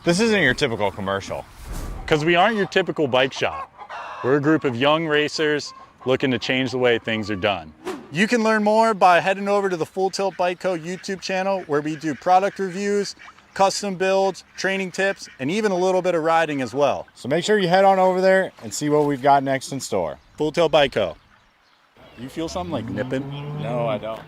This isn't your typical commercial. Because we aren't your typical bike shop. We're a group of young racers looking to change the way things are done. You can learn more by heading over to the Full Tilt Bike Co. YouTube channel, where we do product reviews, custom builds, training tips, and even a little bit of riding as well. So make sure you head on over there and see what we've got next in store. Full Tilt Bike Co. You feel something like nipping? No, I don't.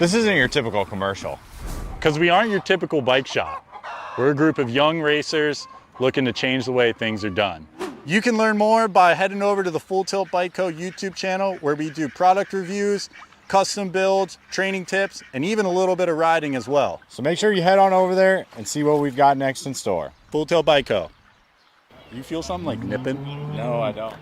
This isn't your typical commercial. Because we aren't your typical bike shop. We're a group of young racers looking to change the way things are done. You can learn more by heading over to the Full Tilt Bike Co. YouTube channel, where we do product reviews, custom builds, training tips, and even a little bit of riding as well. So make sure you head on over there and see what we've got next in store. Full Tilt Bike Co. You feel something like nipping? No, I don't.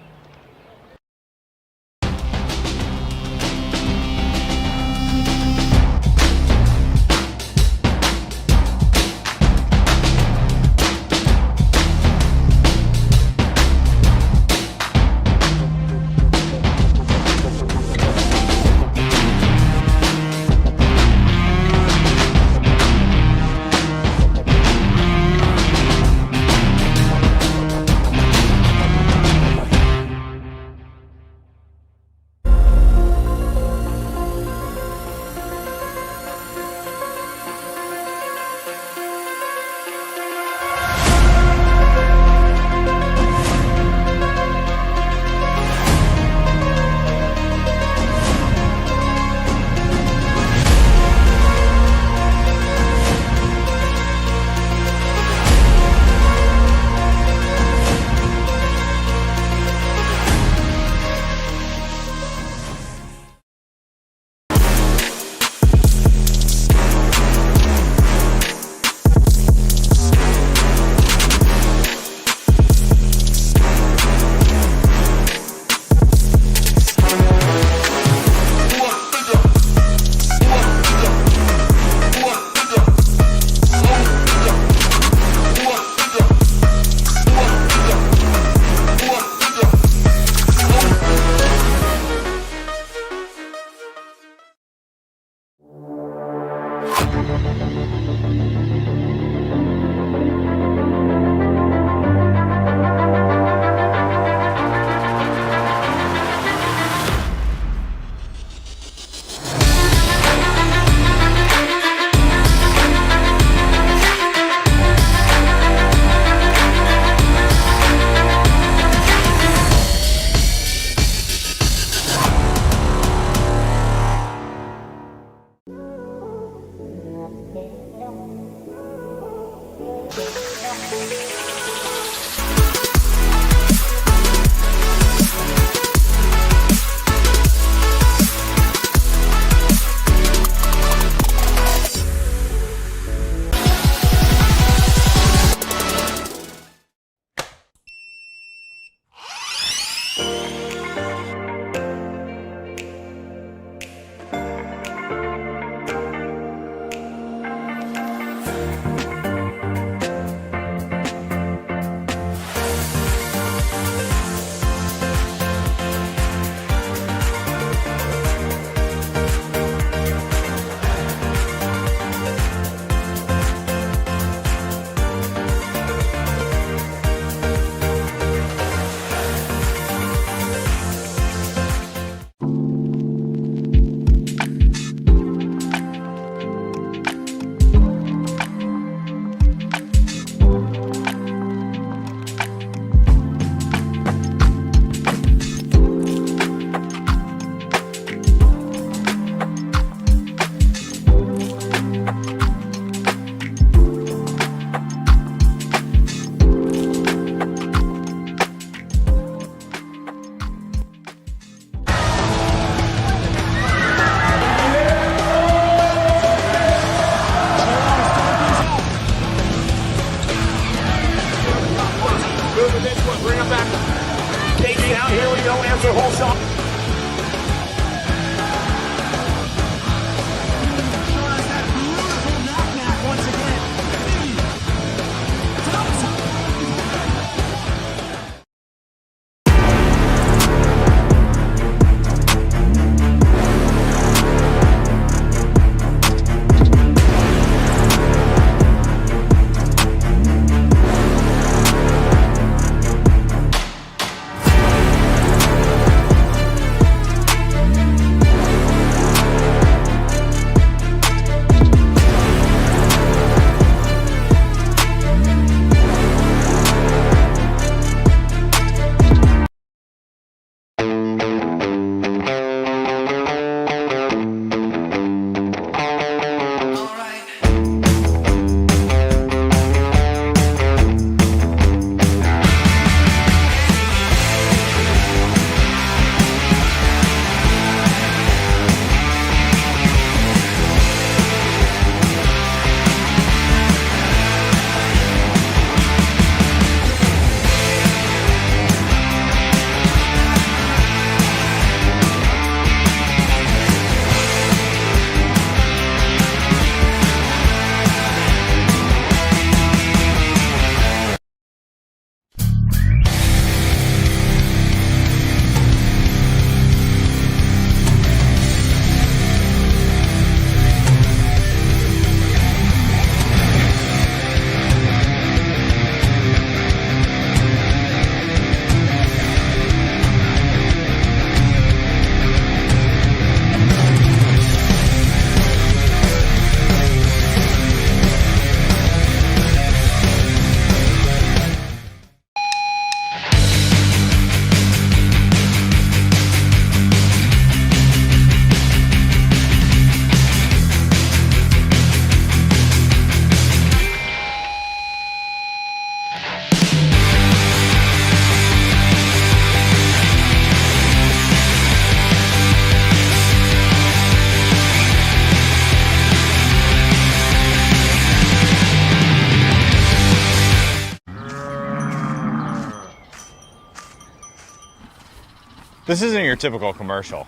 This isn't your typical commercial.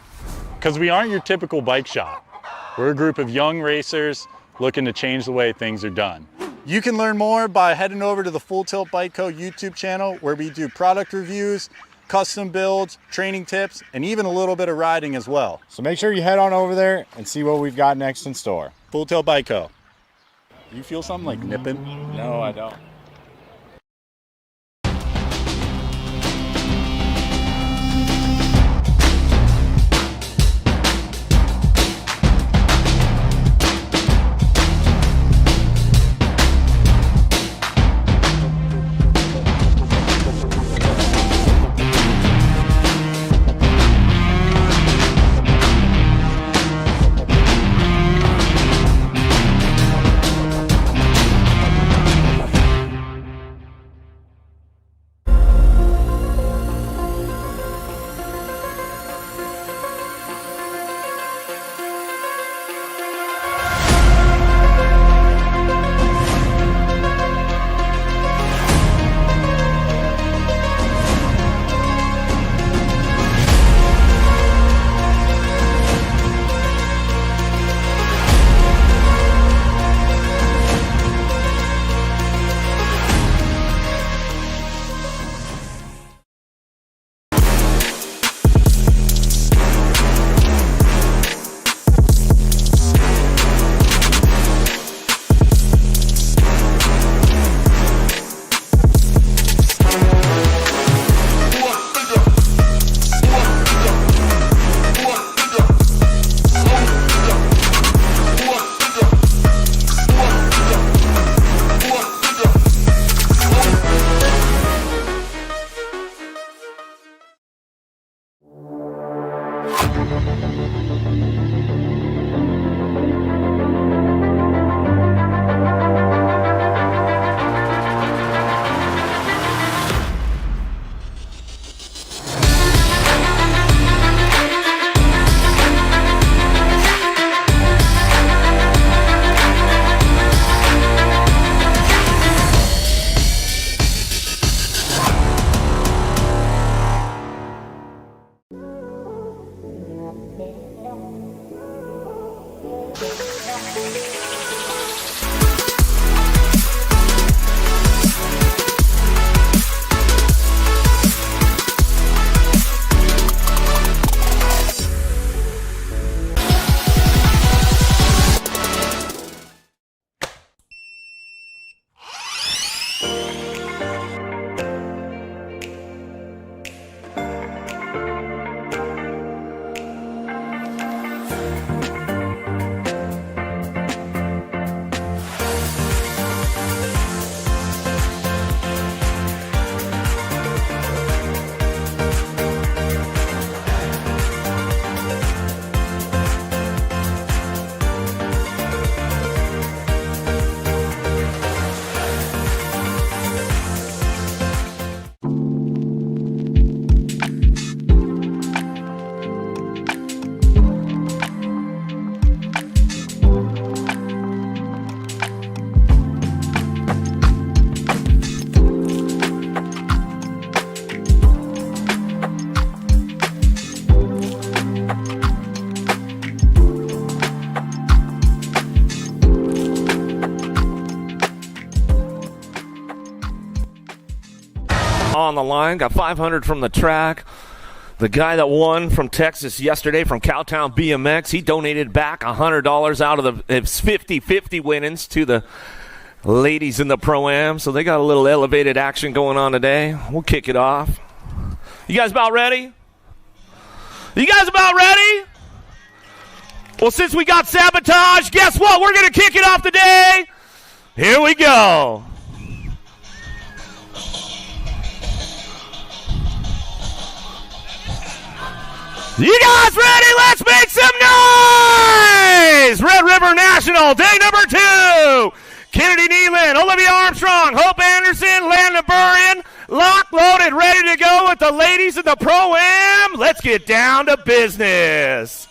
Because we aren't your typical bike shop. We're a group of young racers looking to change the way things are done. You can learn more by heading over to the Full Tilt Bike Co. YouTube channel, where we do product reviews, custom builds, training tips, and even a little bit of riding as well. So make sure you head on over there and see what we've got next in store. Full Tilt Bike Co. You feel something like nipping? No, I don't. On the line, got 500 from the track. The guy that won from Texas yesterday from Cowtown BMX, he donated back $100 out of his 50-50 winnings to the ladies in the Pro-Am. So they got a little elevated action going on today. We'll kick it off. You guys about ready? You guys about ready? Well, since we got sabotage, guess what? We're going to kick it off today. Here we go. You guys ready? Let's make some noise! Red River National, day number 2. Kennedy Nealon, Olivia Armstrong, Hope Anderson, Landon Burrion, locked, loaded, ready to go with the ladies in the Pro-Am. Let's get down to business.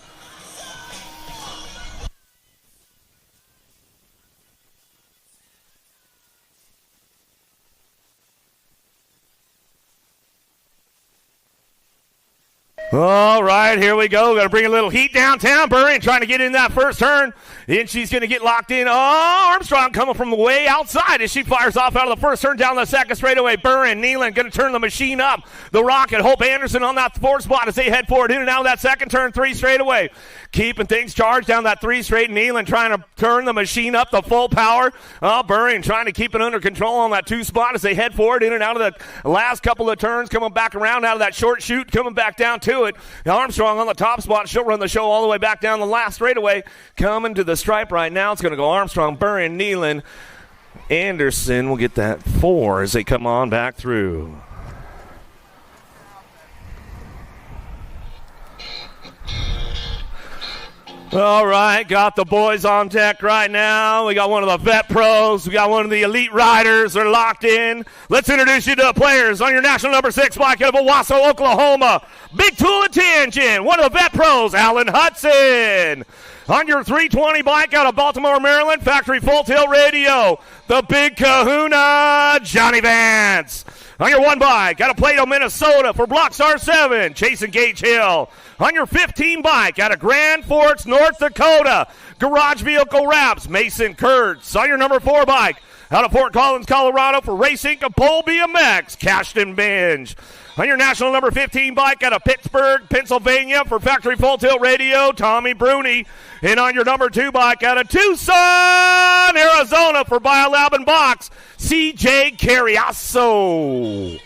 All right, here we go. Got to bring a little heat downtown. Burring trying to get in that first turn. And she's going to get locked in. Oh, Armstrong coming from the way outside as she fires off out of the first turn down the second straightaway. Burring, Nealon going to turn the machine up. The Rocket, Hope Anderson on that fourth spot as they head forward in and out of that second turn, 3 straightaway. Keeping things charged down that 3 straight. Nealon trying to turn the machine up to full power. Oh, Burring trying to keep it under control on that 2 spot as they head forward in and out of the last couple of turns, coming back around out of that short chute, coming back down to it. Armstrong on the top spot. She'll run the show all the way back down the last straightaway. Coming to the stripe right now. It's going to go Armstrong, Burring, Nealon. Anderson will get that 4 as they come on back through. All right, got the boys on deck right now. We got one of the vet pros. We got one of the elite riders. They're locked in. Let's introduce you to the players on your national number 6 bike out of Owasso, Oklahoma. Big tool and engine. One of the vet pros, Alan Hudson. On your 320 bike out of Baltimore, Maryland, factory full tilt radio. The big kahuna, Johnny Vance. On your 1 bike out of Plato, Minnesota for Block Star 7, Jason Gage Hill. On your 15 bike out of Grand Forks, North Dakota, Garage Vehicle Wraps, Mason Kurtz. On your number 4 bike out of Fort Collins, Colorado for Racing Pole BMX, Cashton Binge. On your national number 15 bike out of Pittsburgh, Pennsylvania for Factory Full Tilt Radio, Tommy Bruni. And on your number 2 bike out of Tucson, Arizona for Biolab and Box, CJ Carriasso.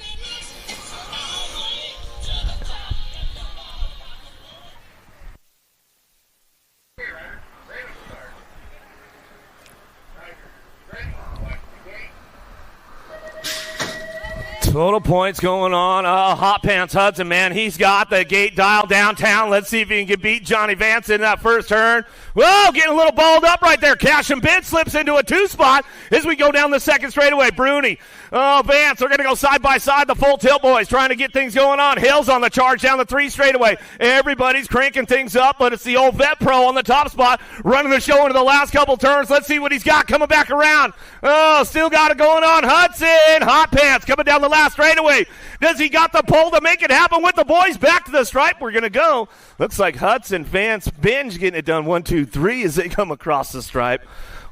Total points going on. Hot Pants Hudson, man. He's got the gate dial downtown. Let's see if he can beat Johnny Vance in that first turn. Whoa, getting a little balled up right there. Cash and Bid slips into a 2 spot as we go down the second straightaway. Bruni. Oh, Vance, they're going to go side by side. The full tilt boys trying to get things going on. Hill's on the charge down the 3 straightaway. Everybody's cranking things up, but it's the old vet pro on the top spot running the show into the last couple turns. Let's see what he's got coming back around. Oh, still got it going on. Hudson. Hot Pants coming down the last straightaway. Does he got the pole to make it happen with the boys? Back to the stripe. We're going to go. Looks like Hudson, Vance, Binge getting it done 1, 2, 3 as they come across the stripe.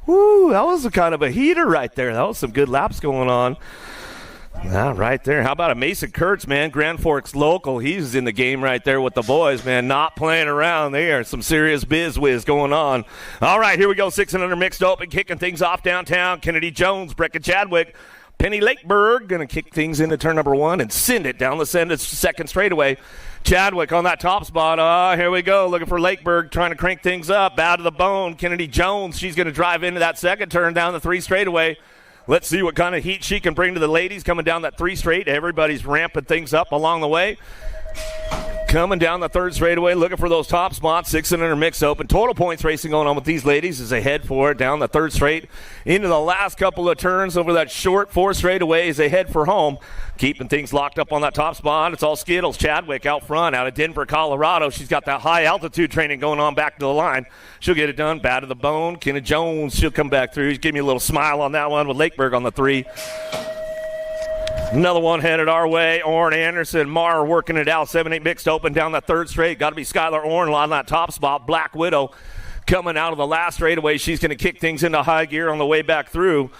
Woo, that was a kind of a heater right there. That was some good laps going on. Right there. How about a Mason Kurtz, man? Grand Forks local. He's in the game right there with the boys, man. Not playing around there. Some serious biz whiz going on. All right, here we go. 600 mixed open, kicking things off downtown. Kennedy Jones, Brecka Chadwick. Penny Lakeberg going to kick things into turn number 1 and send it down the second straightaway. Chadwick on that top spot. Here we go. Looking for Lakeberg, trying to crank things up. Bow to the bone. Kennedy Jones, she's going to drive into that second turn down the 3 straightaway. Let's see what kind of heat she can bring to the ladies coming down that 3 straight. Everybody's ramping things up along the way. Coming down the 3rd straightaway, looking for those top spots. 600 mixed open. Total points racing going on with these ladies as they head for it down the 3rd straight. Into the last couple of turns over that short 4 straightaway as they head for home. Keeping things locked up on that top spot. It's all Skittles. Chadwick out front out of Denver, Colorado. She's got that high altitude training going on back to the line. She'll get it done. Bad to the bone. Kenna Jones, she'll come back through. Give me a little smile on that one with Lakeberg on the 3. Another one headed our way. Orrin Anderson, Marr working it out. 7-8 mixed open down the 3rd straight. Got to be Skylar Orrin on that top spot. Black Widow coming out of the last straightaway. She's going to kick things into high gear on the way back through.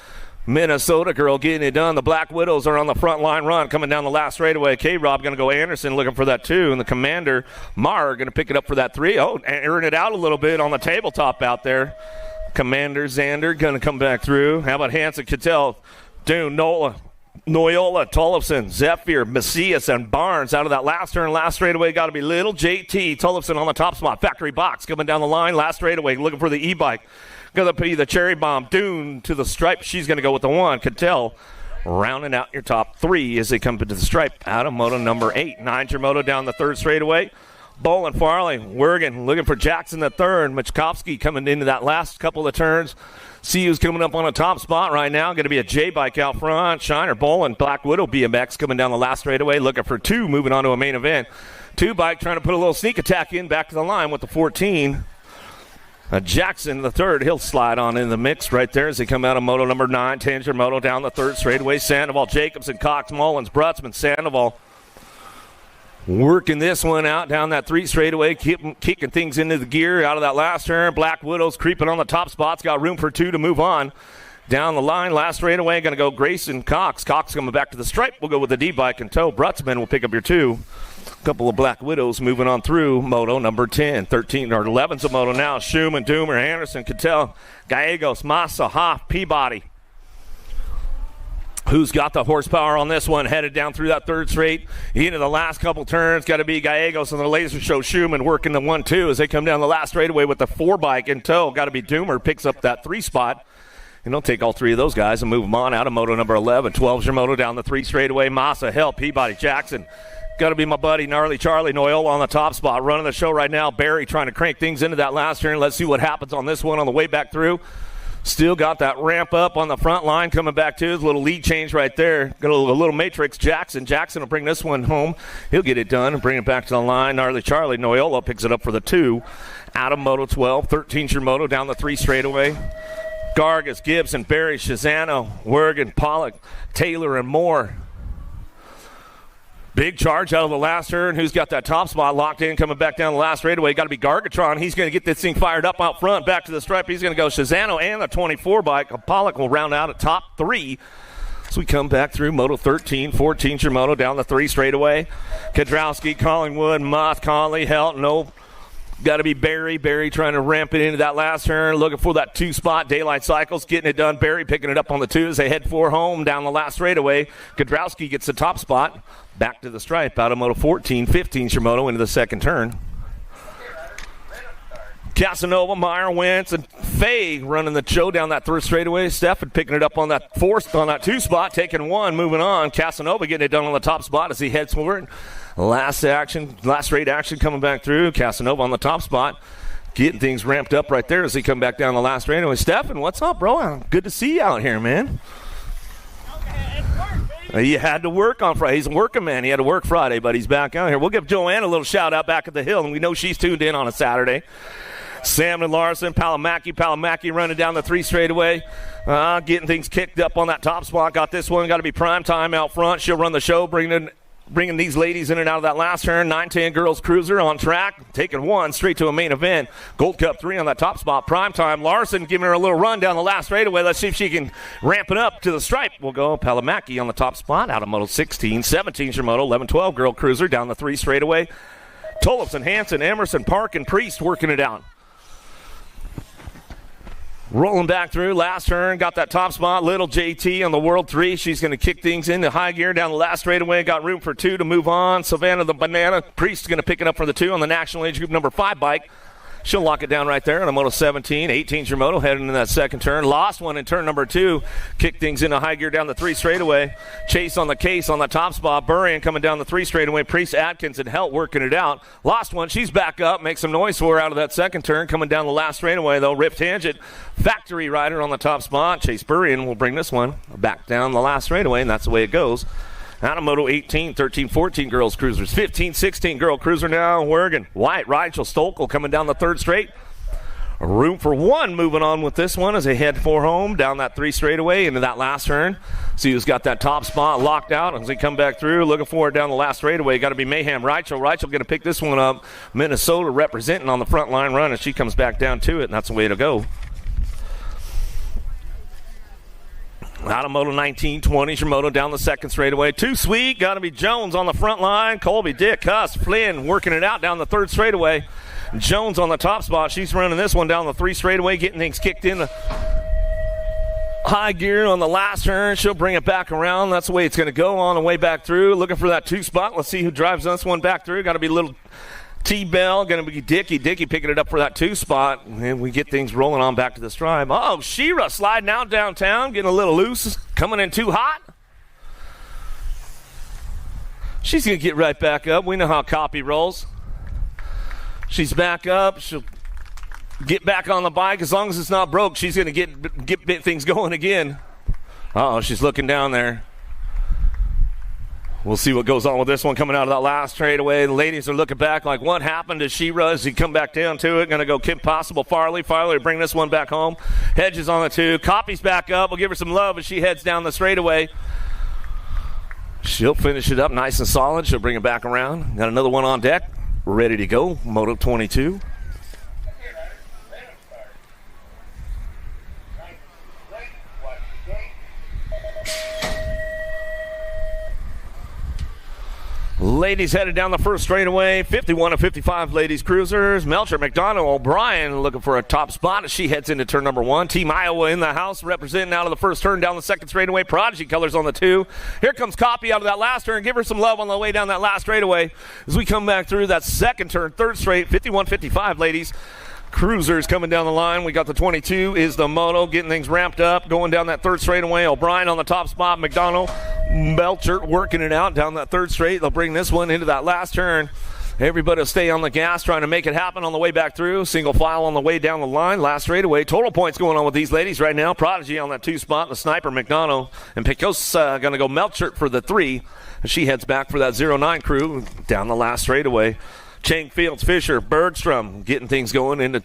Minnesota girl getting it done. The Black Widows are on the front line run coming down the last straightaway. K-Rob going to go Anderson looking for that 2. And the Commander, Marr, going to pick it up for that 3. Oh, and earn it out a little bit on the tabletop out there. Commander Zander going to come back through. How about Hanson, Cattell, Dune, Noyola, Tollefson, Zephyr, Macias, and Barnes out of that last turn. Last straightaway got to be little JT. Tollefson on the top spot. Factory Box coming down the line. Last straightaway looking for the e-bike. Going to be the Cherry Bomb. Dune to the stripe. She's going to go with the 1. Cattell rounding out your top 3 as they come to the stripe. Out of moto number 8. 9 moto down the 3rd straightaway. Bolin, Farley, Wergen looking for Jackson the 3rd. Machkovsky coming into that last couple of turns. See who's coming up on a top spot right now. Going to be a J-bike out front. Shiner, Bolin, Black Widow BMX coming down the last straightaway. Looking for 2 moving on to a main event. 2 bike trying to put a little sneak attack in back to the line with the 14. Jackson the 3rd. He'll slide on in the mix right there as they come out of moto number 9. Tanger Moto down the 3rd straightaway. Sandoval, Jacobson, Cox, Mullins, Brutzman, Sandoval. Working this one out down that 3 straightaway, kicking things into the gear out of that last turn. Black Widow's creeping on the top spots, got room for 2 to move on. Down the line, last straightaway, going to go Grayson Cox. Cox coming back to the stripe. We'll go with the D-bike and tow. Brutzman will pick up your 2. A couple of Black Widows moving on through moto number 10. 13 or 11's a moto now. Schumann, Doomer, Anderson, Cattell, Gallegos, Massa, Hoff, Peabody. Who's got the horsepower on this one? Headed down through that 3rd straight. Into the last couple turns. Got to be Gallegos and the Laser Show Schumann working the 1-2 as they come down the last straightaway with the 4-bike in tow. Got to be Doomer. Picks up that 3 spot. And they'll take all 3 of those guys and move them on out of moto number 11. 12's your moto down the 3 straightaway. Massa, Hill, Peabody, Jackson. Got to be my buddy Gnarly Charlie Noyola on the top spot. Running the show right now. Barry trying to crank things into that last turn. Let's see what happens on this one on the way back through. Still got that ramp up on the front line coming back to his little lead change right there. Got a little matrix. Jackson will bring this one home. He'll get it done and bring it back to the line. Gnarly Charlie Noyola picks it up for the 2. Out of moto 12. 13's your moto down the 3 straightaway. Gargas, Gibson, Barry, Shazano, Wergen, Pollock, Taylor, and Moore. Big charge out of the last turn. Who's got that top spot locked in coming back down the last straightaway? Got to be Gargatron. He's going to get this thing fired up out front. Back to the stripe. He's going to go Shazano and the 24 bike. Pollock will round out at top 3. So we come back through moto 13. 14's your moto down the 3 straightaway. Kadrowski, Collingwood, Moth, Conley, Helton, got to be Barry. Barry trying to ramp it into that last turn. Looking for that 2 spot. Daylight Cycles getting it done. Barry picking it up on the 2 as they head 4 home down the last straightaway. Kadrowski gets the top spot. Back to the stripe out of moto 14. 15's your moto into the 2nd turn. Casanova, Meyer, Wentz, and Fay running the show down that 3rd straightaway. Stefan picking it up on that 4th, on that 2 spot, taking 1, moving on. Casanova getting it done on the top spot as he heads forward. Last straight action coming back through. Casanova on the top spot. Getting things ramped up right there as he come back down the last straightaway. Stefan, what's up, bro? Good to see you out here, man. He had to work on Friday. He's a working man. He had to work Friday, but he's back out here. We'll give Joanne a little shout-out back at the hill, and we know she's tuned in on a Saturday. Sam and Larson, Palamaki running down the 3 straightaway. Getting things kicked up on that top spot. Got this one. Got to be prime time out front. She'll run the show, bringing these ladies in and out of that last turn. 9-10 Girls Cruiser on track. Taking 1 straight to a main event. Gold Cup 3 on that top spot. Prime time. Larson giving her a little run down the last straightaway. Let's see if she can ramp it up to the stripe. We'll go Palamaki on the top spot out of moto 16. 17's your moto. 11-12 Girl Cruiser down the 3 straightaway. Tollefson, Hanson, Emerson, Park, and Priest working it out. Rolling back through, last turn, got that top spot. Little JT on the World 3. She's going to kick things into high gear down the last straightaway. Got room for 2 to move on. Savannah the Banana. Priest going to pick it up for the 2 on the National Age Group number 5 bike. She'll lock it down right there on a moto 17. 18's your moto heading into that 2nd turn. Lost one in turn number 2. Kick things into high gear down the 3 straightaway. Chase on the case on the top spot. Burrian coming down the 3 straightaway. Priest, Atkins, and Helt working it out. Lost one. She's back up. Make some noise for her out of that 2nd turn. Coming down the last straightaway, though. Rip Tangent. Factory Rider on the top spot. Chase Burrian will bring this one back down the last straightaway, and that's the way it goes. Out of moto 18, 13, 14 Girls Cruisers. 15, 16 Girl Cruiser now. Wergen, White, Reichel, Stokel coming down the 3rd straight. Room for 1 moving on with this one as they head 4 home down that 3 straightaway into that last turn. See who's got that top spot locked out as they come back through. Looking forward down the last straightaway. Got to be Mayhem. Reichel going to pick this one up. Minnesota representing on the front line run as she comes back down to it, and that's the way to go. Out of moto 19, 20's your moto down the 2nd straightaway. Too Sweet, got to be Jones on the front line. Colby, Dick, Huss, Flynn working it out down the 3rd straightaway. Jones on the top spot. She's running this one down the 3 straightaway, getting things kicked in high gear on the last turn. She'll bring it back around. That's the way it's going to go on the way back through. Looking for that 2 spot. Let's see who drives this one back through. Got to be little T-Bell, going to be Dicky picking it up for that 2 spot, and we get things rolling on back to the stripe. Oh, Shira sliding out downtown, getting a little loose, coming in too hot. She's going to get right back up. We know how Copy rolls. She's back up. She'll get back on the bike. As long as it's not broke, she's going to get things going again. Uh-oh, she's looking down there. We'll see what goes on with this one coming out of that last straightaway. The ladies are looking back like, what happened to Shira as he come back down to it? Going to go Kim Possible, Farley. Farley bring this one back home. Hedges on the 2. Copy's back up. We'll give her some love as she heads down the straightaway. She'll finish it up nice and solid. She'll bring it back around. Got another one on deck. Ready to go. Moto 22. Ladies headed down the first straightaway, 51 to 55 ladies cruisers. Melcher, McDonough, O'Brien looking for a top spot as she heads into turn number 1. Team Iowa in the house representing out of the first turn down the second straightaway. Prodigy colors on the 2. Here comes Copy out of that last turn. Give her some love on the way down that last straightaway as we come back through that second turn, third straight, 51-55 ladies. Cruisers coming down the line. We got the 22 is the Moto getting things ramped up, going down that third straightaway. O'Brien on the top spot. McDonough, Melcher working it out down that third straight. They'll bring this one into that last turn. Everybody will stay on the gas, trying to make it happen on the way back through. Single file on the way down the line. Last straightaway. Total points going on with these ladies right now. Prodigy on that 2 spot. The sniper, McDonough. And Picos going to go Melcher for the 3. She heads back for that 09 crew down the last straightaway. Chang, Fields, Fisher, Bergstrom getting things going into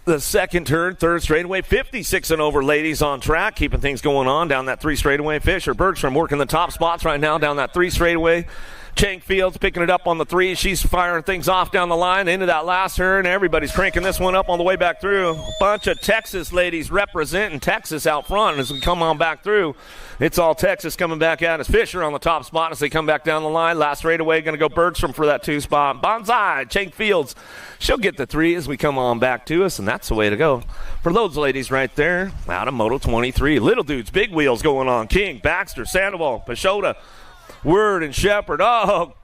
the second turn, third straightaway. 56 and over ladies on track, keeping things going on down that 3 straightaway. Fisher, Bergstrom working the top spots right now down that 3 straightaway. Chang Fields picking it up on the 3. She's firing things off down the line into that last turn. Everybody's cranking this one up on the way back through. A bunch of Texas ladies representing Texas out front as we come on back through. It's all Texas coming back out as Fisher on the top spot as they come back down the line. Last straightaway going to go Bergstrom for that 2 spot. Bonsai, Chang Fields. She'll get the 3 as we come on back to us, and that's the way to go. For those ladies right there, out of Moto 23. Little dudes, big wheels going on. King, Baxter, Sandoval, Pashota, Word, and Shepard. Oh,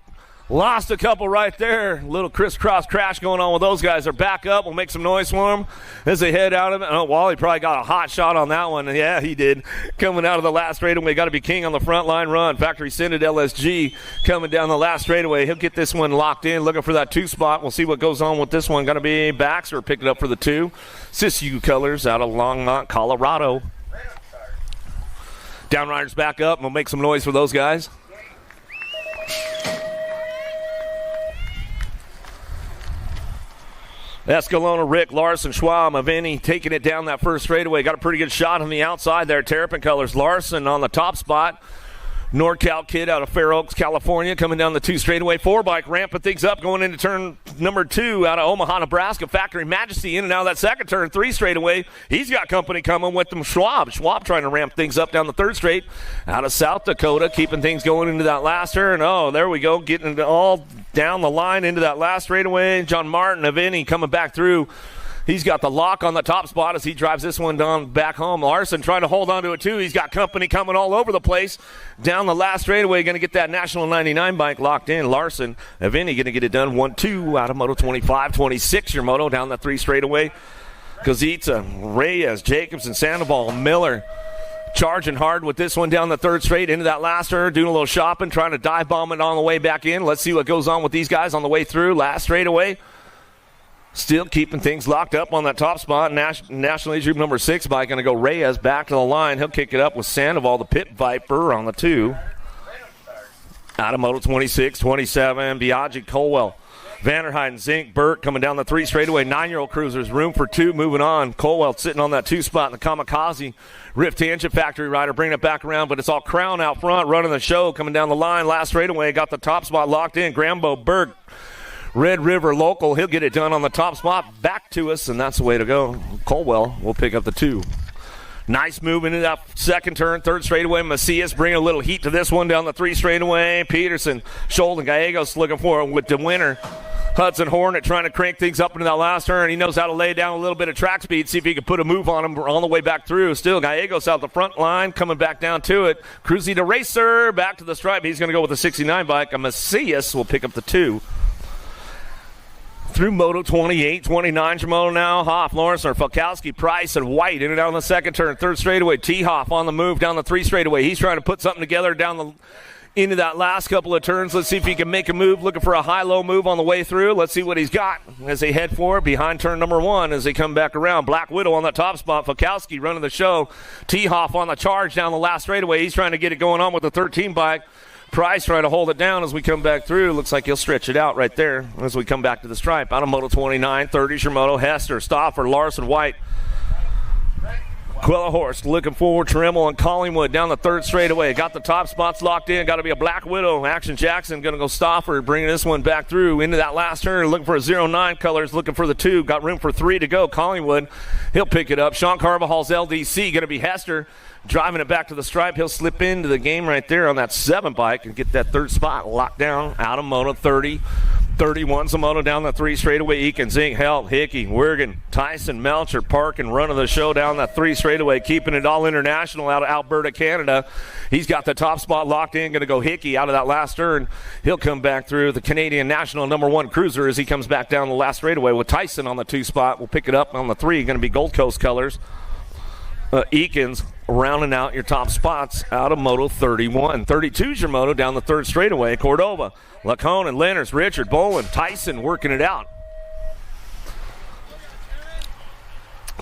lost a couple right there. Little crisscross crash going on with those guys. They're back up. We'll make some noise for them as they head out of it. Oh, Wally probably got a hot shot on that one. Yeah, he did. Coming out of the last straightaway. Got to be King on the front line run. Factory Scented LSG coming down the last straightaway. He'll get this one locked in, looking for that 2 spot. We'll see what goes on with this one. Got to be Baxter picking it up for the 2. Sisu Colors out of Longmont, Colorado. Downriders back up. We'll make some noise for those guys. Escalona, Rick, Larson, Schwab, Aveni taking it down that first straightaway. Got a pretty good shot on the outside there. Terrapin Colors, Larson on the top spot. NorCal kid out of Fair Oaks, California, coming down the 2 straightaway. 4-bike ramping things up, going into turn number 2 out of Omaha, Nebraska. Factory Majesty in and out of that second turn, 3 straightaway. He's got company coming with them. Schwab trying to ramp things up down the 3rd straight out of South Dakota, keeping things going into that last turn. Oh, there we go, getting it all down the line into that last straightaway. John Martin of Innie coming back through. He's got the lock on the top spot as he drives this one down back home. Larson trying to hold on to it, too. He's got company coming all over the place. Down the last straightaway, going to get that National 99 bike locked in. Larson, Aveni going to get it done. 1-2 out of Moto 25. 26 your Moto down the 3 straightaway. Kozitsa, Reyes, Jacobson, Sandoval, Miller charging hard with this one down the 3rd straight into that last turn, doing a little shopping, trying to dive bomb it on the way back in. Let's see what goes on with these guys on the way through. Last straightaway. Still keeping things locked up on that top spot. National Age Group number 6 bike going to go Reyes back to the line. He'll kick it up with Sandoval, the Pit Viper, on the 2. Out of Moto 26, 27, Biaggi, Colwell, Vanderheiden, Zink, Burt coming down the 3 straightaway. 9-year-old cruisers, room for 2, moving on. Colwell sitting on that 2 spot in the Kamikaze. Rift Tangent Factory rider bringing it back around, but it's all Crown out front running the show, coming down the line. Last straightaway, got the top spot locked in. Grambo, Berg, Red River Local, he'll get it done on the top spot. Back to us, and that's the way to go. Colwell will pick up the 2. Nice move into that second turn, 3rd straightaway. Macias bringing a little heat to this one down the 3 straightaway. Peterson, Scholl, and Gallegos looking for it with the winner. Hudson Hornet trying to crank things up into that last turn. He knows how to lay down a little bit of track speed, see if he can put a move on him on the way back through. Still, Gallegos out the front line, coming back down to it. Cruzy to Racer, back to the stripe. He's going to go with the 69 bike. And Macias will pick up the 2. Through Moto 28, 29 Moto now. Hoff, Lawrence, Falkowski, Price, and White in and out on the second turn. 3rd straightaway. T-Hoff on the move down the 3 straightaway. He's trying to put something together down into that last couple of turns. Let's see if he can make a move. Looking for a high-low move on the way through. Let's see what he's got as they head for it behind turn number 1 as they come back around. Black Widow on the top spot. Falkowski running the show. T-Hoff on the charge down the last straightaway. He's trying to get it going on with the 13 bike. Price trying to hold it down as we come back through. Looks like he'll stretch it out right there as we come back to the stripe. Out of Moto 29, 30 Shimoto, Hester, Stauffer, Larson, White. Quillahorse looking forward. Tremel and Collingwood down the third straightaway. Got the top spots locked in. Got to be a Black Widow. Action Jackson going to go Stauffer, bringing this one back through into that last turn. Looking for a 09 colors. Looking for the 2. Got room for 3 to go. Collingwood, he'll pick it up. Sean Carvajal's LDC going to be Hester. Driving it back to the stripe. He'll slip into the game right there on that 7 bike and get that third spot locked down. Out of moto 30. 31 Zamoto down the 3 straightaway. Eakin, Zink, Helt, Hickey, Wergen, Tyson, Melcher, Park, and run of the show down that 3 straightaway. Keeping it all international out of Alberta, Canada. He's got the top spot locked in. Going to go Hickey out of that last turn. He'll come back through the Canadian National #1 cruiser as he comes back down the last straightaway with Tyson on the 2 spot. We'll pick it up on the 3. Going to be Gold Coast colors. Eakins rounding out your top spots out of moto 31. 32's your moto down the 3rd straightaway. Cordova, Laconin, Lenners, Richard, Bolin, Tyson working it out.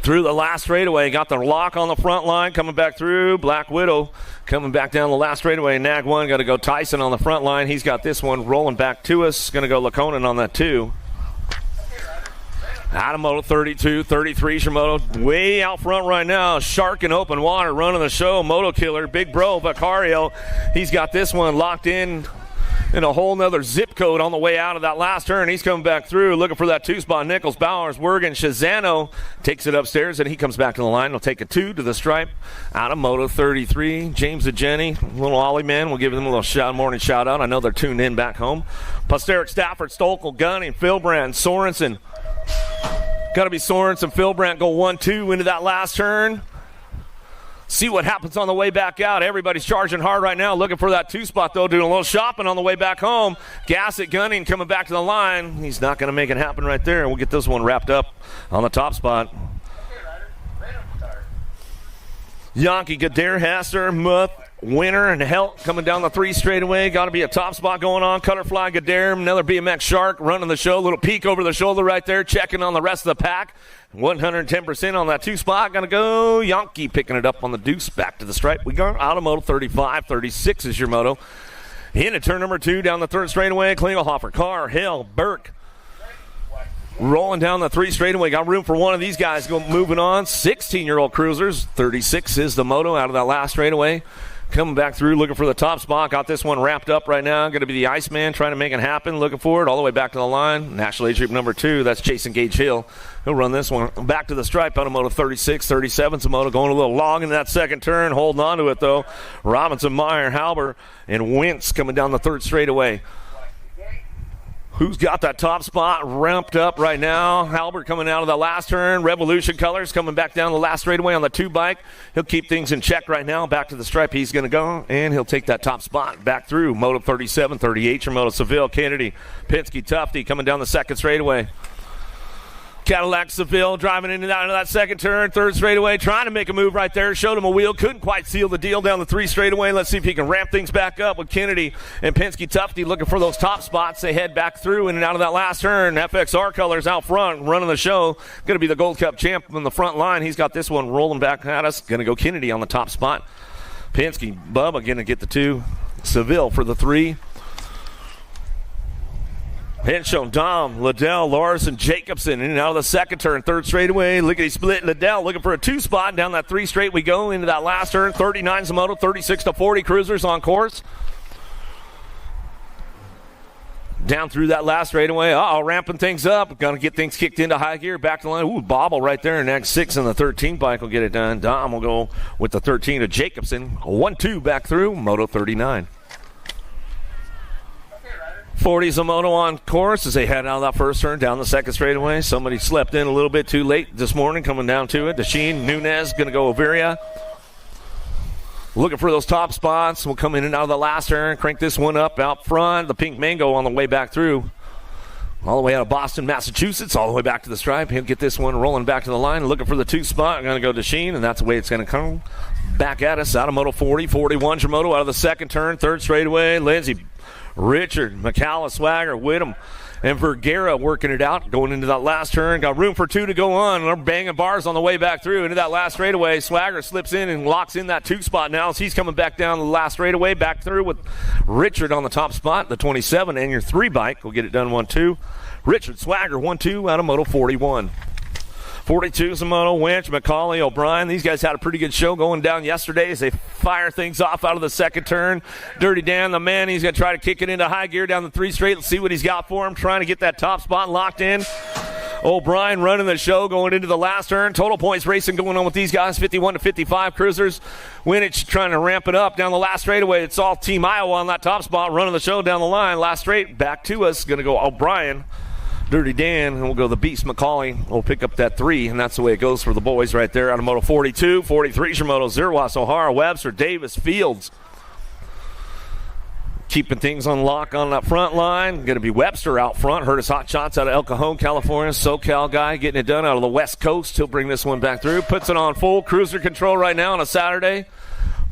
Through the last straightaway, got the lock on the front line coming back through. Black Widow coming back down the last straightaway. Nag 1 got to go Tyson on the front line. He's got this one rolling back to us. Going to go Laconin on that 2. Out of moto 32, 33's your moto. Way out front right now. Shark in open water running the show. Moto Killer, Big Bro, Vicario. He's got this one locked in a whole nother zip code on the way out of that last turn. He's coming back through looking for that 2 spot. Nichols, Bowers, Wergen, Shazano takes it upstairs and he comes back to the line. He'll take a 2 to the stripe. Out of moto 33, James and Jenny, little Ollie man. We'll give them a little morning shout out. I know they're tuned in back home. Posteric, Stafford, Stolkel, Gunning, Philbrand, Sorensen. Got to be Sorensen, Philbrand go 1-2 into that last turn. See what happens on the way back out. Everybody's charging hard right now, looking for that 2 spot, though, doing a little shopping on the way back home. Gassett, Gunning coming back to the line. He's not going to make it happen right there. We'll get this one wrapped up on the top spot. Yankee, Gadare, Hester, Muth, Winter, and Helt coming down the 3 straightaway. Got to be a top spot going on. Cutterfly, Gadare, another BMX Shark running the show. Little peek over the shoulder right there, checking on the rest of the pack. 110% on that 2 spot. Going to go Yankee picking it up on the deuce. Back to the stripe. We go out of moto 35. 36 is your moto. Into turn number 2 down the 3rd straightaway. Klingelhofer, Carr, Hill, Burke. Rolling down the 3 straightaway. Got room for one of these guys moving on. 16-year-old cruisers. 36 is the moto out of that last straightaway. Coming back through, looking for the top spot. Got this one wrapped up right now. Going to be the Iceman trying to make it happen. Looking for it all the way back to the line. National Age Group number 2. That's Jason Gage Hill. He'll run this one back to the stripe out of moto 36. 37's a moto going a little long in that 2nd turn. Holding on to it, though. Robinson, Meyer, Halber, and Wentz coming down the 3rd straightaway. Who's got that top spot ramped up right now? Halbert coming out of the last turn. Revolution colors coming back down the last straightaway on the 2 bike. He'll keep things in check right now. Back to the stripe he's going to go, and he'll take that top spot back through. Moto 37, 38, your Moto Seville, Kennedy, Penske, Tufty coming down the 2nd straightaway. Cadillac Seville driving into that 2nd turn, 3rd straightaway, trying to make a move right there. Showed him a wheel, couldn't quite seal the deal down the 3 straightaway. Let's see if he can ramp things back up with Kennedy and Penske Tufty looking for those top spots. They head back through in and out of that last turn. FXR colors out front, running the show. Going to be the Gold Cup champ on the front line. He's got this one rolling back at us. Going to go Kennedy on the top spot. Penske, Bubba going to get the 2. Seville for the 3. Henshaw, Dom, Liddell, Larson, Jacobson in and out of the 2nd turn. 3rd straightaway, lickety split. Liddell looking for a 2 spot. Down that 3 straight we go into that last turn. 39's the moto, 36 to 40 cruisers on course. Down through that last straightaway. Ramping things up. Going to get things kicked into high gear. Back to the line. Ooh, bobble right there. Next 6 and the 13 bike will get it done. Dom will go with the 13 to Jacobson. 1-2 back through. Moto 39. 40's a moto on course as they head out of that 1st turn down the 2nd straightaway. Somebody slept in a little bit too late this morning coming down to it. Desheen, Nunez going to go Averia. Looking for those top spots. We'll come in and out of the last turn. Crank this one up out front. The Pink Mango on the way back through. All the way out of Boston, Massachusetts, all the way back to the stripe. He'll get this one rolling back to the line. Looking for the 2 spot. Going to go Desheen, and that's the way it's going to come back at us. Out of moto 40. 41's your moto out of the 2nd turn. 3rd straightaway. Lindsay, Richard, McCalla, Swagger, Whittam, and Vergara working it out. Going into that last turn. Got room for 2 to go on. They're banging bars on the way back through. Into that last straightaway. Swagger slips in and locks in that 2 spot now as he's coming back down the last straightaway. Back through with Richard on the top spot. The 27 and your 3 bike will get it done 1-2. Richard, Swagger, 1-2 out of moto 41. 42's a moto, Winch, McCauley, O'Brien. These guys had a pretty good show going down yesterday as they fire things off out of the second turn. Dirty Dan, the man, he's going to try to kick it into high gear down the 3 straight. Let's see what he's got for him, trying to get that top spot locked in. O'Brien running the show going into the last turn. Total points racing going on with these guys, 51 to 55 cruisers. Winich trying to ramp it up down the last straightaway. It's all Team Iowa on that top spot, running the show down the line. Last straight, back to us. Going to go O'Brien, Dirty Dan, and we'll go the Beast McCauley. We'll pick up that 3, and that's the way it goes for the boys right there out of Moto 42. 43 Shimoto, Zerwas, O'Hara, Webster, Davis, Fields. Keeping things on lock on that front line. Going to be Webster out front. Heard his hot shots out of El Cajon, California. SoCal guy getting it done out of the West Coast. He'll bring this one back through. Puts it on full cruiser control right now on a Saturday.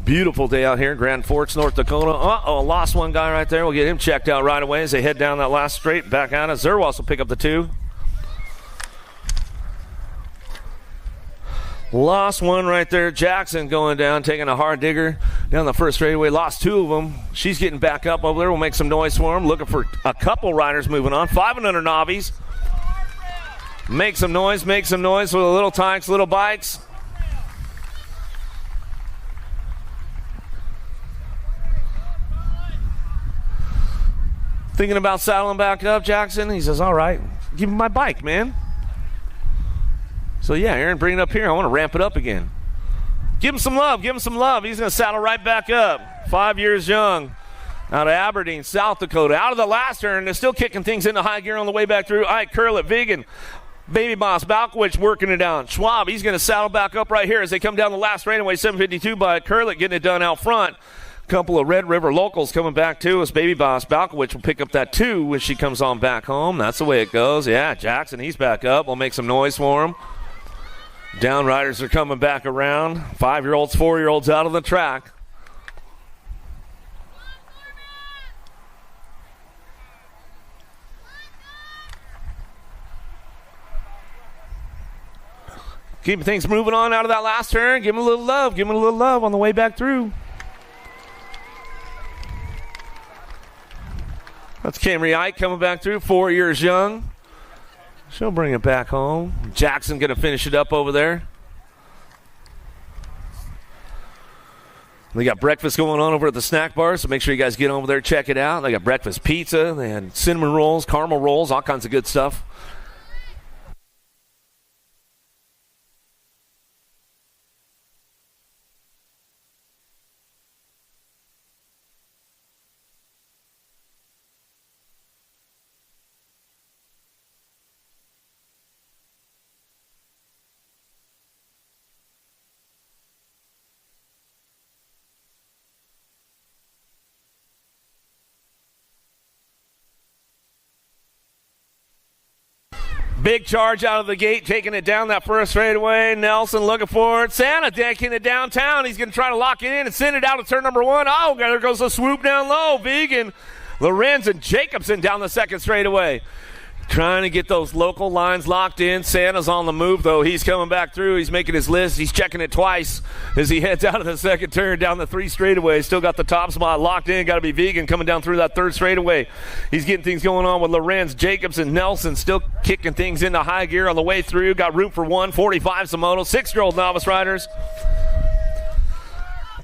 Beautiful day out here in Grand Forks, North Dakota. Lost one guy right there. We'll get him checked out right away as they head down that last straight. Back out of Zerwas will pick up the 2. Lost one right there. Jackson going down, taking a hard digger down the first straightaway. Lost 2 of them. She's getting back up over there. We'll make some noise for him. Looking for a couple riders moving on. 500 Navis. Make some noise with the little tykes, little bikes. Thinking about saddling back up, Jackson? He says, all right, give me my bike, man. So, yeah, Aaron, bring it up here. I want to ramp it up again. Give him some love. He's going to saddle right back up. 5 years young. Out of Aberdeen, South Dakota. Out of the last turn. They're still kicking things into high gear on the way back through. Ike Curlett, Vegan, Baby Boss, Balkowicz working it down. Schwab, he's going to saddle back up right here as they come down the last straightaway. 752 by Curlett getting it done out front. Couple of Red River locals coming back to us. Baby Boss Balkowicz will pick up that 2 when she comes on back home. That's the way it goes. Yeah, Jackson, he's back up. We'll make some noise for him. Down riders are coming back around. 5-year-olds, 4-year-olds out on the track. Keeping things moving on out of that last turn. Give him a little love on the way back through. That's Camry Ike coming back through, 4 years young. She'll bring it back home. Jackson going to finish it up over there. They got breakfast going on over at the snack bar, so make sure you guys get over there, check it out. They got breakfast pizza. They had cinnamon rolls, caramel rolls, all kinds of good stuff. Big charge out of the gate, taking it down that first straightaway. Nelson looking for it. Santa taking it downtown. He's going to try to lock it in and send it out to turn number 1. Oh, there goes the swoop down low. Vegan, Lorenz, and Jacobson down the second straightaway. Trying to get those local lines locked in. Santa's on the move, though. He's coming back through. He's making his list. He's checking it twice as he heads out of the second turn down the 3 straightaway. Still got the top spot locked in. Got to be Vegan coming down through that 3rd straightaway. He's getting things going on with Lorenz, Jacobson, Nelson. Still kicking things into high gear on the way through. Got room for 1. 45 Samoto. 6-year-old novice riders.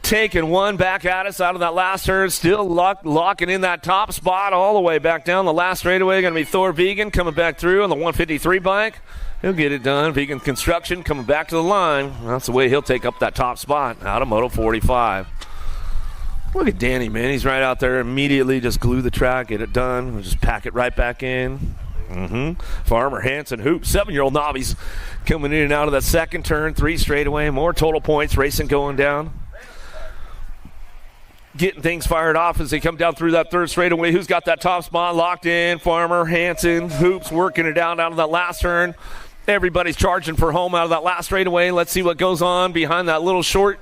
Taking one back at us out of that last turn, still locking in that top spot all the way back down the last straightaway. Going to be Thor Vegan coming back through on the 153 bike. He'll get it done. Vegan Construction coming back to the line. That's the way he'll take up that top spot out of Moto 45. Look at Danny, man. He's right out there. Immediately just glue the track, get it done. We'll just pack it right back in. Farmer, Hanson, Hoop, 7-year-old novice coming in and out of that second turn, 3 straightaway. More total points, racing going down. Getting things fired off as they come down through that 3rd straightaway. Who's got that top spot locked in? Farmer, Hanson, Hoops working it out of that last turn. Everybody's charging for home out of that last straightaway. Let's see what goes on behind that little short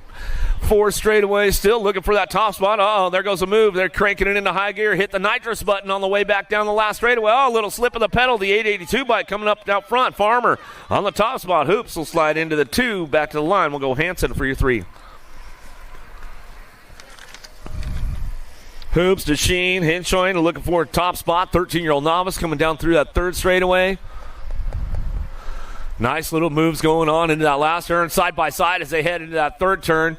4 straightaway. Still looking for that top spot. Oh, there goes a move. They're cranking it into high gear. Hit the nitrous button on the way back down the last straightaway. Oh, a little slip of the pedal. The 882 bike coming up out front. Farmer on the top spot. Hoops will slide into the 2. Back to the line. We'll go Hanson for your 3. Hoops to Sheen, Hinshoin looking for a top spot. 13-year-old novice coming down through that 3rd straightaway. Nice little moves going on into that last turn, side by side as they head into that third turn.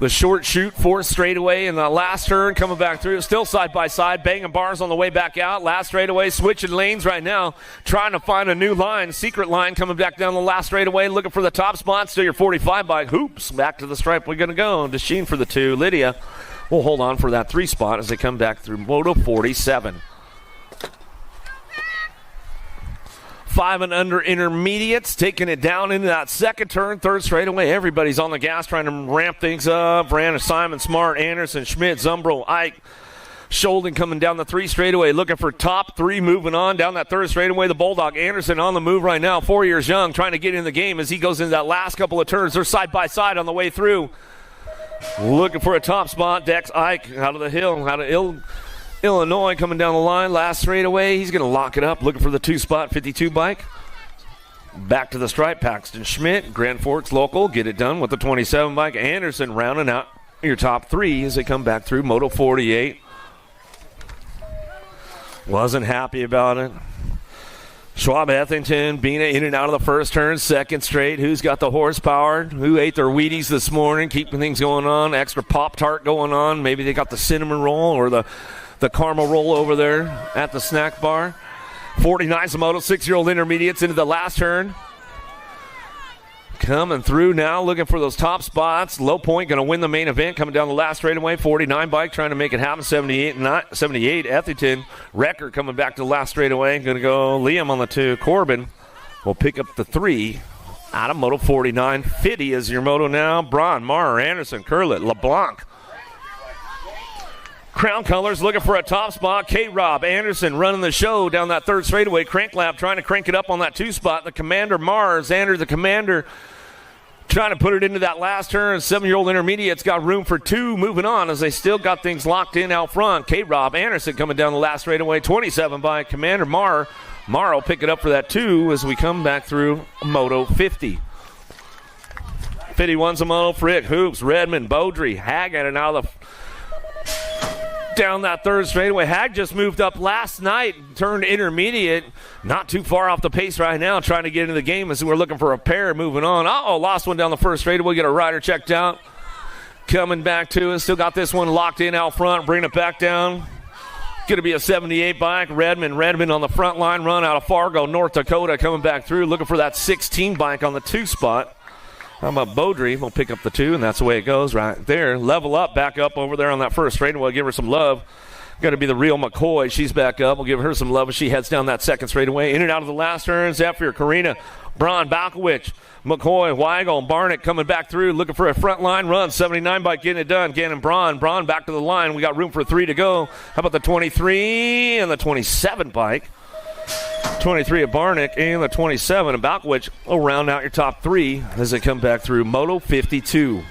The short shoot, fourth straightaway, and the last turn coming back through. Still side by side, banging bars on the way back out. Last straightaway, switching lanes right now, trying to find a new line. Secret line coming back down the last straightaway, looking for the top spot. Still your 45 bike. Hoops, back to the stripe. We're going to go. Desheen for the 2. Lydia will hold on for that 3 spot as they come back through Moto 47. 5 and under intermediates, taking it down into that second turn, third straightaway. Everybody's on the gas trying to ramp things up. Brandon, Simon, Smart, Anderson, Schmidt, Zumbro, Ike, Scholden coming down the 3 straightaway, looking for top 3, moving on down that third straightaway. The Bulldog Anderson on the move right now, 4 years young, trying to get in the game as he goes into that last couple of turns. They're side by side on the way through. Looking for a top spot. Dex Ike out of the hill, out of Illinois coming down the line, last straightaway. He's going to lock it up, looking for the 2 spot, 52 bike. Back to the stripe, Paxton Schmidt, Grand Forks local, get it done with the 27 bike. Anderson rounding out your top 3 as they come back through Moto 48. Wasn't happy about it. Schwab Ethington being in and out of the first turn, second straight. Who's got the horsepower? Who ate their Wheaties this morning, keeping things going on? Extra Pop-Tart going on. Maybe they got the cinnamon roll or the caramel roll over there at the snack bar. 49's the Moto 6-year-old intermediates into the last turn. Coming through now, looking for those top spots. Low Point going to win the main event, coming down the last straightaway. 49 bike trying to make it happen. 78 Ethington. Wrecker coming back to the last straightaway. Going to go Liam on the 2. Corbin will pick up the 3 out of Moto 49. Fitty is your moto now. Braun, Marr, Anderson, Curlett, LeBlanc. Crown Colors looking for a top spot. K-Rob Anderson running the show down that third straightaway. Crank Lab trying to crank it up on that 2 spot. The Commander Mars, Xander the Commander, trying to put it into that last turn. 7-year-old intermediate's got room for 2 moving on as they still got things locked in out front. K-Rob Anderson coming down the last straightaway. 27 by Commander Marr. Marr will pick it up for that 2 as we come back through Moto 50. 51's a Moto. Frick, Hoops, Redmond, Beaudry, Haggett, and out of the down that third straightaway. Hag just moved up last night, turned intermediate, not too far off the pace right now, trying to get into the game as we're looking for a pair moving on. Lost one down the first straightaway. Get a rider checked out. Coming back to us. Still got this one locked in out front. Bring it back down. Going to be a 78 bike. Redmond on the front line run out of Fargo, North Dakota, coming back through, looking for that 16 bike on the 2 spot. How about Beaudry? We'll pick up the 2, and that's the way it goes right there. Level up, back up over there on that first straightaway. Give her some love. Got to be the real McCoy. She's back up. We'll give her some love as she heads down that second straightaway. In and out of the last turn, Zephyr, Karina, Braun, Balkowicz, McCoy, Weigel, and Barnett coming back through, looking for a front line run. 79 bike getting it done. Gannon, Braun back to the line. We got room for 3 to go. How about the 23 and the 27 bike? 23 at Barnick and the 27 at Balkowicz will round out your top 3 as they come back through Moto 52.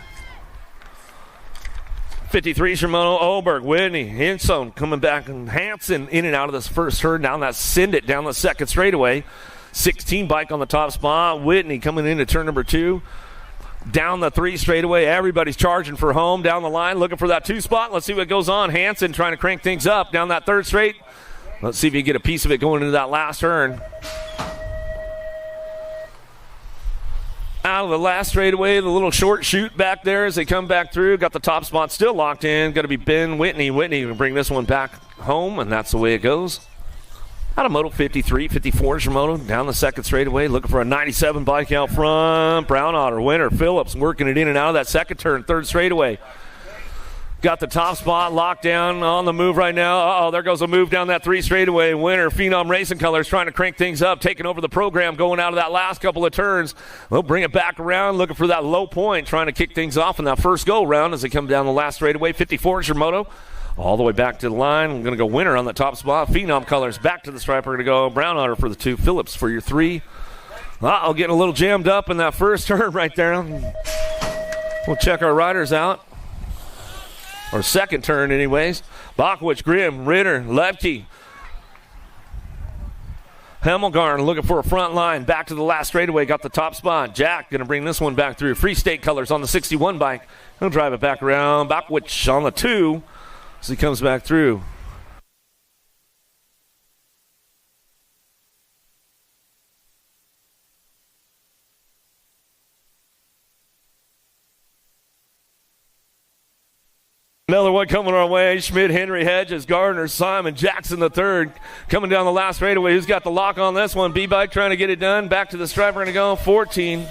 53 is your Moto. Oberg, Whitney, Hinson coming back, and Hansen in and out of this first turn down that Send It down the second straightaway. 16 bike on the top spot. Whitney coming into turn number 2. Down the 3 straightaway. Everybody's charging for home down the line, looking for that 2 spot. Let's see what goes on. Hansen trying to crank things up down that third straight. Let's see if you get a piece of it going into that last turn. Out of the last straightaway, the little short shoot back there as they come back through. Got the top spot still locked in. Got to be Ben Whitney. Whitney will bring this one back home, and that's the way it goes. Out of Moto 53, 54 is your Moto. Down the second straightaway, looking for a 97 bike out front. Brown Otter, Winter, Phillips working it in and out of that second turn, third straightaway. Got the top spot locked down on the move right now. There goes a move down that 3 straightaway. Winner, Phenom Racing Colors trying to crank things up, taking over the program, going out of that last couple of turns. They'll bring it back around, looking for that Low Point, trying to kick things off in that first go-round as they come down the last straightaway. 54 is your Moto. All the way back to the line. We're going to go Winner on the top spot. Phenom Colors back to the stripe. We're going to go Brown Otter for the 2. Phillips for your 3. Getting a little jammed up in that first turn right there. We'll check our riders out. Or second turn anyways. Bachwich, Grimm, Ritter, Lepke. Hemmelgarn looking for a front line. Back to the last straightaway. Got the top spot. Jack going to bring this one back through. Free State Colors on the 61 bike. He'll drive it back around. Bachwich on the 2 as he comes back through. Another one coming our way. Schmidt, Henry, Hedges, Gardner, Simon, Jackson the third coming down the last straightaway. Who's got the lock on this one? B-Bike trying to get it done. Back to the stripe. We're going to go 14.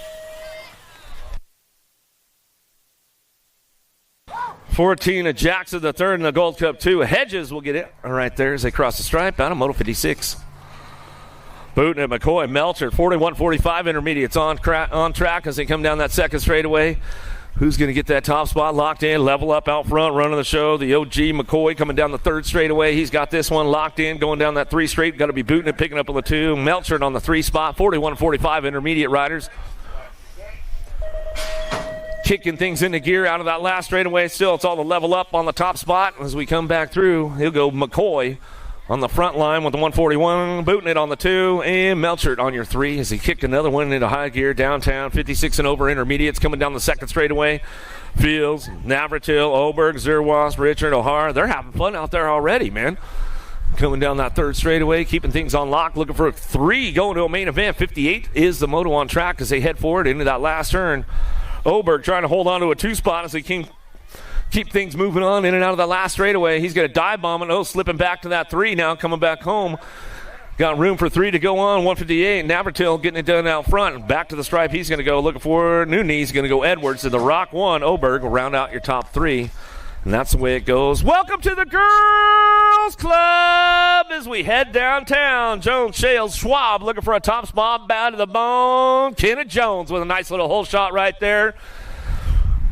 14 of Jackson the third in the Gold Cup 2. Hedges will get it right there as they cross the stripe out of Moto 56. Booten and McCoy, Melcher, 41-45 intermediates on track as they come down that second straightaway. Who's going to get that top spot locked in? Level up out front, running the show. The OG McCoy coming down the third straightaway. He's got this one locked in, going down that 3 straight. Got to be Booten and picking up on the 2. Melcher on the 3 spot. 41-45 intermediate riders. Kicking things into gear out of that last straightaway. Still, it's all the level up on the top spot. As we come back through, he'll go McCoy on the front line with the 141, Booten it on the 2, and Melcher on your 3 as he kicked another one into high gear downtown. 56 and over intermediates coming down the second straightaway. Fields, Navratil, Oberg, Zerwas, Richard, O'Hara. They're having fun out there already, man. Coming down that third straightaway, keeping things on lock, looking for a 3 going to a main event. 58 is the moto on track as they head forward into that last turn. Oberg trying to hold on to a 2 spot as they keep things moving on in and out of that last straightaway. He's going to dive bomb it. Oh, slipping back to that 3 now, coming back home. Got room for 3 to go on, 158. Navratil getting it done out front. Back to the stripe. He's going to go looking for new knees. Going to go Edwards to the Rock 1. Oberg will round out your top 3. And that's the way it goes. Welcome to the Girls Club as we head downtown. Jones, Shales, Schwab looking for a top spot. Bow to the bone. Kenneth Jones with a nice little hole shot right there.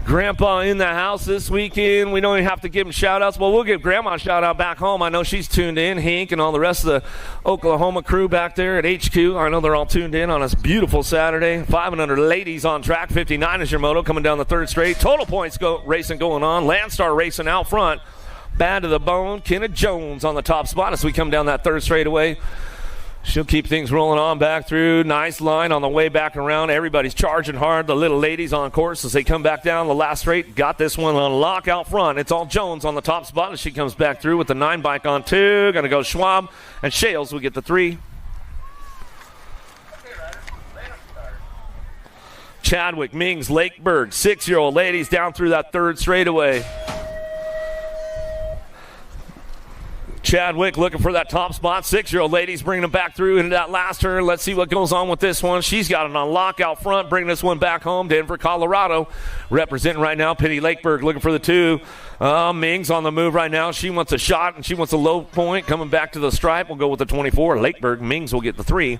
Grandpa in the house this weekend. We don't even have to give him shout-outs. Well, we'll give Grandma a shout-out back home. I know she's tuned in. Hank and all the rest of the Oklahoma crew back there at HQ. I know they're all tuned in on this beautiful Saturday. 5 and under ladies on track. 59 is your moto coming down the third straight. Total points racing going on. Landstar racing out front. Bad to the bone. Kenneth Jones on the top spot as we come down that third straightaway. She'll keep things rolling on back through. Nice line on the way back around. Everybody's charging hard. The little ladies on course as they come back down the last straight. Got this one on lock out front. It's all Jones on the top spot as she comes back through with the 9 bike on 2. Going to go Schwab. And Shales will get the 3. Chadwick, Mings, Lakeberg. 6-year-old ladies down through that third straightaway. Chadwick looking for that top spot. 6-year-old ladies bringing them back through into that last turn. Let's see what goes on with this one. She's got it on lock out front, bringing this one back home. Denver, Colorado, representing right now. Pitty Lakeberg looking for the 2. Mings on the move right now. She wants a shot, and she wants a low point. Coming back to the stripe, we'll go with the 24. Lakeberg, Mings will get the 3.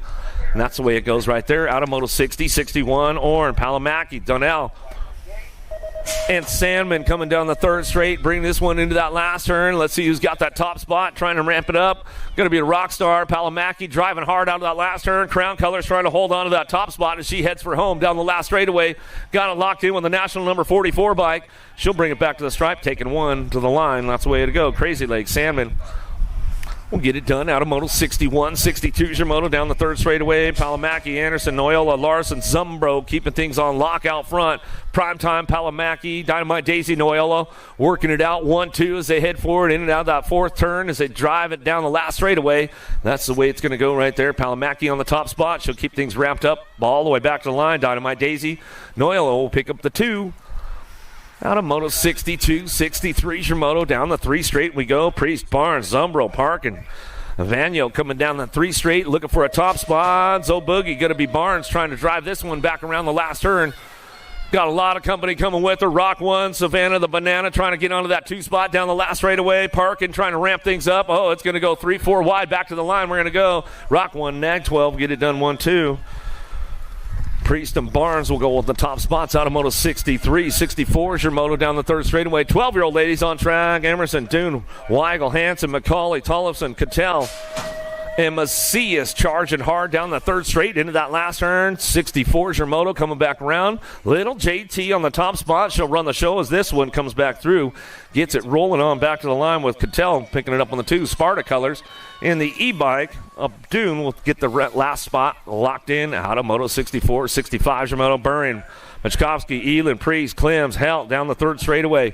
And that's the way it goes right there. Out of Moto 60, 61, Orrin, Palamaki, Donnell, and Sandman coming down the third straight, bring this one into that last turn. Let's see who's got that top spot, trying to ramp it up. Going to be a Rockstar. Palamaki driving hard out of that last turn. Crown Colors trying to hold on to that top spot as she heads for home down the last straightaway. Got it locked in with the national number 44 bike. She'll bring it back to the stripe, taking 1 to the line. That's the way to go. Crazy Lake Sandman will get it done out of Moto 61. 62 is your moto down the third straightaway. Palamaki, Anderson, Noyola, Larson, Zumbro keeping things on lock out front. Primetime, Palamaki, Dynamite Daisy, Noyola working it out 1-2 as they head forward in and out of that fourth turn as they drive it down the last straightaway. That's the way it's going to go right there. Palamaki on the top spot. She'll keep things wrapped up all the way back to the line. Dynamite Daisy, Noyola will pick up the 2. Out of Moto 62, 63 is your moto. Down the 3 straight we go. Priest, Barnes, Zumbro, Park, and Vanyo coming down the 3 straight, looking for a top spot. Zo Boogie going to be Barnes trying to drive this one back around the last turn. Got a lot of company coming with her. Rock 1, Savannah the Banana trying to get onto that 2 spot down the last straightaway. Parkin trying to ramp things up. Oh, it's going to go 3-4 wide back to the line. We're going to go Rock 1, Nag 12, get it done 1-2. Priest and Barnes will go with the top spots out of Moto 63. 64 is your moto down the third straightaway. 12-year-old ladies on track. Emerson, Dune, Weigel, Hansen, McCauley, Tollefson, Cattell, and Macias charging hard down the third straight into that last turn. 64 is your moto coming back around. Little JT on the top spot. She'll run the show as this one comes back through. Gets it rolling on back to the line with Cattell picking it up on the 2. Sparta colors. And the e-bike of Dune will get the last spot locked in out of Moto 64. 65 is your moto. Burring, Machkovsky, Elin, Priest, Clems, Helt down the third straightaway.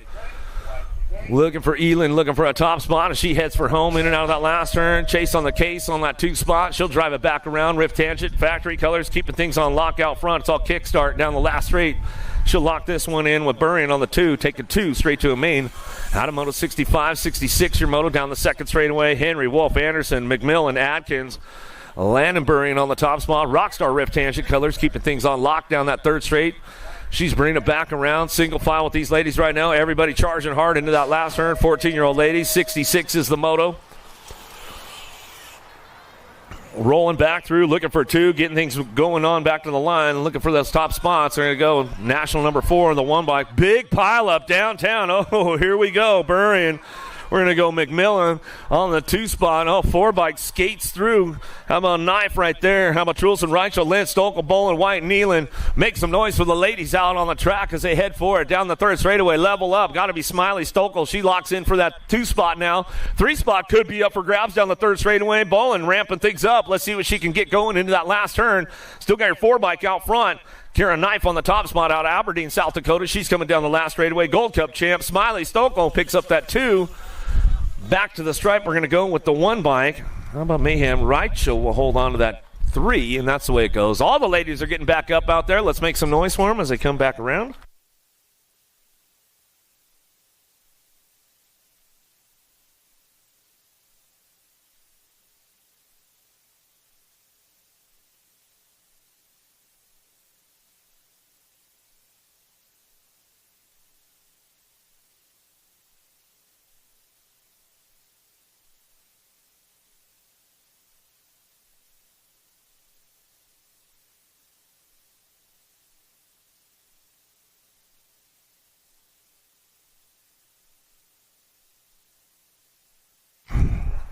Looking for Elin, looking for a top spot as she heads for home in and out of that last turn. Chase on the case on that 2 spot. She'll drive it back around. Rift tangent, factory colors, keeping things on lock out front. It's all kickstart down the last straight. She'll lock this one in with Burrion on the 2, take a 2 straight to a main. Out of moto 65, 66 your moto down the second straightaway. Henry, Wolf, Anderson, McMillan, Adkins, Landon Burrion on the top spot. Rockstar Rift tangent colors, keeping things on lock down that third straight. She's bringing it back around, single file with these ladies right now. Everybody charging hard into that last turn. 14-year-old ladies, 66 is the moto. Rolling back through, looking for 2, getting things going on back to the line, looking for those top spots. They're going to go national number 4 on the 1 bike. Big pile up downtown. Oh, here we go. Burrion. We're going to go McMillan on the 2 spot. Oh, 4 bike skates through. How about Knife right there? How about Trulson, Reichel, Lentz, Stokel, Bolin, White, Nealon? Make some noise for the ladies out on the track as they head for it. Down the third straightaway, level up. Got to be Smiley. Stokel, she locks in for that 2 spot now. 3 spot could be up for grabs down the third straightaway. Bolin ramping things up. Let's see what she can get going into that last turn. Still got her 4 bike out front. Kara Knife on the top spot out of Aberdeen, South Dakota. She's coming down the last straightaway. Gold Cup champ Smiley Stokel picks up that 2. Back to the stripe, we're going to go with the 1 bike. How about Mayhem? Reichel will hold on to that 3, and that's the way it goes. All the ladies are getting back up out there. Let's make some noise for them as they come back around.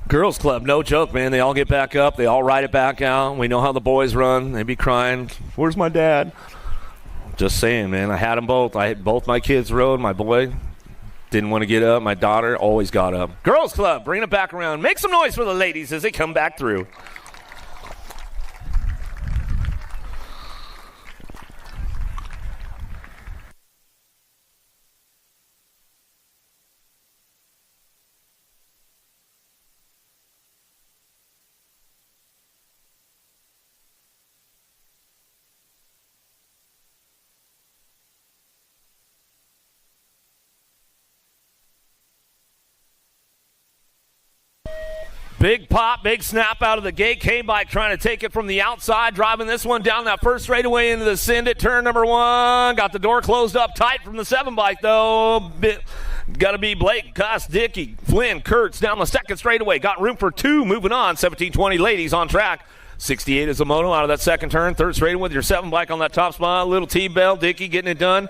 Girls Club, no joke, man. They all get back up. They all ride it back out. We know how the boys run. They be crying, "Where's my dad?" Just saying, man. I had them both. I had both my kids rode. My boy didn't want to get up. My daughter always got up. Girls Club, bring it back around. Make some noise for the ladies as they come back through. Big pop, big snap out of the gate. K-Bike trying to take it from the outside, driving this one down that first straightaway into the Send It, turn number 1. Got the door closed up tight from the 7 bike, though. Got to be Blake, Gus, Dickey, Flynn, Kurtz down the second straightaway. Got room for 2, moving on. 17-20 ladies on track. 68 is a moto out of that second turn. Third straightaway with your 7 bike on that top spot. Little T-Bell, Dickey getting it done.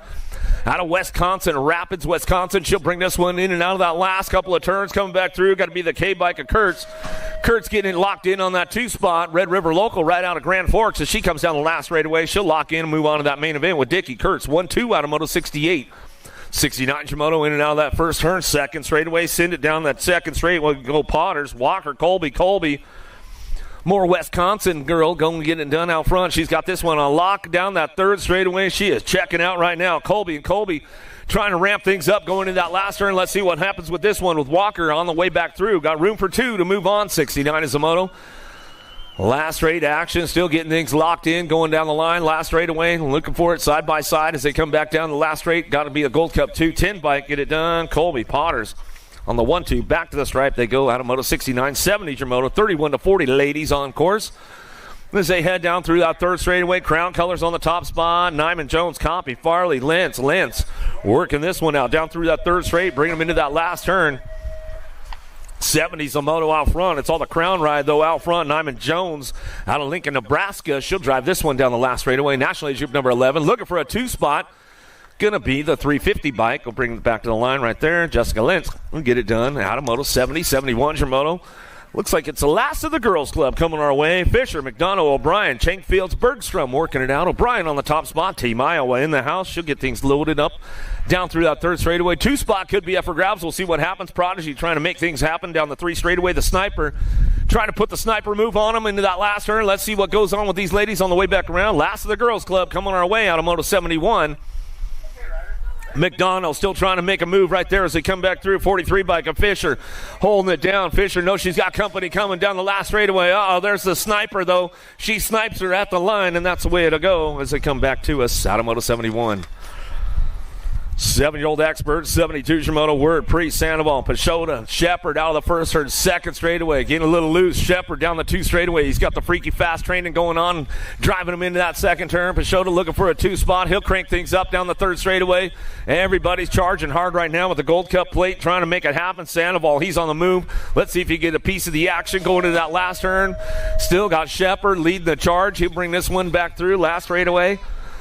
Out of Wisconsin, Rapids, Wisconsin. She'll bring this one in and out of that last couple of turns. Coming back through, got to be the K-Bike of Kurtz. Kurtz getting locked in on that 2 spot. Red River local right out of Grand Forks. As she comes down the last straightaway, she'll lock in and move on to that main event with Dickey. Kurtz, 1-2 out of Moto 68. 69 Shimoto in and out of that first turn. Second straightaway, send it down that second straight. We'll go Potters, Walker, Colby. More Wisconsin girl going to get it done out front. She's got this one on lock down that third straightaway. She is checking out right now. Colby trying to ramp things up going into that last turn. Let's see what happens with this one with Walker on the way back through. Got room for 2 to move on. 69 is the moto. Last straight action, still getting things locked in, going down the line. Last straightaway, looking for it side by side as they come back down the last straight. Got to be a Gold Cup 210 bike. Get it done. Colby Potters on the 1-2, back to the stripe. They go out of Moto 69, 70 your moto, 31-40 ladies on course. As they head down through that third straightaway, Crown Colors on the top spot. Nyman, Jones, Copy, Farley, Lentz working this one out down through that third straight, bringing them into that last turn. 70's a moto out front. It's all the Crown ride, though, out front. Nyman Jones out of Lincoln, Nebraska. She'll drive this one down the last straightaway. National Age Group number 11, looking for a 2 spot. Gonna be the 350 bike. We'll bring it back to the line right there. Jessica Lentz will get it done. Out of Moto 70, 71's your moto. Looks like it's the last of the girls club coming our way. Fisher, McDonough, O'Brien, Chankfields, Bergstrom working it out. O'Brien on the top spot. Team Iowa in the house. She'll get things loaded up down through that third straightaway. 2 spot could be up for grabs. We'll see what happens. Prodigy trying to make things happen down the 3 straightaway. The Sniper trying to put the Sniper move on them into that last turn. Let's see what goes on with these ladies on the way back around. Last of the girls club coming our way out of Moto 71. McDonald still trying to make a move right there as they come back through. 43 bike of Fisher holding it down. Fisher knows she's got company coming down the last straightaway. There's the sniper, though. She snipes her at the line, and that's the way it'll go as they come back to us out of Moto 71. 7-year-old expert, 72 Shimoda, Word, Priest, Sandoval, Pashota, Shepard out of the first, her second straightaway, getting a little loose. Shepard down the 2 straightaway. He's got the freaky fast training going on, driving him into that second turn. Pashota looking for a 2 spot. He'll crank things up down the 3rd straightaway. Everybody's charging hard right now with the Gold Cup plate, trying to make it happen. Sandoval, he's on the move. Let's see if he can get a piece of the action going into that last turn. Still got Shepard leading the charge. He'll bring this one back through last straightaway.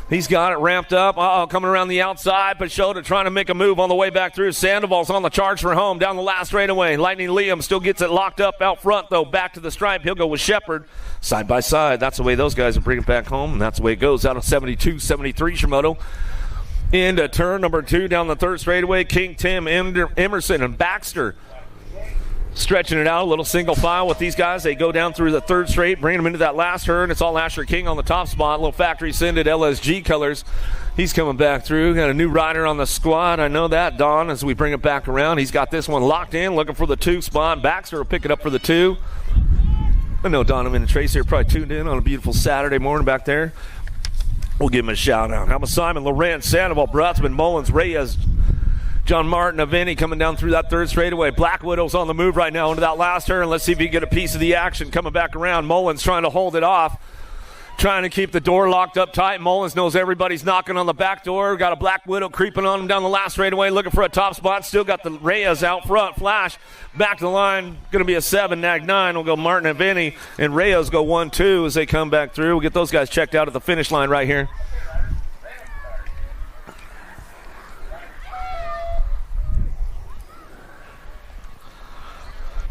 He's got it ramped up. Coming around the outside. Pashota trying to make a move on the way back through. Sandoval's on the charge for home down the last straightaway. Lightning Liam still gets it locked up out front, though. Back to the stripe. He'll go with Shepard. Side by side. That's the way those guys will bring it back home. And that's the way it goes out of 72, 73 Shimoda. Into turn number 2 down the 3rd straightaway. King, Tim, Emerson, and Baxter stretching it out, a little single file with these guys. They go down through the 3rd straight, bringing them into that last turn. It's all Asher King on the top spot. A little factory scented LSG colors. He's coming back through. Got a new rider on the squad. I know that, Don, as we bring it back around. He's got this one locked in, looking for the 2 spot. Baxter will pick it up for the 2. I know Donovan and Tracy are probably tuned in on a beautiful Saturday morning back there. We'll give him a shout out. How about Simon, Lorenz, Sandoval, Brotsman, Mullins, Reyes, John Martin, Aveni coming down through that 3rd straightaway. Black Widow's on the move right now into that last turn. Let's see if he can get a piece of the action coming back around. Mullins trying to hold it off, trying to keep the door locked up tight. Mullins knows everybody's knocking on the back door. Got a Black Widow creeping on him down the last straightaway, looking for a top spot. Still got the Reyes out front. Flash back to the line. Going to be a 7, nag 9. We'll go Martin and Aveni, and Reyes go 1-2 as they come back through. We'll get those guys checked out at the finish line right here.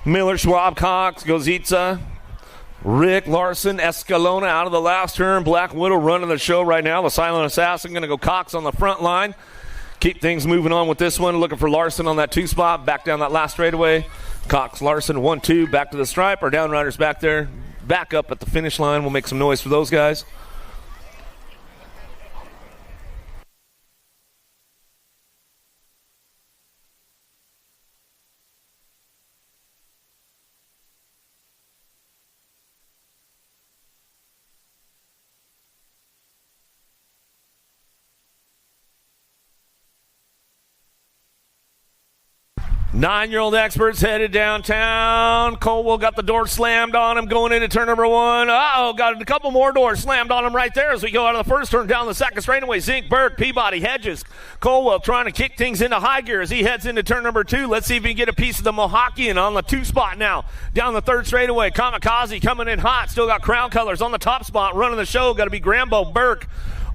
Miller, Schwab, Cox, Gozitza, Rick, Larson, Escalona out of the last turn. Black Widow running the show right now. The Silent Assassin going to go Cox on the front line. Keep things moving on with this one. Looking for Larson on that 2 spot. Back down that last straightaway. Cox, Larson, 1-2. Back to the stripe. Our downriders back there. Back up at the finish line. We'll make some noise for those guys. Nine-year-old experts headed downtown. Colwell got the door slammed on him going into turn number 1. Got a couple more doors slammed on him right there as we go out of the first turn down the second straightaway. Zink, Burke, Peabody, Hedges. Colwell trying to kick things into high gear as he heads into turn number 2. Let's see if he can get a piece of the Mohawkian on the 2 spot now. Down the 3rd straightaway. Kamikaze coming in hot. Still got Crown Colors on the top spot. Running the show. Got to be Grambo, Burke.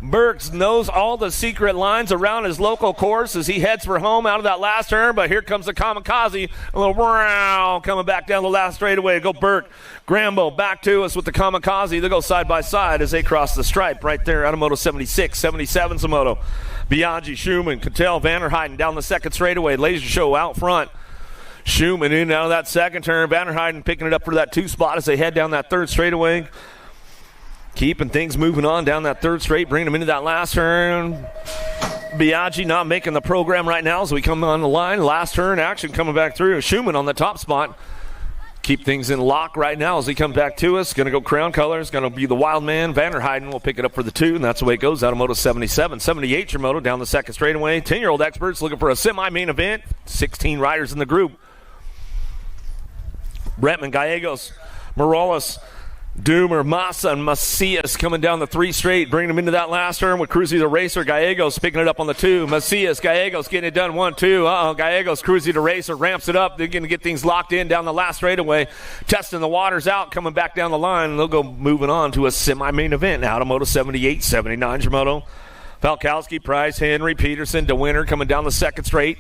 Burks knows all the secret lines around his local course as he heads for home out of that last turn, but here comes the Kamikaze. A little wow coming back down the last straightaway. Go Burke. Grambo back to us with the Kamikaze. They go side by side as they cross the stripe right there out of Moto 76, 77 Moto. Biaggi, Schumann, Cattell, Vanderheiden down the second straightaway. Laser Show out front. Schumann in and out of that second turn. Vanderheiden picking it up for that 2 spot as they head down that 3rd straightaway. Keeping things moving on down that 3rd straight, bringing them into that last turn. Biaggi not making the program right now as we come on the line. Last turn action coming back through. Schumann on the top spot. Keep things in lock right now as he comes back to us. Going to go Crown Colors. Going to be the Wild Man. Vanderheiden will pick it up for the 2, and that's the way it goes out of Moto 77. 78 your Moto down the second straightaway. 10-year-old experts looking for a semi-main event. 16 riders in the group. Bretman, Gallegos, Morales, Doomer, Massa, and Macias coming down the 3 straight, bringing them into that last turn with Cruzy the Racer. Gallegos picking it up on the 2. Macias, Gallegos getting it done 1-2. Gallegos, Cruzy the Racer ramps it up. They're going to get things locked in down the last straightaway, testing the waters out, coming back down the line. They'll go moving on to a semi-main event out of Moto 78, 79 Moto. Falkowski, Price, Henry, Peterson, DeWinter coming down the second straight.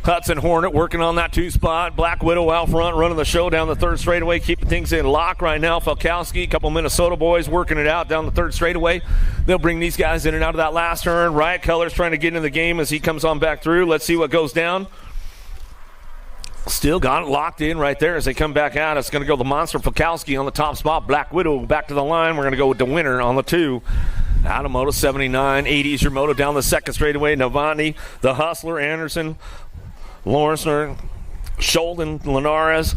Hudson Hornet working on that 2 spot. Black Widow out front running the show down the 3rd straightaway, keeping things in lock right now. Falkowski, a couple Minnesota boys working it out down the 3rd straightaway. They'll bring these guys in and out of that last turn. Riot Colors trying to get into the game as he comes on back through. Let's see what goes down. Still got it locked in right there as they come back out. It's going to go the Monster Falkowski on the top spot. Black Widow back to the line. We're going to go with DeWinter on the 2. Out of Moto 79, 80's your moto down the second straightaway. Novotny, the Hustler, Anderson, Lawrence, Sholden, Linares.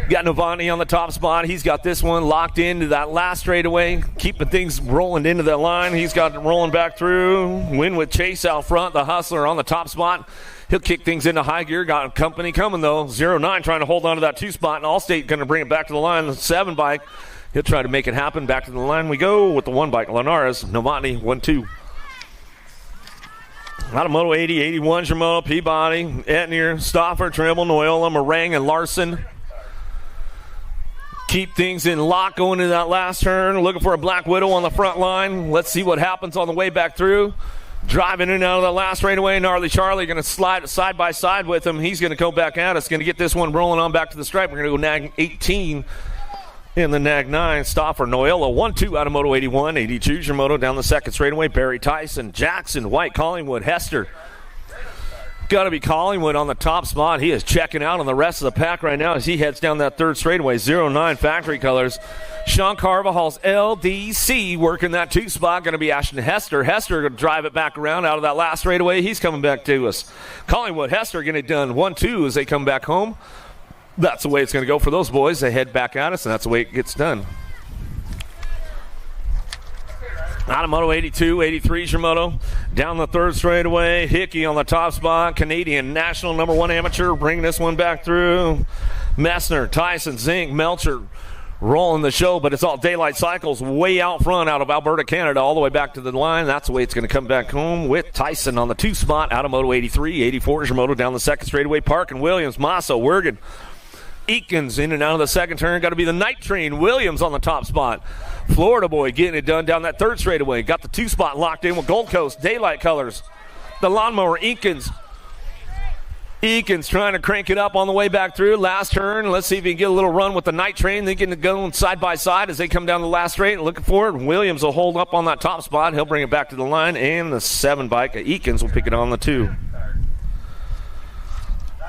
Got Novotny on the top spot. He's got this one locked into that last straightaway, keeping things rolling into the line. He's got it rolling back through. Win with Chase out front. The Hustler on the top spot. He'll kick things into high gear. Got company coming, though. 09 trying to hold on to that 2 spot, and Allstate going to bring it back to the line. The 7 bike. He'll try to make it happen. Back to the line we go with the 1 bike. Linares, Novotny, 1-2. Out of Moto 80, 81's your moto. Peabody, Etnier, Stoffer, Trimble, Noyola, Morang, and Larson. Keep things in lock going into that last turn. Looking for a Black Widow on the front line. Let's see what happens on the way back through. Driving in and out of that last straightaway. Gnarly Charlie going to slide side by side with him. He's going to go back at us. Going to get this one rolling on back to the stripe. We're going to go nag 18 in the nag 9. Stoffer, Noyola, 1-2 out of Moto 81. 82's your moto down the second straightaway. Barry Tyson, Jackson, White, Collingwood, Hester. Got to be Collingwood on the top spot. He is checking out on the rest of the pack right now as he heads down that third straightaway. 09 factory colors. Sean Carvajal's LDC working that 2 spot. Going to be Ashton Hester. Hester going to drive it back around out of that last straightaway. He's coming back to us. Collingwood, Hester getting it done 1-2 as they come back home. That's the way it's going to go for those boys. They head back at us, and that's the way it gets done. Out of Moto 82, 83's your moto. Down the third straightaway. Hickey on the top spot. Canadian National #1 amateur. Bringing this one back through. Messner, Tyson, Zink, Melcher rolling the show, but it's all daylight cycles way out front out of Alberta, Canada, all the way back to the line. That's the way it's going to come back home with Tyson on the 2 spot. Out of Moto 83, 84's your moto down the second straightaway. Park and Williams, Masso, Wergen. Eakins in and out of the second turn. Got to be the Night Train. Williams on the top spot. Florida boy getting it done down that third straightaway. Got the 2 spot locked in with Gold Coast. Daylight colors. The lawnmower, Eakins. Eakins trying to crank it up on the way back through. Last turn. Let's see if he can get a little run with the Night Train. They getting it going side by side as they come down the last straight. Looking for it. Williams will hold up on that top spot. He'll bring it back to the line. And the 7 bike, Eakins, will pick it on the 2.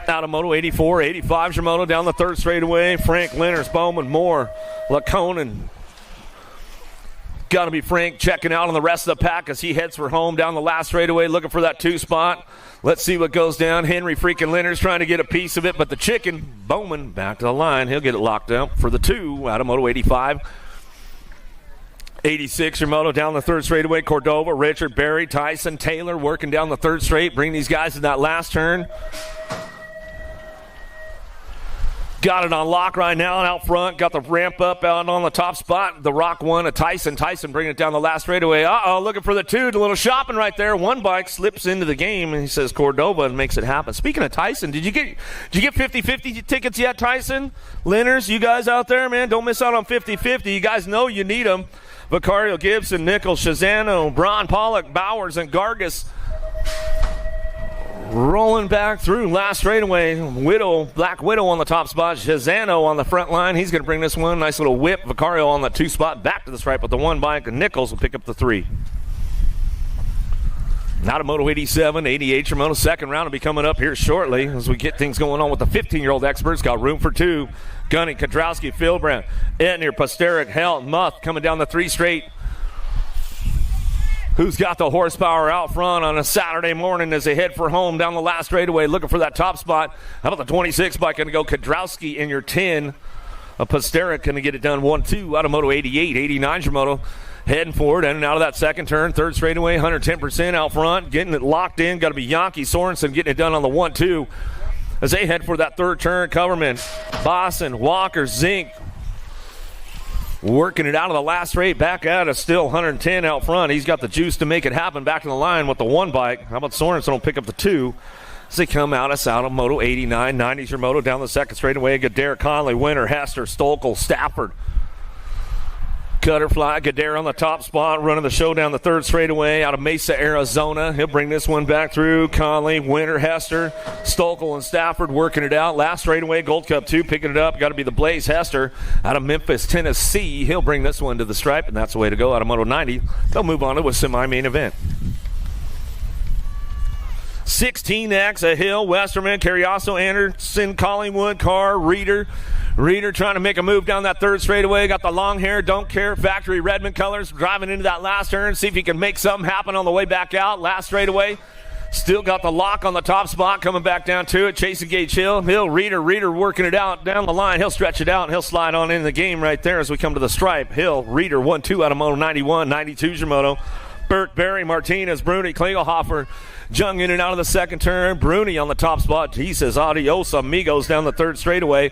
Out of Moto 84, 85's your moto down the third straightaway. Frank, Lenners, Bowman, Moore, Laconin. Got to be Frank checking out on the rest of the pack as he heads for home down the last straightaway, looking for that 2 spot. Let's see what goes down. Henry freaking Lenners trying to get a piece of it, but the chicken, Bowman, back to the line. He'll get it locked up for the 2 out of Moto 85. 86 your moto down the third straightaway. Cordova, Richard, Barry, Tyson, Taylor working down the third straight. Bring these guys in that last turn. Got it on lock right now and out front. Got the ramp up out on the top spot. The Rock 1 of Tyson. Tyson bringing it down the last straightaway. Looking for the 2. A little shopping right there. 1 bike slips into the game, and he says Cordova and makes it happen. Speaking of Tyson, did you get 50-50 tickets yet, Tyson? Lenners, you guys out there, man, don't miss out on 50-50. You guys know you need them. Vicario, Gibson, Nichols, Shazano, Braun, Pollock, Bowers, and Gargas. Rolling back through last straightaway. Black Widow on the top spot. Shazano on the front line. He's going to bring this one. Nice little whip. Vicario on the 2 spot. Back to the stripe with the 1 bike. And Nichols will pick up the 3. Out of Moto 87, 88 your moto. Second round will be coming up here shortly as we get things going on with the 15-year-old experts. Got room for 2. Gunning, Kodrowski, Philbrand, Etnier, Pasteric, Helt, Muth coming down the 3 straight. Who's got the horsepower out front on a Saturday morning as they head for home down the last straightaway looking for that top spot? How about the 26 bike going to go Kodrowski in your 10? Pasteric going to get it done 1-2 out of Moto 88. 89's your moto. Heading forward in and out of that second turn. Third straightaway, 110% out front. Getting it locked in. Got to be Yankee Sorensen getting it done on the 1-2. As they head for that third turn, Coverman, Boston, Walker, Zink. Working it out of the last straight, back out of still 110 out front. He's got the juice to make it happen back in the line with the 1 bike. How about Sorensen will pick up the 2 as they come out of Moto 89. 90's your moto down the second straightaway. Gadare, Conley, Winter, Hester, Stokel, Stafford. Cutterfly, Gadare on the top spot, running the show down the third straightaway out of Mesa, Arizona. He'll bring this one back through. Conley, Winter, Hester, Stokel, and Stafford working it out. Last straightaway, Gold Cup 2, picking it up. Got to be the Blaze Hester out of Memphis, Tennessee. He'll bring this one to the stripe, and that's the way to go out of Moto 90. They'll move on to a semi-main event. 16X, a Hill, Westerman, Carriazo, Anderson, Collingwood, Carr, Reeder. Reeder trying to make a move down that third straightaway. Got the long hair, don't care. Factory Redmond colors. Driving into that last turn. See if he can make something happen on the way back out. Last straightaway. Still got the lock on the top spot. Coming back down to it. Chasing Gage Hill. Reeder working it out down the line. He'll stretch it out and he'll slide on into the game right there as we come to the stripe. Hill, Reeder, 1-2 out of Moto 91. 92's your moto. Burke, Barry, Martinez, Bruni, Klingelhofer. Jung in and out of the second turn. Bruni on the top spot. He says adios amigos down the third straightaway.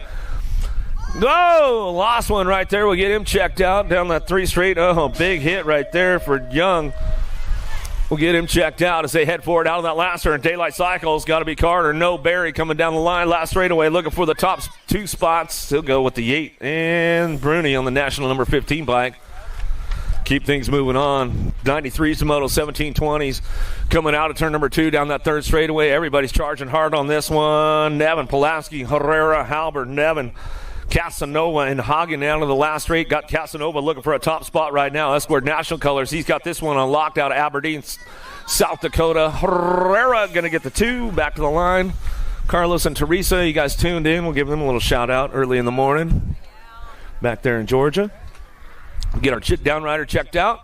Oh, lost one right there. We'll get him checked out down that three straight. Oh, big hit right there for Young. We'll get him checked out as they head forward out of that last turn. Daylight Cycles, got to be Carter. No Barry coming down the line. Last straightaway looking for the top two spots. He'll go with the 8. And Bruni on the national number 15 bike. Keep things moving on. 93's the moto, 1720s. Coming out of turn number 2 down that third straightaway. Everybody's charging hard on this one. Nevin, Pulaski, Herrera, Halbert, Nevin, Casanova, and Hagen down to the last straight. Got Casanova looking for a top spot right now. Escort National Colors. He's got this one unlocked out of Aberdeen, South Dakota. Herrera going to get the 2. Back to the line. Carlos and Teresa, you guys tuned in. We'll give them a little shout out early in the morning. Back there in Georgia. Get our downrider checked out.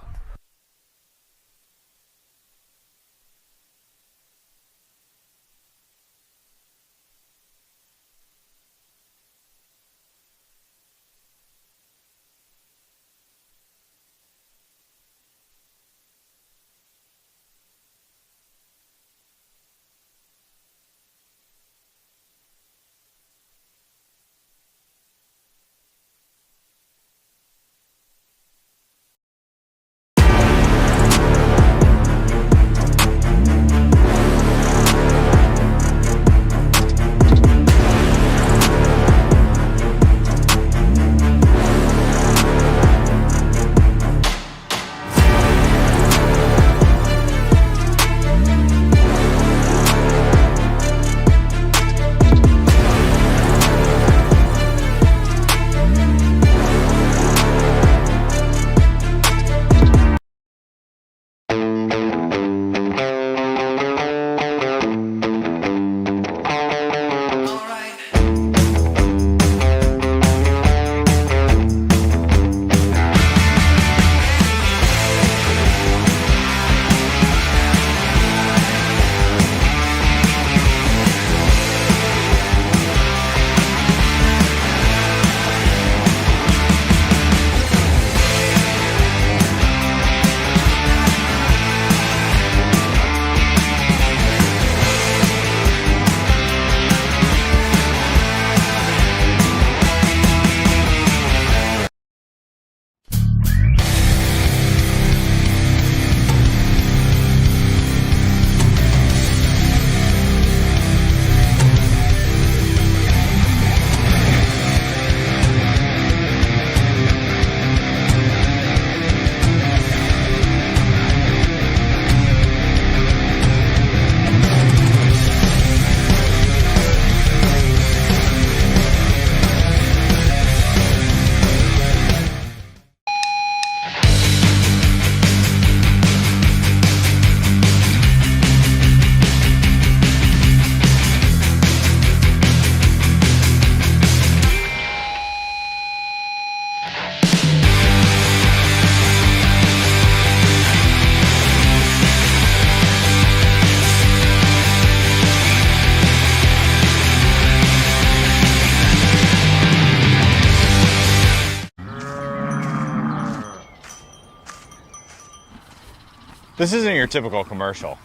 This isn't your typical commercial.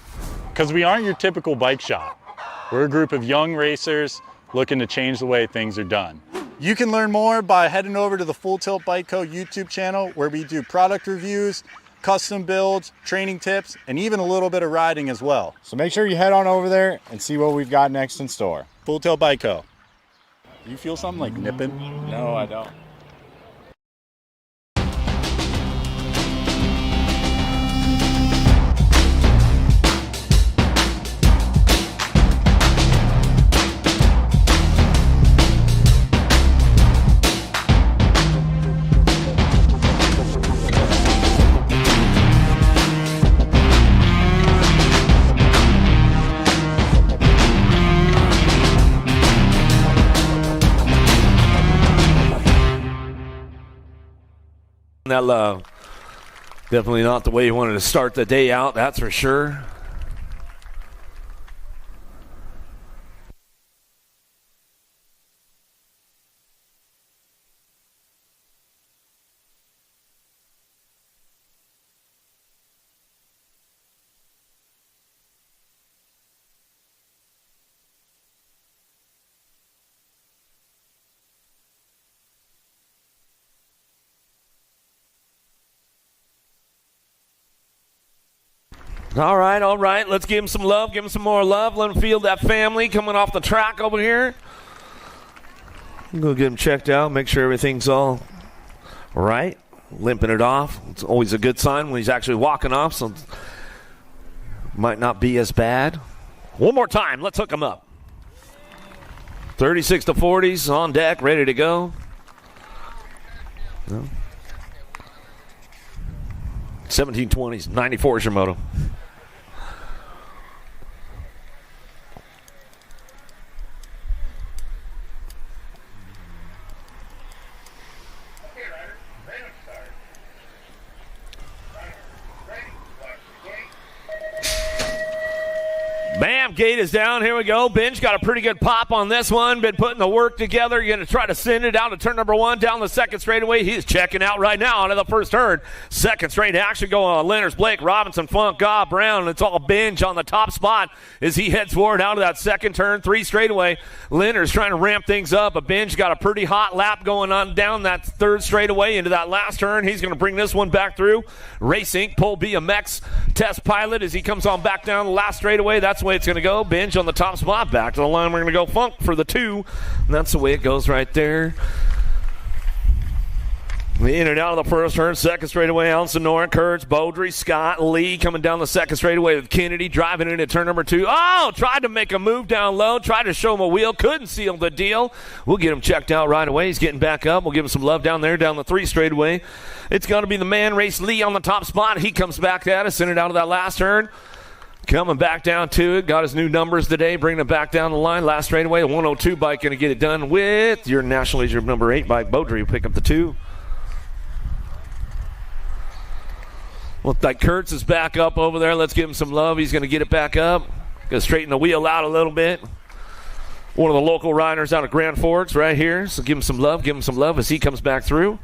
Because we aren't your typical bike shop. We're a group of young racers looking to change the way things are done. You can learn more by heading over to the Full Tilt Bike Co. YouTube channel, where we do product reviews, custom builds, training tips, and even a little bit of riding as well. So make sure you head on over there and see what we've got next in store. Full Tilt Bike Co. You feel something like nipping? No, I don't. that low. Definitely not the way you wanted to start the day out, that's for sure. All right. Let's give him some love. Give him some more love. Let him feel that family coming off the track over here. Go get him checked out. Make sure everything's all right. Limping it off. It's always a good sign when he's actually walking off, so it might not be as bad. One more time. Let's hook him up. 36 to 40s on deck, ready to go. 1720s, 94 is your moto. Bam, gate is down. Here we go. Benj got a pretty good pop on this one. Been putting the work together. You're going to try to send it out to turn number 1 down the second straightaway. He's checking out right now out of the first turn. Second straight action going on. Lenners, Blake, Robinson, Funk, Gobb, Brown. It's all Benj on the top spot as he heads forward out of that second turn. 3 straightaway. Lenners trying to ramp things up. But Benj got a pretty hot lap going on down that third straightaway into that last turn. He's going to bring this one back through. Race Inc. Pole BMX test pilot as he comes on back down the last straightaway. That's the way it's going to go. Benj on the top spot. Back to the line. We're going to go Funk for the 2. And that's the way it goes right there. In and out of the first turn. Second straightaway. Alonson, Nora, Kurtz, Beaudry, Scott, Lee coming down the second straightaway with Kennedy driving into turn number 2. Oh, tried to make a move down low. Tried to show him a wheel. Couldn't seal the deal. We'll get him checked out right away. He's getting back up. We'll give him some love down there, down the 3 straightaway. It's going to be the man, Race Lee, on the top spot. He comes back at us, sent it out of that last turn. Coming back down to it. Got his new numbers today, bringing it back down the line. Last straightaway, a 102 bike going to get it done with your National Leisure number 8 bike. Beaudry will pick up the 2. Look like Kurtz is back up over there. Let's give him some love. He's going to get it back up. Going to straighten the wheel out a little bit. One of the local riders out of Grand Forks right here. So give him some love. Give him some love as he comes back through.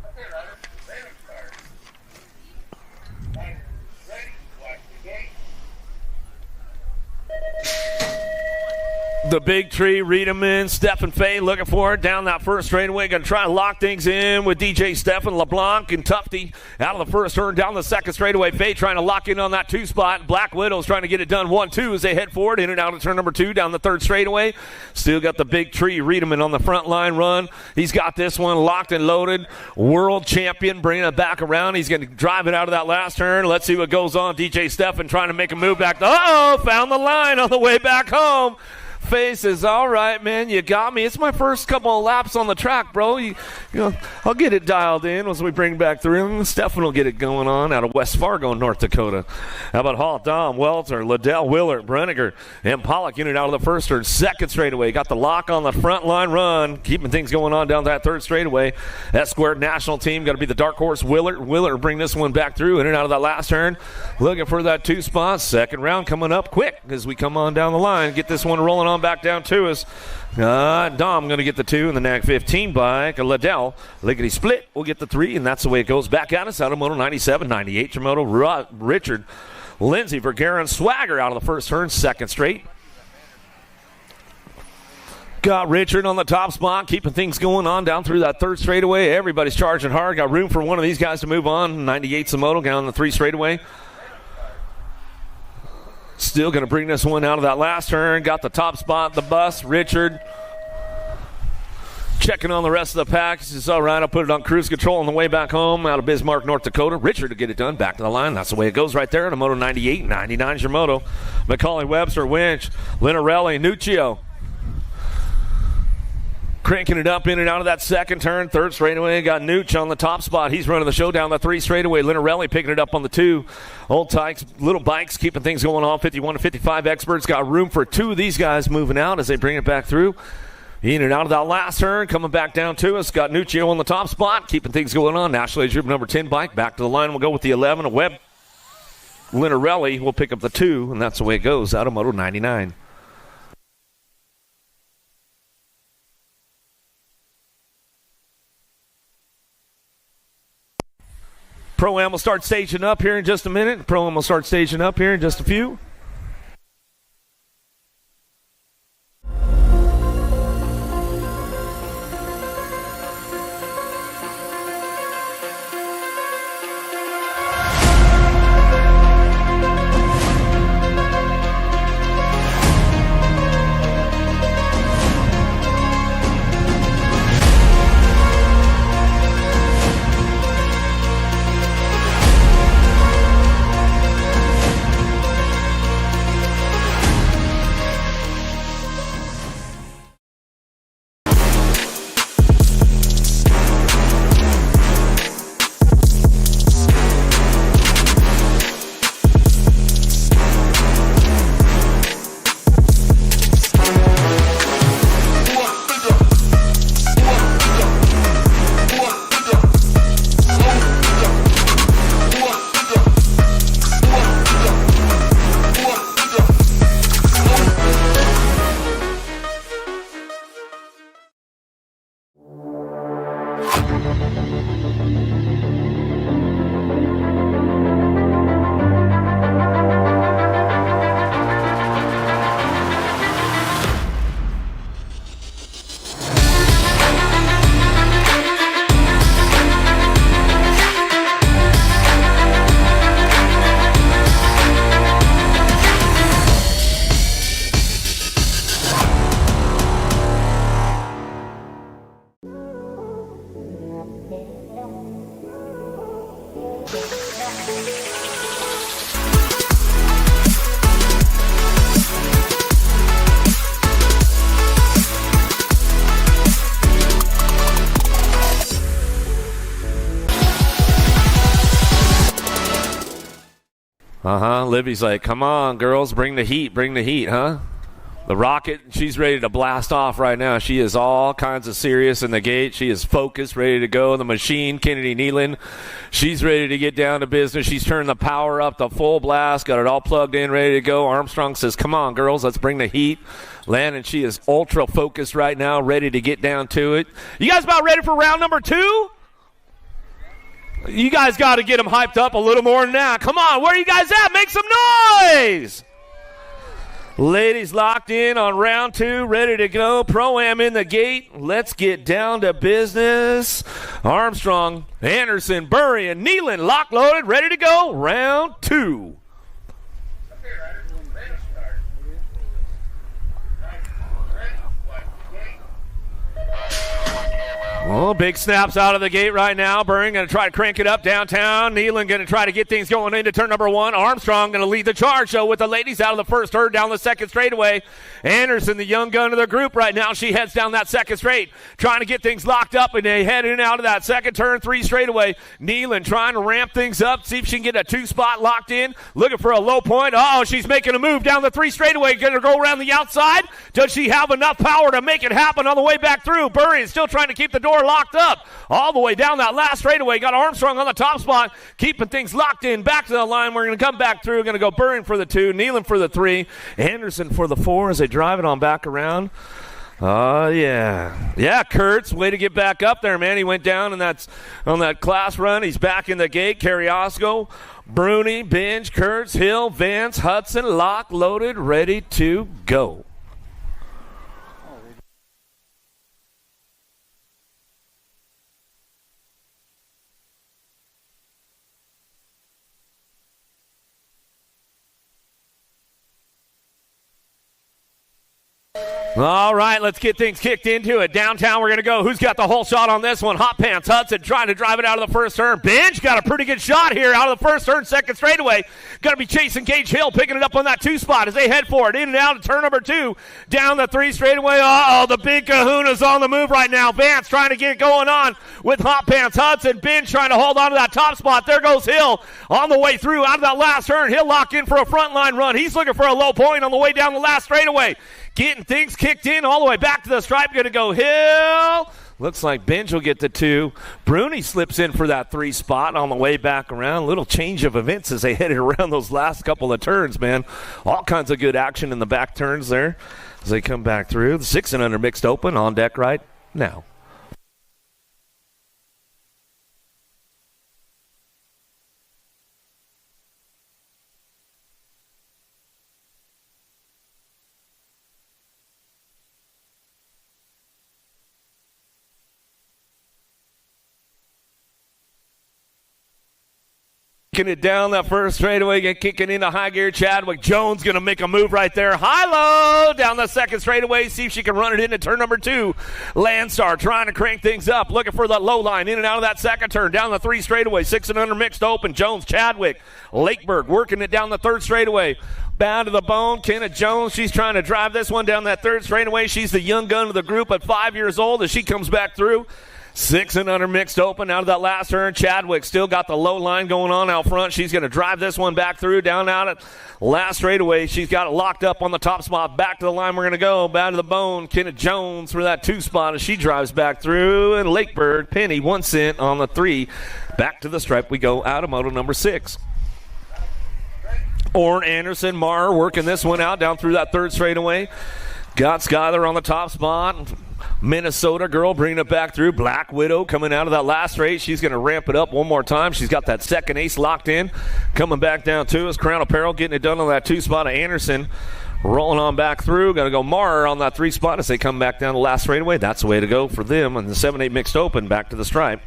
The big tree, Riedemann, Stefan Fay looking for it down that first straightaway. Going to try and lock things in with DJ Stefan, LeBlanc, and Tufty out of the first turn down the second straightaway. Fay trying to lock in on that 2 spot. Black Widow's trying to get it done 1-2 as they head forward in and out of turn number 2 down the third straightaway. Still got the big tree, Riedemann on the front line run. He's got this one locked and loaded. World champion bringing it back around. He's going to drive it out of that last turn. Let's see what goes on. DJ Stefan trying to make a move back. Uh-oh, found the line on the way back home. Face is all right, man. You got me. It's my first couple of laps on the track, bro. You know, I'll get it dialed in as we bring back through. Stefan will get it going on out of West Fargo, North Dakota. How about Hall, Dom, Welter, Liddell, Willard, Brenniger, and Pollock in and out of the first or second straightaway. Got the lock on the front line run, keeping things going on down that third straightaway. That squared national team got to be the dark horse Willard. Willard bring this one back through in and out of that last turn. Looking for that 2 spot. Second round coming up quick as we come on down the line. Get this one rolling on back down to us. Dom going to get the 2 in the NAC 15 bike. Liddell, lickety split, will get the 3, and that's the way it goes back at us out of Moto 97, 98 your Moto. Richard Lindsay, Vergara, Swagger out of the first turn, second straight. Got Richard on the top spot, keeping things going on down through that third straightaway. Everybody's charging hard. Got room for one of these guys to move on. 98's the Moto down the 3 straightaway. Still going to bring this one out of that last turn. Got the top spot, the bus. Richard checking on the rest of the pack. He says, all right, I'll put it on cruise control on the way back home out of Bismarck, North Dakota. Richard to get it done. Back to the line. That's the way it goes right there in a Moto 98. 99 is your Moto. Macaulay Webster, Winch, Linarelli, Nuccio. Cranking it up in and out of that second turn. Third straightaway. Got Nooch on the top spot. He's running the show down the 3 straightaway. Linarelli picking it up on the 2. Old Tykes, little bikes, keeping things going on. 51 to 55 experts. Got room for 2 of these guys moving out as they bring it back through. In and out of that last turn, coming back down to us. Got Nuccio on the top spot, keeping things going on. National Age Group number 10 bike. Back to the line, we'll go with the 11. A Webb Linarelli will pick up the 2, and that's the way it goes out of Moto 99. Pro-Am will start staging up here in just a minute. Pro-Am will start staging up here in just a few. Libby's like, come on, girls, bring the heat, huh? The Rocket, she's ready to blast off right now. She is all kinds of serious in the gate. She is focused, ready to go. The machine, Kennedy Nealon, she's ready to get down to business. She's turned the power up to full blast, got it all plugged in, ready to go. Armstrong says, come on, girls, let's bring the heat. Landon, she is ultra focused right now, ready to get down to it. You guys about ready for round number 2? You guys got to get them hyped up a little more than that. Come on, where are you guys at? Make some noise! Ladies locked in on round 2, ready to go. Pro-Am in the gate. Let's get down to business. Armstrong, Anderson, Burry, and Nealon lock loaded, ready to go. Round 2. Oh, big snaps out of the gate right now. Burring going to try to crank it up downtown. Nealon going to try to get things going into turn number 1. Armstrong going to lead the charge, though, with the ladies out of the first herd down the second straightaway. Anderson, the young gun of the group right now. She heads down that second straight, trying to get things locked up, and they head in and out of that second turn 3 straightaway. Nealon trying to ramp things up, see if she can get a 2-spot locked in, looking for a low point. Oh, she's making a move down the 3 straightaway, going to go around the outside. Does she have enough power to make it happen on the way back through? Burry is still trying to keep the door locked up all the way down that last straightaway. Got Armstrong on the top spot, keeping things locked in. Back to the line. We're going to come back through. Going to go Burring for the 2, Nealon for the 3, Anderson for the 4 as they drive it on back around. Oh, yeah. Yeah, Kurtz, way to get back up there, man. He went down and that's on that class run. He's back in the gate. Carriosco, Bruni, Binge, Kurtz, Hill, Vance, Hudson, lock, loaded, ready to go. All right, let's get things kicked into it. Downtown, we're going to go. Who's got the whole shot on this one? Hot Pants Hudson trying to drive it out of the first turn. Binge got a pretty good shot here out of the first turn, second straightaway. Going to be chasing Gage Hill, picking it up on that 2 spot as they head for it. In and out of turn number 2, down the 3 straightaway. Uh-oh, the big kahuna's on the move right now. Vance trying to get it going on with Hot Pants Hudson. Binge trying to hold on to that top spot. There goes Hill on the way through out of that last turn. He'll lock in for a frontline run. He's looking for a low point on the way down the last straightaway. getting things kicked in all the way back to the stripe. Going to go Hill. Looks like Benj will get the 2. Bruni slips in for that 3 spot on the way back around. Little change of events as they headed around those last couple of turns, man. All kinds of good action in the back turns there as they come back through. The 6 and under mixed open on deck right now. Kicking it down that first straightaway, kicking into high gear. Chadwick Jones going to make a move right there. High-low down the second straightaway. See if she can run it into turn number 2. Landstar trying to crank things up. Looking for that low line in and out of that second turn. Down the 3 straightaway. 6 and under mixed open. Jones, Chadwick, Lakeberg working it down the 3rd straightaway. Bound to the bone. Kenna Jones, she's trying to drive this one down that 3rd straightaway. She's the young gun of the group at 5 years old as she comes back through. 6 and under mixed open out of that last turn. Chadwick still got the low line going on out front. She's going to drive this one back through, down out at last straightaway. She's got it locked up on the top spot. Back to the line we're going to go. Bound to the bone. Kenna Jones for that 2 spot as she drives back through. And Lakeberg, Penny, 1 cent on the 3. Back to the stripe we go out of moto number 6. Orrin Anderson, Marr working this one out down through that 3rd straightaway. Got Skyler on the top spot. Minnesota girl bringing it back through. Black Widow coming out of that last race. She's going to ramp it up one more time. She's got that second ace locked in. Coming back down to us. Crown Apparel getting it done on that 2 spot of Anderson. Rolling on back through. Going to go Marr on that 3 spot as they come back down the last straightaway. That's the way to go for them. And the 7-8 mixed open back to the stripe.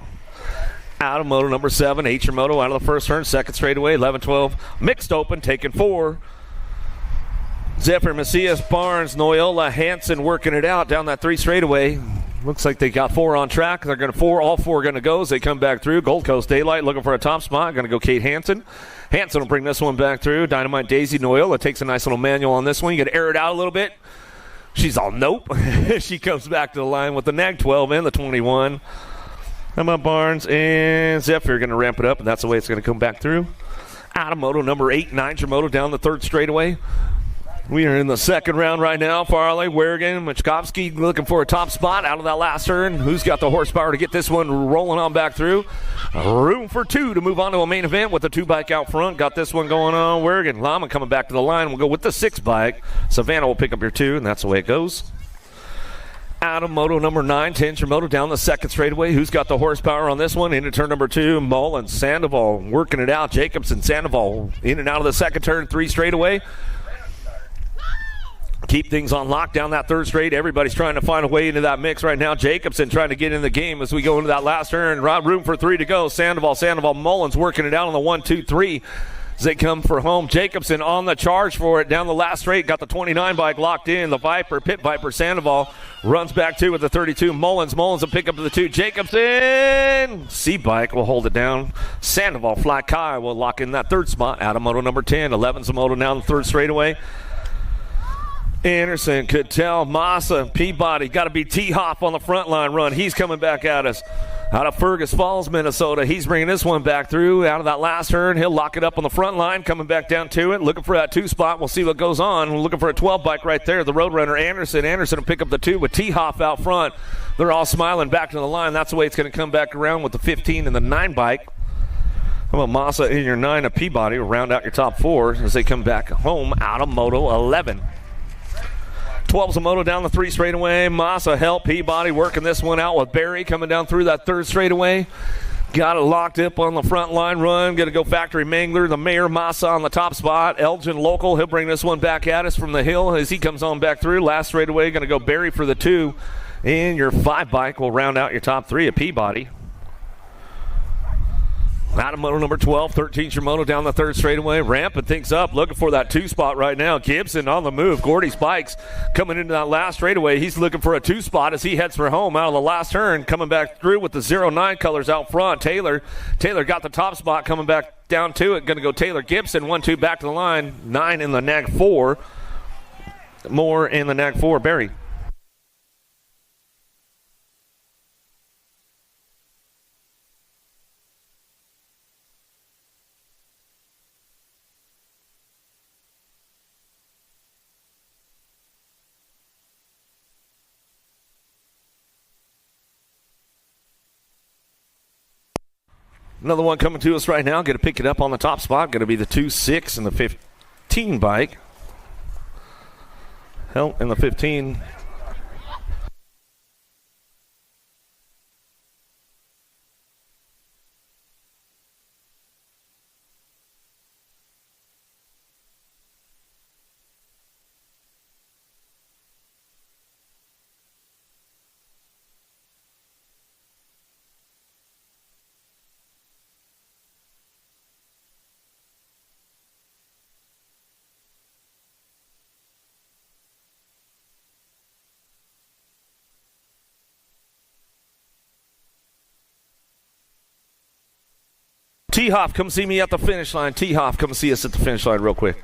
Out of moto number 7. H moto out of the first turn. Second straightaway. 11-12 mixed open. Taking 4. Zephyr, Macias, Barnes, Noyola, Hansen working it out down that 3 straightaway. Looks like they got 4 on track. They're going to all 4 going to go as they come back through. Gold Coast Daylight looking for a top spot. Going to go Kate Hansen. Hansen will bring this one back through. Dynamite Daisy, Noyola takes a nice little manual on this one. You got to air it out a little bit. She's all nope. She comes back to the line with the nag 12 and the 21. How about Barnes and Zephyr going to ramp it up, and that's the way it's going to come back through. Out of moto number 8, Niger moto down the 3rd straightaway. We are in the second round right now. Farley, Werrigan, Machkovsky looking for a top spot out of that last turn. Who's got the horsepower to get this one rolling on back through? Room for 2 to move on to a main event with the 2 bike out front. Got this one going on. Werrigan, Lama coming back to the line. We'll go with the 6 bike. Savannah will pick up your 2, and that's the way it goes. Out of moto number 9, Tanger moto down the second straightaway. Who's got the horsepower on this one? Into turn number 2, Mullins, Sandoval working it out. Jacobson, Sandoval in and out of the second turn, 3 straightaway. Keep things on lock down that 3rd straight. Everybody's trying to find a way into that mix right now. Jacobson trying to get in the game as we go into that last turn. Room for 3 to go. Sandoval, Mullins working it out on the 1, 2, 3 as they come for home. Jacobson on the charge for it down the last straight. Got the 29 bike locked in. The Viper, Pit Viper, Sandoval runs back 2 with the 32. Mullins will pick up to the 2. Jacobson, C-Bike will hold it down. Sandoval, Fly Kai will lock in that 3rd spot. Out of moto number 10. 11's a moto now the 3rd straightaway. Anderson, Cattell, Massa, Peabody. Got to be T-Hop on the front line run. He's coming back at us. Out of Fergus Falls, Minnesota. He's bringing this one back through. Out of that last turn, he'll lock it up on the front line. Coming back down to it. Looking for that 2 spot. We'll see what goes on. We're looking for a 12 bike right there. The Roadrunner, Anderson. Anderson will pick up the 2 with T-Hop out front. They're all smiling back to the line. That's the way it's going to come back around with the 15 and the 9 bike. How about Massa in your 9 of Peabody will round out your top 4 as they come back home out of moto 11. 12's a moto down the 3 straightaway. Massa help. Peabody working this one out with Barry coming down through that 3rd straightaway. Got it locked up on the front line run. Going to go Factory Mangler. The Mayor Massa on the top spot. Elgin Local. He'll bring this one back at us from the hill as he comes on back through. Last straightaway. Going to go Barry for the 2. And your 5 bike will round out your top 3 of Peabody. Out of moto number 12, 13's your moto down the 3rd straightaway. Ramping things up, looking for that 2 spot right now. Gibson on the move. Gordy's bikes coming into that last straightaway. He's looking for a 2 spot as he heads for home out of the last turn. Coming back through with the 09 colors out front. Taylor got the top spot coming back down to it. Going to go Taylor Gibson. 1, 2 back to the line. 9 in the nag 4. More in the nag 4. Barry. Another one coming to us right now. Going to pick it up on the top spot. Going to be the 2-6 and the 15 bike. Hell, in the 15. T-Hoff, come see me at the finish line. T-Hoff, come see us at the finish line real quick.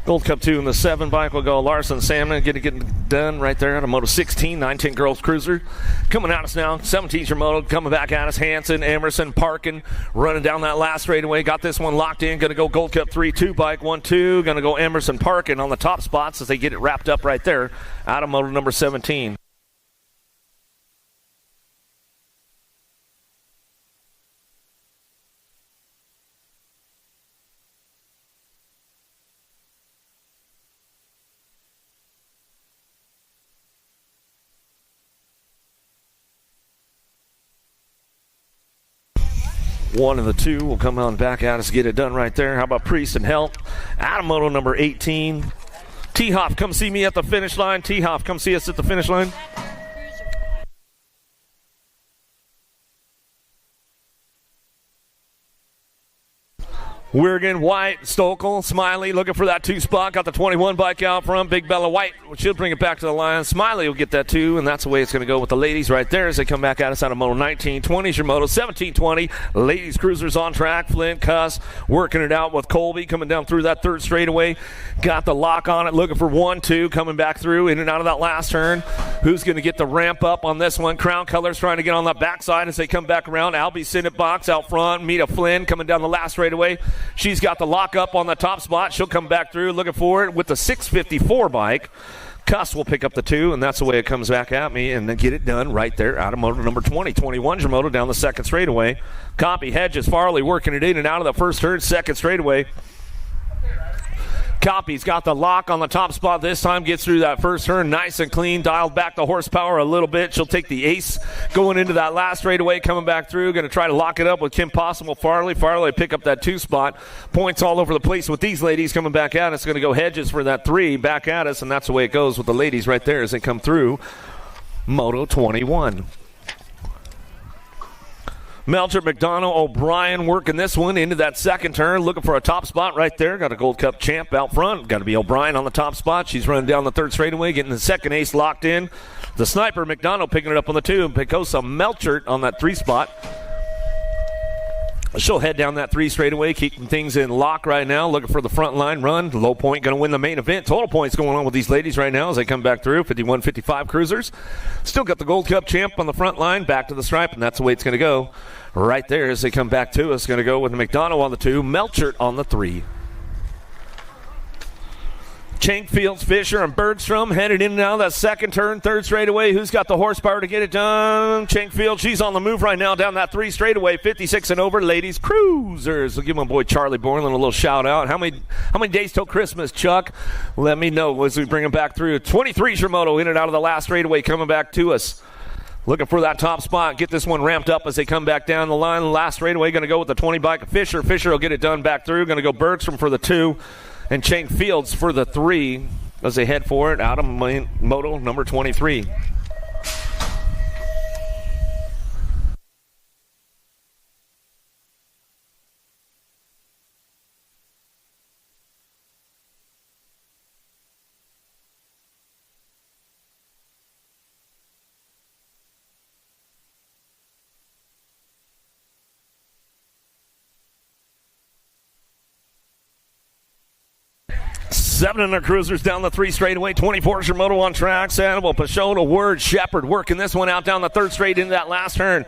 Gold Cup 2 in the 7 bike will go Larson Salmon. Getting done right there at a Moto 16, 910 Girls Cruiser. Coming at us now, 17's your Moto. Coming back at us, Hanson, Emerson, Parkin. Running down that last straightaway. Got this one locked in. Going to go Gold Cup 3, 2 bike, 1-2. Going to go Emerson, Parkin on the top spots as they get it wrapped up right there out of Moto number 17. One of the two will come on back at us, get it done right there. How about Priest and Help? Adam Moto number 18. T-Hoff, come see me at the finish line. T-Hoff, come see us at the finish line. Wierigan, White, Stokel, Smiley looking for that 2 spot. Got the 21 bike out front. Big Bella White, she'll bring it back to the line. Smiley will get that 2, and that's the way it's going to go with the ladies right there as they come back at us out of Moto 19. 20's your Moto, 17-20. Ladies cruisers on track. Flint, Cuss working it out with Colby coming down through that third straightaway. Got the lock on it, looking for 1-2, coming back through in and out of that last turn. Who's going to get the ramp up on this one? Crown Colors trying to get on that backside as they come back around. Albie Sinnott Box out front. Mita Flynn coming down the last straightaway. She's got the lock up on the top spot. She'll come back through looking for it with the 654 bike. Cuss will pick up the 2, and that's the way it comes back at me, and then get it done right there out of Moto number 20. 21's your Moto down the second straightaway. Copy, Hedges, Farley working it in and out of the first turn, second straightaway. Copy's got the lock on the top spot this time, gets through that first turn nice and clean, dialed back the horsepower a little bit. She'll take the ace going into that last straightaway, coming back through, going to try to lock it up with Kim Possible Farley. Farley pick up that 2 spot. Points all over the place with these ladies coming back at us. Going to go Hedges for that 3 back at us, and that's the way it goes with the ladies right there as they come through Moto 21. Melcher, McDonough, O'Brien working this one into that second turn, looking for a top spot right there. Got a Gold Cup champ out front. Got to be O'Brien on the top spot. She's running down the third straightaway, getting the second ace locked in. The sniper, McDonough, picking it up on the 2. Picosa Melcher on that 3 spot. She'll head down that 3 straightaway, keeping things in lock right now, looking for the front line run. Low Point going to win the main event. Total points going on with these ladies right now as they come back through. 51-55 cruisers. Still got the Gold Cup champ on the front line, back to the stripe, and that's the way it's going to go. Right there as they come back to us. Going to go with McDonough on the 2, Melchert on the 3. Chankfields, Fisher, and Bergstrom headed in now that second turn, third straightaway. Who's got the horsepower to get it done? Chankfield, she's on the move right now down that 3 straightaway, 56 and over, ladies cruisers. We'll give my boy Charlie Borland a little shout out. How many days till Christmas, Chuck? Let me know as we bring him back through. 23's your Moto in and out of the last straightaway coming back to us. Looking for that top spot. Get this one ramped up as they come back down the line. The last straightaway going to go with the 20 bike of Fisher. Fisher will get it done back through. Going to go Bergstrom for the 2. And Chank Fields for the 3 as they head for it out of Moto number 23. 7 in their cruisers down the 3 straightaway. 24 Shimoto on track. Sandoval, Pashota, Word, Shepard working this one out down the 3rd straight into that last turn.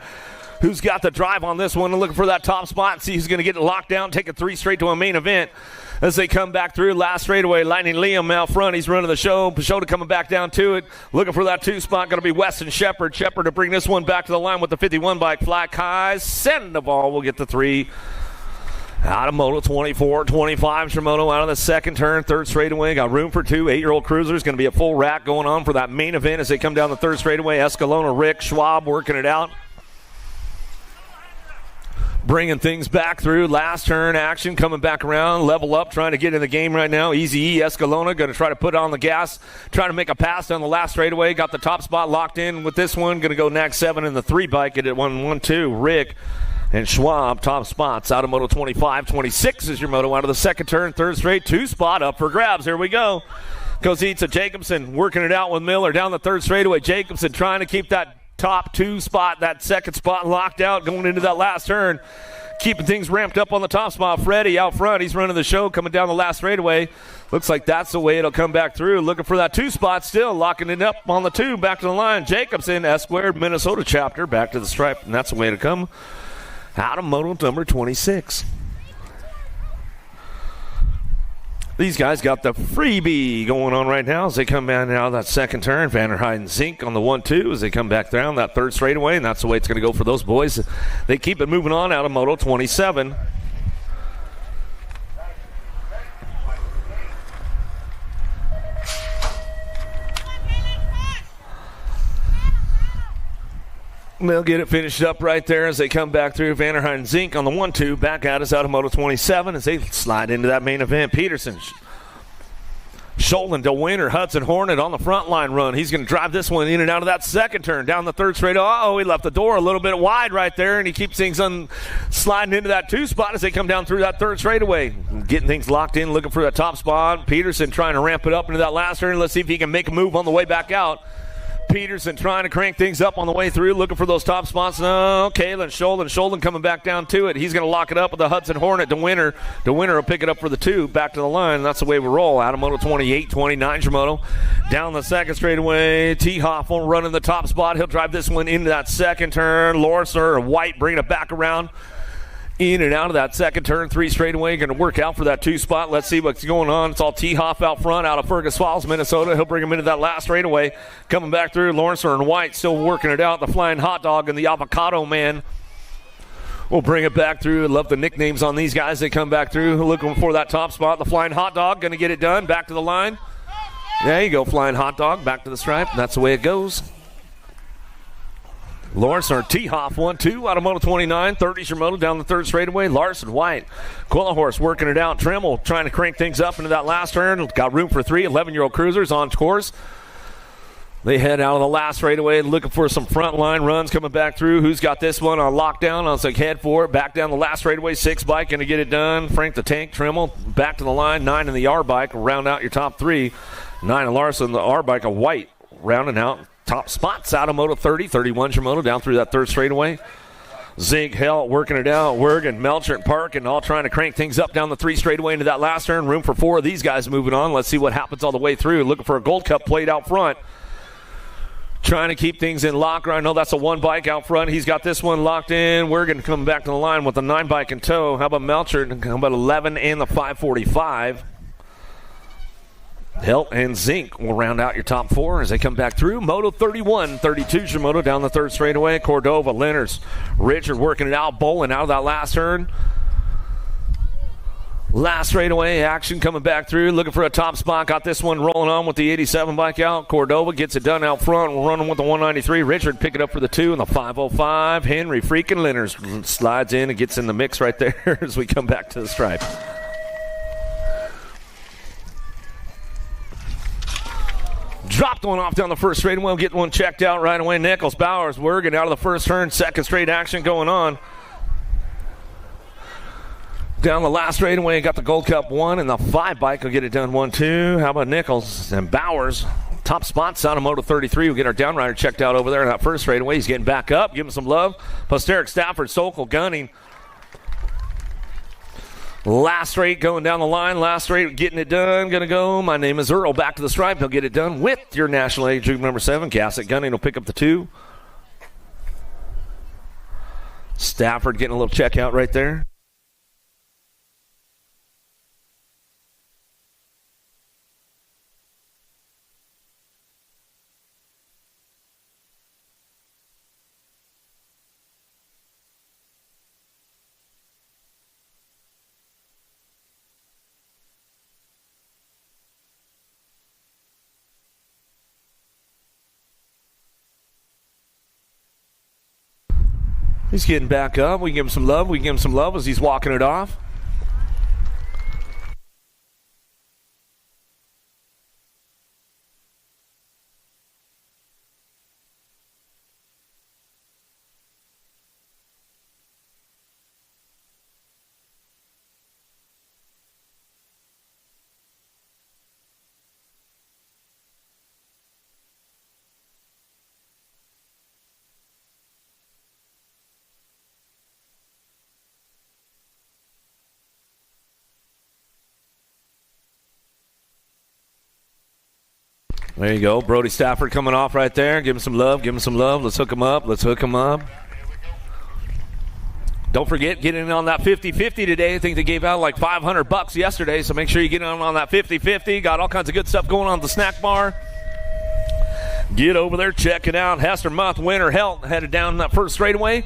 Who's got the drive on this one and looking for that top spot? See who's going to get it locked down, take it 3 straight to a main event. As they come back through, last straightaway, Lightning Liam out front. He's running the show. Pashota coming back down to it. Looking for that 2 spot. Going to be Weston Shepard. Shepard to bring this one back to the line with the 51 bike. Fly high. Sandoval will get the 3. Out of Moto 24, 25. Shimoto out of the 2nd turn, 3rd straightaway. Got room for 2 8-year-old cruisers. Going to be a full rack going on for that main event as they come down the 3rd straightaway. Escalona, Rick, Schwab working it out. Bringing things back through. Last turn action coming back around. Level up, trying to get in the game right now. Easy E, Escalona going to try to put on the gas. Trying to make a pass down the last straightaway. Got the top spot locked in with this one. Going to go nag 7 in the 3 bike. Get it 1-1-2. Rick and Schwab, top spots. Out of Moto 25, 26 is your moto out of the 2nd turn, 3rd straight. 2 spot up for grabs. Here we go. Kozitsa Jacobson working it out with Miller down the 3rd straightaway. Jacobson trying to keep that top 2 spot, that 2nd spot locked out going into that last turn. Keeping things ramped up on the top spot. Freddie out front. He's running the show coming down the last straightaway. Looks like that's the way it'll come back through. Looking for that 2 spot still. Locking it up on the 2. Back to the line. Jacobson, S-squared, Minnesota chapter. Back to the stripe. And that's the way to come. Out of Moto number 26. These guys got the freebie going on right now as they come down now that 2nd turn. Vanderheiden and Zink on the 1-2 as they come back down that 3rd straightaway, and that's the way it's going to go for those boys. They keep it moving on out of Moto 27. They'll get it finished up right there as they come back through. Vanderheiden and Zink on the 1-2. Back at us out of Moto 27 as they slide into that main event. Peterson, Scholin to winner. Hudson Hornet on the front line run. He's going to drive this one in and out of that 2nd turn. Down the 3rd straight. Oh, he left the door a little bit wide right there, and he keeps things sliding into that 2 spot as they come down through that 3rd straightaway. Getting things locked in, looking for that top spot. Peterson trying to ramp it up into that last turn. Let's see if he can make a move on the way back out. Peterson trying to crank things up on the way through, looking for those top spots. No, Kalen Scholin coming back down to it. He's going to lock it up with the Hudson Hornet. DeWinter will pick it up for the 2. Back to the line. That's the way we roll. Out of Moto 28, 29 Shimoto. Down the 2nd straightaway. T. Hoffman running the top spot. He'll drive this one into that 2nd turn. Lorser and White bringing it back around. In and out of that 2nd turn, 3 straightaway. Going to work out for that 2 spot. Let's see what's going on. It's all T-Hoff out front out of Fergus Falls, Minnesota. He'll bring him into that last straightaway. Coming back through, Lawrence and White still working it out. The Flying Hot Dog and the Avocado Man will bring it back through. I love the nicknames on these guys. They come back through looking for that top spot. The Flying Hot Dog going to get it done. Back to the line. There you go, Flying Hot Dog. Back to the stripe. That's the way it goes. Lawrence or T-Hoff 1-2 out of Moto 29. 30 Shimoto down the 3rd straightaway. Larson White. Quillahorse working it out. Tremmel trying to crank things up into that last turn. Got room for 3 11-year-old cruisers on course. They head out of the last straightaway looking for some front line runs coming back through. Who's got this one on lockdown? I was like, head for it. Back down the last straightaway. 6 bike going to get it done. Frank the Tank Tremmel back to the line. 9 in the R bike. Round out your top 3. 9 in Larson, the R bike, a White rounding out. Top spots out of Moto 30, 31 Shimoto down through that 3rd straightaway. Zig, Hell working it out. Wergen, Melcher, and Park, and all trying to crank things up down the 3 straightaway into that last turn. Room for 4 of these guys moving on. Let's see what happens all the way through. Looking for a Gold Cup plate out front. Trying to keep things in lock. I know that's a 1 bike out front. He's got this one locked in. Wergen coming back to the line with a 9 bike in tow. How about Melcher? How about 11 and the 545? Helt and Zink will round out your top 4 as they come back through. Moto 31, 32 Shimoto down the 3rd straightaway. Cordova, Lenners, Richard working it out, bowling out of that last turn. Last straightaway action coming back through, looking for a top spot. Got this one rolling on with the 87 bike out. Cordova gets it done out front. We're running with the 193. Richard pick it up for the 2 and the 505. Henry freaking Lenners slides in and gets in the mix right there as we come back to the stripe. Dropped one off down the 1st straightaway. We'll get one checked out right away. Nichols, Bowers, Wergen out of the 1st turn. 2nd straight action going on. Down the last straightaway, got the Gold Cup 1 and the 5 bike will get it done 1-2. How about Nichols and Bowers? Top spots out of Moto 33. We'll get our downrider checked out over there in that 1st straightaway. He's getting back up. Give him some love. Plus Derek Stafford, Sokol, Gunning. Last straight going down the line. Last straight getting it done. Going to go. My name is Earl. Back to the stripe. He'll get it done with your national age group number 7. Cassett Gunning will pick up the 2. Stafford getting a little check out right there. He's getting back up. We can give him some love. We can give him some love as he's walking it off. There you go. Brody Stafford coming off right there. Give him some love. Give him some love. Let's hook him up. Let's hook him up. Don't forget, get in on that 50-50 today. I think they gave out like $500 yesterday, so make sure you get in on that 50-50. Got all kinds of good stuff going on at the snack bar. Get over there, check it out. Hester Muth, winner, headed down that first straightaway.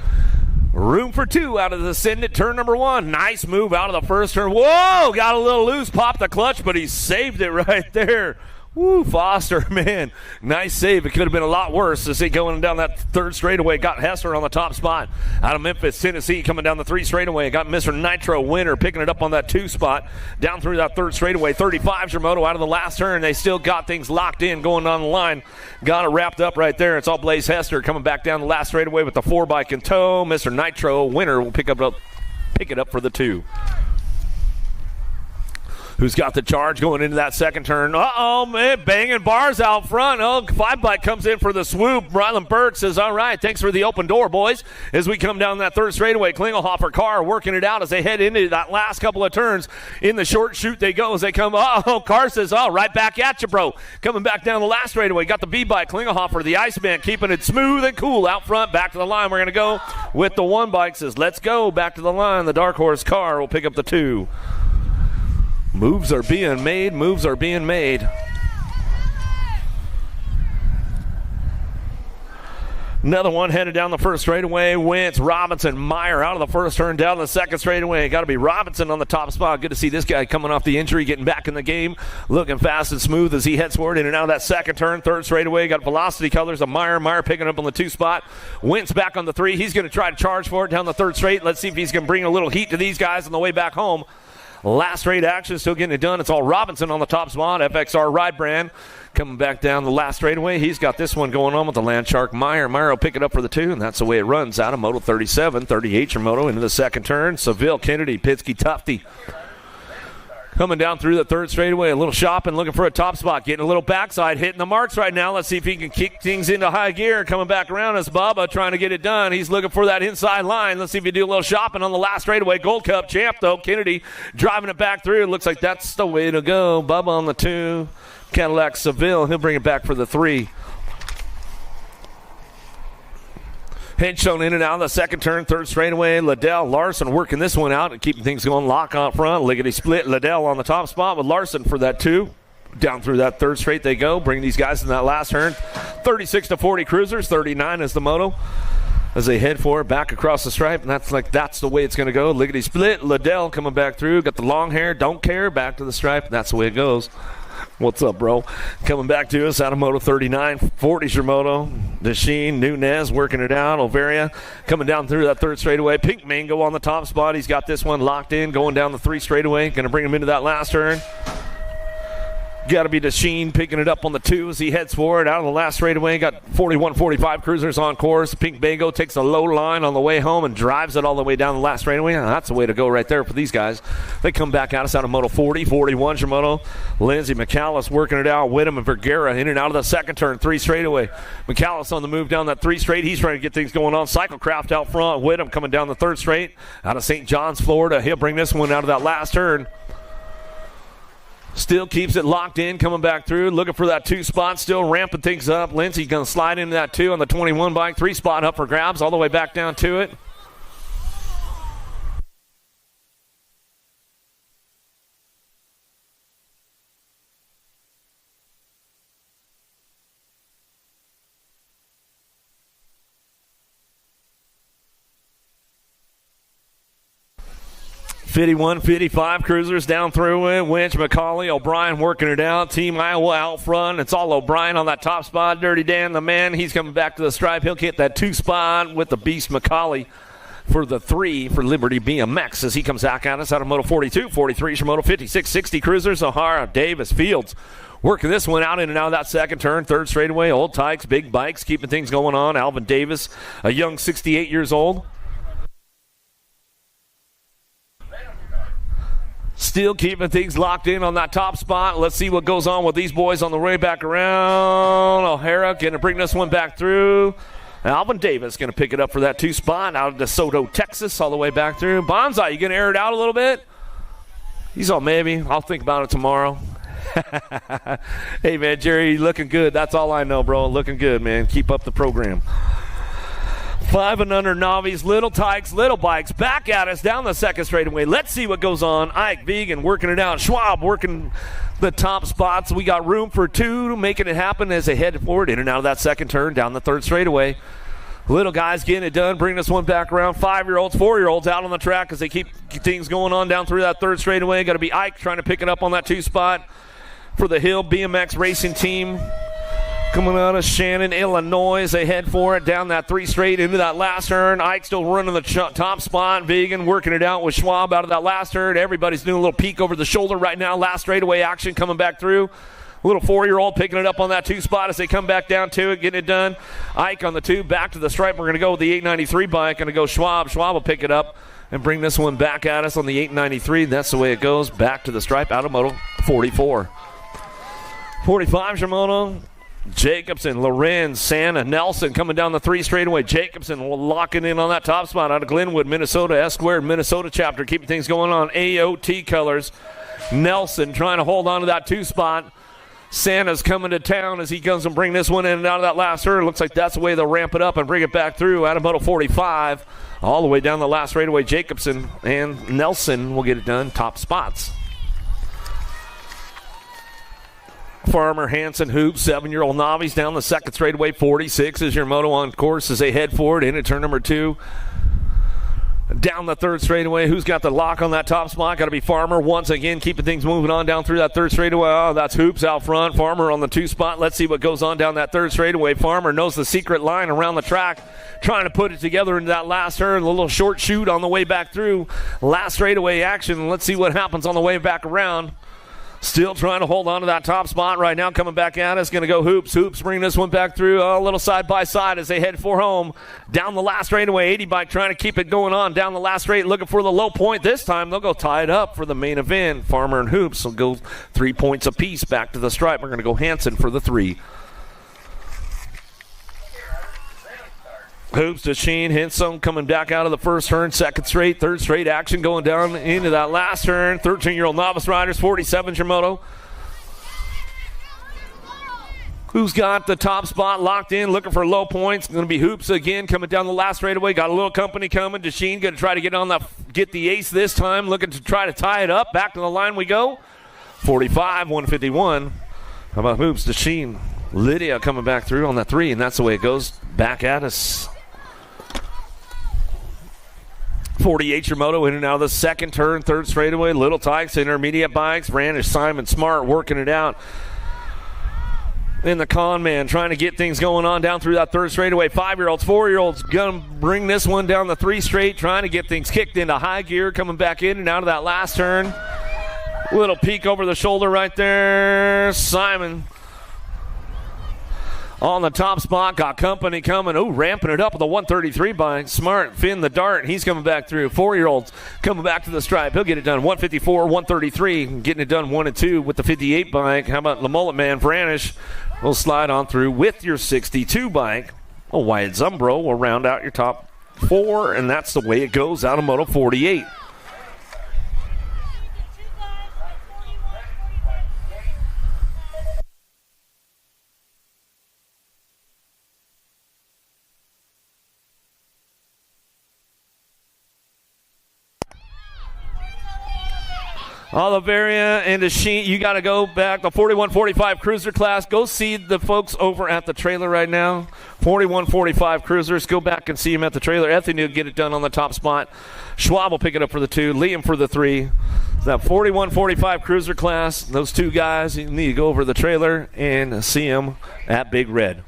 Room for 2 out of the Ascendant, turn number 1. Nice move out of the first turn. Whoa, got a little loose, popped the clutch, but he saved it right there. Woo, Foster, man, nice save. It could have been a lot worse as he going down that third straightaway. Got Hester on the top spot. Out of Memphis, Tennessee, coming down the 3 straightaway. Got Mr. Nitro winner picking it up on that 2 spot. Down through that third straightaway. 35's your moto out of the last turn. They still got things locked in going down the line. Got it wrapped up right there. It's all Blaze Hester coming back down the last straightaway with the 4 bike in tow. Mr. Nitro winner will pick it up for the 2. Who's got the charge going into that second turn? Uh-oh, man, banging bars out front. Oh, 5 bike comes in for the swoop. Ryland Burke says, all right, thanks for the open door, boys. As we come down that third straightaway, Klingelhofer Carr working it out as they head into that last couple of turns. In the short chute they go as they come. Uh-oh, Carr says, oh, right back at you, bro. Coming back down the last straightaway. Got the B-bike, Klingelhofer, the Iceman, keeping it smooth and cool out front. Back to the line. We're going to go with the 1 bike. Says, let's go. Back to the line. The Dark Horse Carr will pick up the 2. Moves are being made. Moves are being made. Another one headed down the first straightaway. Wentz, Robinson, Meyer out of the first turn down the second straightaway. Got to be Robinson on the top spot. Good to see this guy coming off the injury, getting back in the game, looking fast and smooth as he heads forward in and out of that second turn. Third straightaway. Got velocity colors of Meyer. Meyer picking up on the 2 spot. Wentz back on the 3. He's going to try to charge for it down the third straight. Let's see if he's going to bring a little heat to these guys on the way back home. Last straight action, still getting it done. It's all Robinson on the top spot. FXR Ride Brand coming back down the last straightaway. He's got this one going on with the Land Shark Meyer. Meyer will pick it up for the 2, and that's the way it runs out of Moto 37. 38 your moto into the second turn. Seville, Kennedy, Pinsky, Tufty. Coming down through the third straightaway, a little shopping, looking for a top spot, getting a little backside, hitting the marks right now. Let's see if he can kick things into high gear. Coming back around is Bubba trying to get it done. He's looking for that inside line. Let's see if he do a little shopping on the last straightaway. Gold Cup champ, though. Kennedy driving it back through. Looks like that's the way to go. Bubba on the 2. Cadillac Seville, he'll bring it back for the 3. Head shown in and out of the second turn, third straightaway. Liddell, Larson working this one out and keeping things going. Lock out front, lickety split. Liddell on the top spot with Larson for that 2. Down through that third straight they go. Bring these guys in that last turn. 36-40 cruisers, 39 is the moto. As they head for it, back across the stripe, and that's the way it's going to go. Lickety split. Liddell coming back through. Got the long hair, don't care. Back to the stripe, and that's the way it goes. What's up, bro? Coming back to us out of Moto 39. 40's your moto. Desheen, Nunez working it out. Overia coming down through that third straightaway. Pink Mango on the top spot. He's got this one locked in, going down the 3 straightaway. Going to bring him into that last turn. Got to be Desheen picking it up on the 2 as he heads forward out of the last straightaway. Got 41-45 cruisers on course. Pink Bago takes a low line on the way home and drives it all the way down the last straightaway. That's the way to go right there for these guys. They come back at us out of Moto 40, 41 Shimoto. Lindsey McAllis working it out. Whittam and Vergara in and out of the second turn, 3 straightaway. McAllis on the move down that 3 straight. He's trying to get things going on. Cyclecraft out front. Whittam coming down the 3rd straight out of St. John's, Florida. He'll bring this one out of that last turn. Still keeps it locked in, coming back through, looking for that 2 spot, still ramping things up. Lindsey's going to slide into that 2 on the 21 bike. 3 spot up for grabs all the way back down to it. Fifty-one, 55 cruisers down through it. Winch, McCauley, O'Brien working it out. Team Iowa out front. It's all O'Brien on that top spot. Dirty Dan, the man, he's coming back to the stripe. He'll get that 2 spot with the beast McCauley for the 3 for Liberty BMX as he comes back at us out of Moto 42, 43 Shimoto, 56, 60 cruisers. O'Hara, Davis, Fields working this one out in and out of that second turn. 3rd straightaway, Old Tykes, big bikes, keeping things going on. Alvin Davis, a young 68 years old. Still keeping things locked in on that top spot. Let's see what goes on with these boys on the way back around. O'Hara going to bring this one back through. Alvin Davis going to pick it up for that 2 spot out of DeSoto, Texas, all the way back through. Bonsai, you going to air it out a little bit? He's all maybe. I'll think about it tomorrow. Hey, man, Jerry, looking good. That's all I know, bro. Looking good, man. Keep up the program. 5 and under novice, Little Tykes, Little Bikes, back at us down the second straightaway. Let's see what goes on. Ike Vegan working it out. Schwab working the top spots. We got room for 2, making it happen as they head forward in and out of that second turn down the 3rd straightaway. Little guys getting it done, bring this one back around. 5-year-olds, 4-year-olds out on the track as they keep things going on down through that 3rd straightaway. Got to be Ike trying to pick it up on that 2 spot for the Hill BMX racing team. Coming out of Shannon, Illinois, as they head for it down that 3 straight into that last turn. Ike still running the top spot. Vegan working it out with Schwab out of that last turn. Everybody's doing a little peek over the shoulder right now. Last straightaway action coming back through. A little 4-year-old picking it up on that 2 spot as they come back down to it, getting it done. Ike on the 2, back to the stripe. We're going to go with the 893 bike. Going to go Schwab. Schwab will pick it up and bring this one back at us on the 893. That's the way it goes. Back to the stripe out of Moto 44. 45 Shimono. Jacobson, Lorenz, Santa, Nelson coming down the 3 straightaway. Jacobson locking in on that top spot out of Glenwood, Minnesota. S-Squared, Minnesota chapter, keeping things going on. AOT colors. Nelson trying to hold on to that 2 spot. Santa's coming to town as he comes and bring this one in and out of that last turn. Looks like that's the way they'll ramp it up and bring it back through out of Moto 45. All the way down the last straightaway. Jacobson and Nelson will get it done. Top spots. Farmer, Hansen, Hoops, 7-year-old novice down the second straightaway. 46 is your moto on course as they head forward into turn number 2. Down the 3rd straightaway. Who's got the lock on that top spot? Got to be Farmer once again, keeping things moving on down through that 3rd straightaway. Oh, that's Hoops out front. Farmer on the 2 spot. Let's see what goes on down that 3rd straightaway. Farmer knows the secret line around the track, trying to put it together into that last turn. A little short shoot on the way back through. Last straightaway action. Let's see what happens on the way back around. Still trying to hold on to that top spot right now. Coming back at us. Going to go Hoops. Hoops bring this one back through. A little side by side as they head for home. Down the last straightaway. 80 bike trying to keep it going on. Down the last straight. Looking for the low point this time. They'll go tie it up for the main event. Farmer and Hoops will go 3 points apiece back to the stripe. We're going to go Hansen for the 3. Hoops to Sheen. Henson coming back out of the 1st turn. 2nd straight. 3rd straight action going down into that last turn. 13-year-old novice riders. 47 Shimoto. Who's got the top spot locked in, looking for low points? Going to be Hoops again, coming down the last straightaway. Got a little company coming. Desheen going to try to get the ace this time, looking to try to tie it up. Back to the line we go. 45, 151. How about Hoops? Desheen. Lydia coming back through on that 3, and that's the way it goes. Back at us. 48 Shimoto in and out of the 2nd turn, 3rd straightaway. Little Tykes, intermediate bikes. Brandish, Simon Smart working it out. In the con man, trying to get things going on down through that 3rd straightaway. 5-year-olds, 4-year-olds, going to bring this one down the 3 straight, trying to get things kicked into high gear, coming back in and out of that last turn. Little peek over the shoulder right there. Simon on the top spot, got company coming. Oh, ramping it up with a 133 by Smart. Finn the Dart, he's coming back through. 4-year-old coming back to the stripe. He'll get it done. 154, 133. Getting it done 1 and 2 with the 58 bike. How about the Mullet Man, Vranish? We'll slide on through with your 62 bike. A Wyatt Zumbro will round out your top 4, and that's the way it goes out of Moto 48. Oliveria and the sheet, you got to go back. The 41-45 cruiser class. Go see the folks over at the trailer right now. 41-45 cruisers. Go back and see them at the trailer. Anthony will get it done on the top spot. Schwab will pick it up for the 2. Liam for the 3. That 41-45 cruiser class. Those 2 guys, you need to go over to the trailer and see them at Big Red.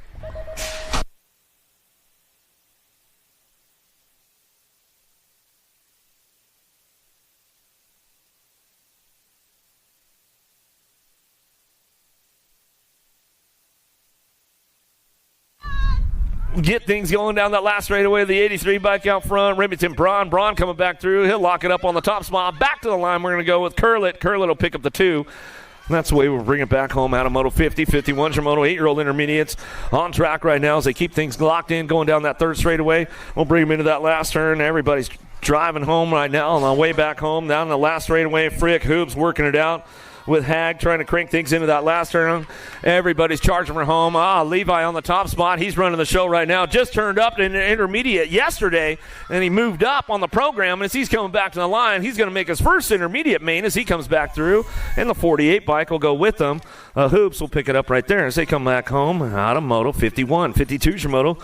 Get things going down that last straightaway. The 83 bike out front. Remington Braun. Braun coming back through. He'll lock it up on the top spot. Back to the line. We're going to go with Curlit. Curlit will pick up the 2. And that's the way we'll bring it back home out of Moto 50. 51's your Moto 8-year-old intermediates on track right now as they keep things locked in going down that third straightaway. We'll bring them into that last turn. Everybody's driving home right now on the way back home. Down the last straightaway. Frick, Hoops working it out with Hag trying to crank things into that last turn. Everybody's charging for home. Levi on the top spot. He's running the show right now. Just turned up in the intermediate yesterday, and he moved up on the program. And as he's coming back to the line, he's going to make his first intermediate main as he comes back through. And the 48 bike will go with them. Hoops will pick it up right there as they come back home out of Moto 51. 52's your Moto.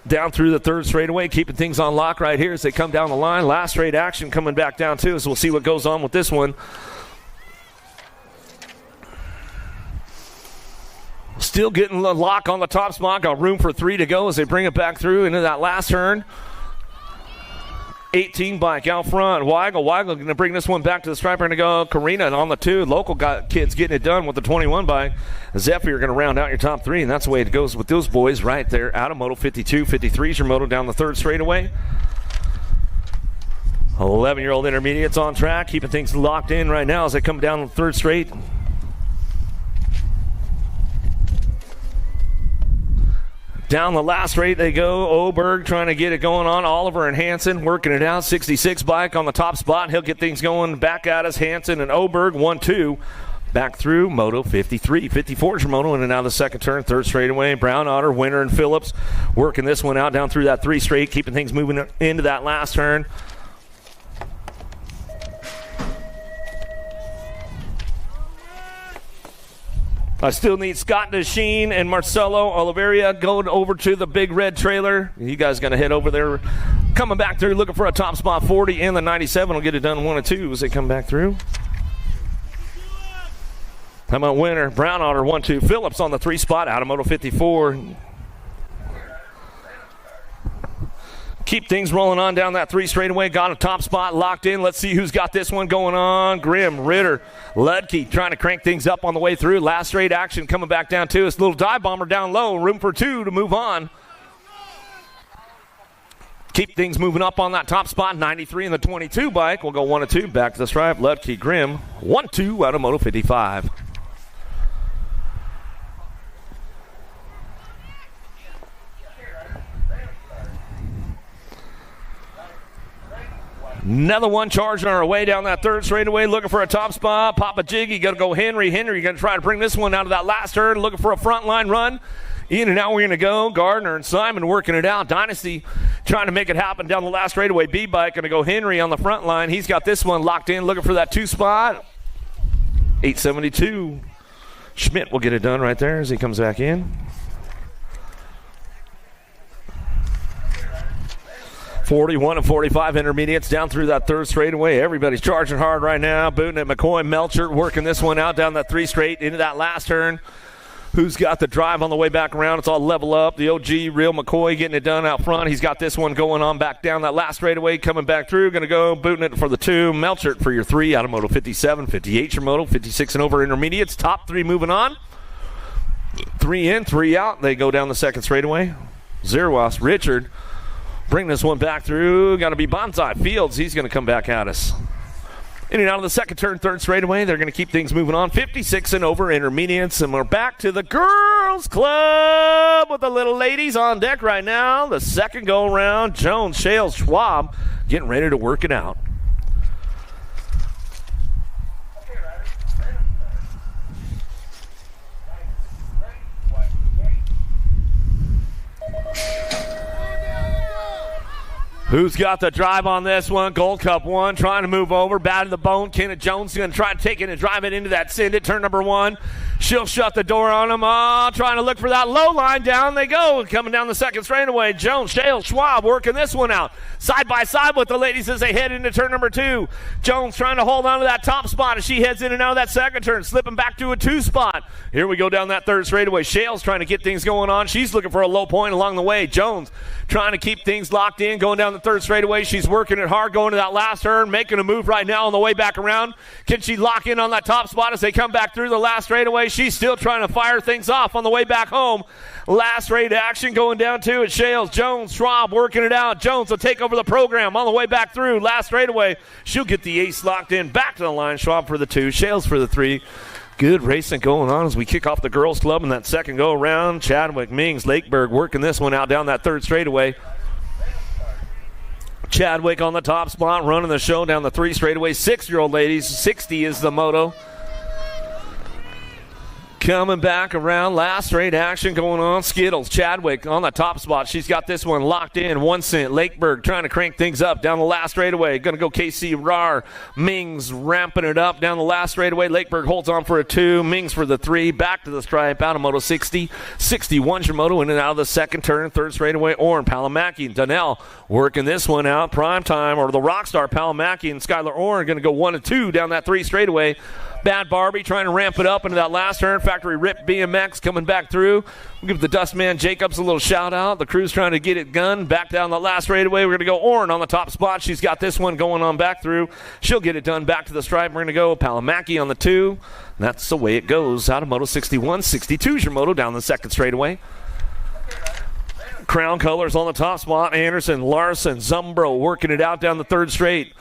Down through the third straightaway, keeping things on lock right here as they come down the line. Last straight action coming back down too, so we'll see what goes on with this one. Still getting the lock on the top spot. Got room for 3 to go as they bring it back through into that last turn. 18 bike out front. Weigel going to bring this one back to the stripe. We're going to go Karina on the 2. Local kids getting it done with the 21 bike. Zephyr going to round out your top 3, and that's the way it goes with those boys right there out of Moto 52. 53's your Moto down the third straightaway. 11-year-old intermediates on track, keeping things locked in right now as they come down the third straight. Down the last straight they go. Oberg trying to get it going on. Oliver and Hansen working it out. 66 bike on the top spot. He'll get things going back at us. Hansen and Oberg 1-2. Back through Moto 53. 54's your Moto in and out of the second turn. Third straightaway. Brown, Otter, Winter, and Phillips working this one out down through that 3 straight. Keeping things moving into that last turn. I still need Scott Desheen and Marcelo Oliveria going over to the Big Red trailer. You guys going to head over there. Coming back through, looking for a top spot. 40 and the 97 will get it done 1 and 2 as they come back through. How about Winter? Brown Otter 1-2. Phillips on the 3 spot out of Moto 54. Keep things rolling on down that 3 straightaway. Got a top spot locked in. Let's see who's got this one going on. Grimm, Ritter, Ludke trying to crank things up on the way through. Last straight action coming back down to us. Little dive bomber down low. Room for 2 to move on. Keep things moving up on that top spot. 93 in the 22 bike. We'll go 1 and 2. Back to the stripe. Ludke, Grimm. 1-2 out of Moto 55. Another one charging our way down that third straightaway, looking for a top spot. Papa Jiggy, going to go Henry. Henry going to try to bring this one out of that last turn, looking for a front line run. In and out we're going to go. Gardner and Simon working it out. Dynasty trying to make it happen down the last straightaway. B-Bike going to go Henry on the front line. He's got this one locked in, looking for that 2 spot. 872. Schmidt will get it done right there as he comes back in. 41 and 45 intermediates down through that third straightaway. Everybody's charging hard right now. Booting at McCoy. Melcher working this one out down that 3 straight into that last turn. Who's got the drive on the way back around? It's all level up. The OG, Real McCoy, getting it done out front. He's got this one going on back down that last straightaway, coming back through. Going to go booting it for the 2. Melchert for your 3 out of Moto 57. 58 your Moto. 56 and over intermediates. Top 3 moving on. 3 in, 3 out. They go down the second straightaway. Zerwas, Richard, bring this one back through. Got to be Bonsai Fields. He's going to come back at us. In and out of the second turn, third straightaway. They're going to keep things moving on. 56 and over intermediates. And we're back to the girls club with the little ladies on deck right now. The second go around. Jones, Shales, Schwab getting ready to work it out. Who's got the drive on this one? Gold Cup 1 trying to move over. Bad to the bone. Kenneth Jones is going to try to take it and drive it into that send it. Turn number 1. She'll shut the door on him. Trying to look for that low line. Down they go. Coming down the second straightaway. Jones, Shale, Schwab working this one out. Side by side with the ladies as they head into turn number 2. Jones trying to hold on to that top spot as she heads in and out of that second turn. Slipping back to a 2 spot. Here we go down that third straightaway. Shale's trying to get things going on. She's looking for a low point along the way. Jones trying to keep things locked in. Going down the third straightaway. She's working it hard going to that last turn. Making a move right now on the way back around. Can she lock in on that top spot as they come back through the last straightaway? She's still trying to fire things off on the way back home. Last straight action going down to it. Shales, Jones, Schwab working it out. Jones will take over the program on the way back through. Last straightaway. She'll get the ace locked in. Back to the line. Schwab for the 2. Shales for the 3. Good racing going on as we kick off the girls club in that second go around. Chadwick, Mings, Lakeberg working this one out down that third straightaway. Chadwick on the top spot, running the show down the 3 straightaway. 6-year-old ladies, 60 is the moto. Coming back around, last straight action going on. Skittles, Chadwick on the top spot. She's got this one locked in. 1 cent. Lakeberg trying to crank things up down the last straightaway. Going to go KC Rar. Mings ramping it up down the last straightaway. Lakeberg holds on for a 2. Mings for the 3. Back to the stripe. Out of Moto 60. 61's your moto in and out of the second turn. Third straightaway. Orrin, Palomaki, and Donnell working this one out. Prime time, or the Rockstar Palomaki and Skylar Orrin going to go 1 and 2 down that 3 straightaway. Bad Barbie trying to ramp it up into that last turn. Factory Rip BMX coming back through. We'll give the Dustman Jacobs a little shout out. The crew's trying to get it gunned. Back down the last straightaway. We're going to go Orrin on the top spot. She's got this one going on back through. She'll get it done back to the stripe. We're going to go Palomaki on the 2. That's the way it goes. Out of Moto 61. 62's your moto down the second straightaway. Crown Colors on the top spot. Anderson, Larson, Zumbro working it out down the third straight.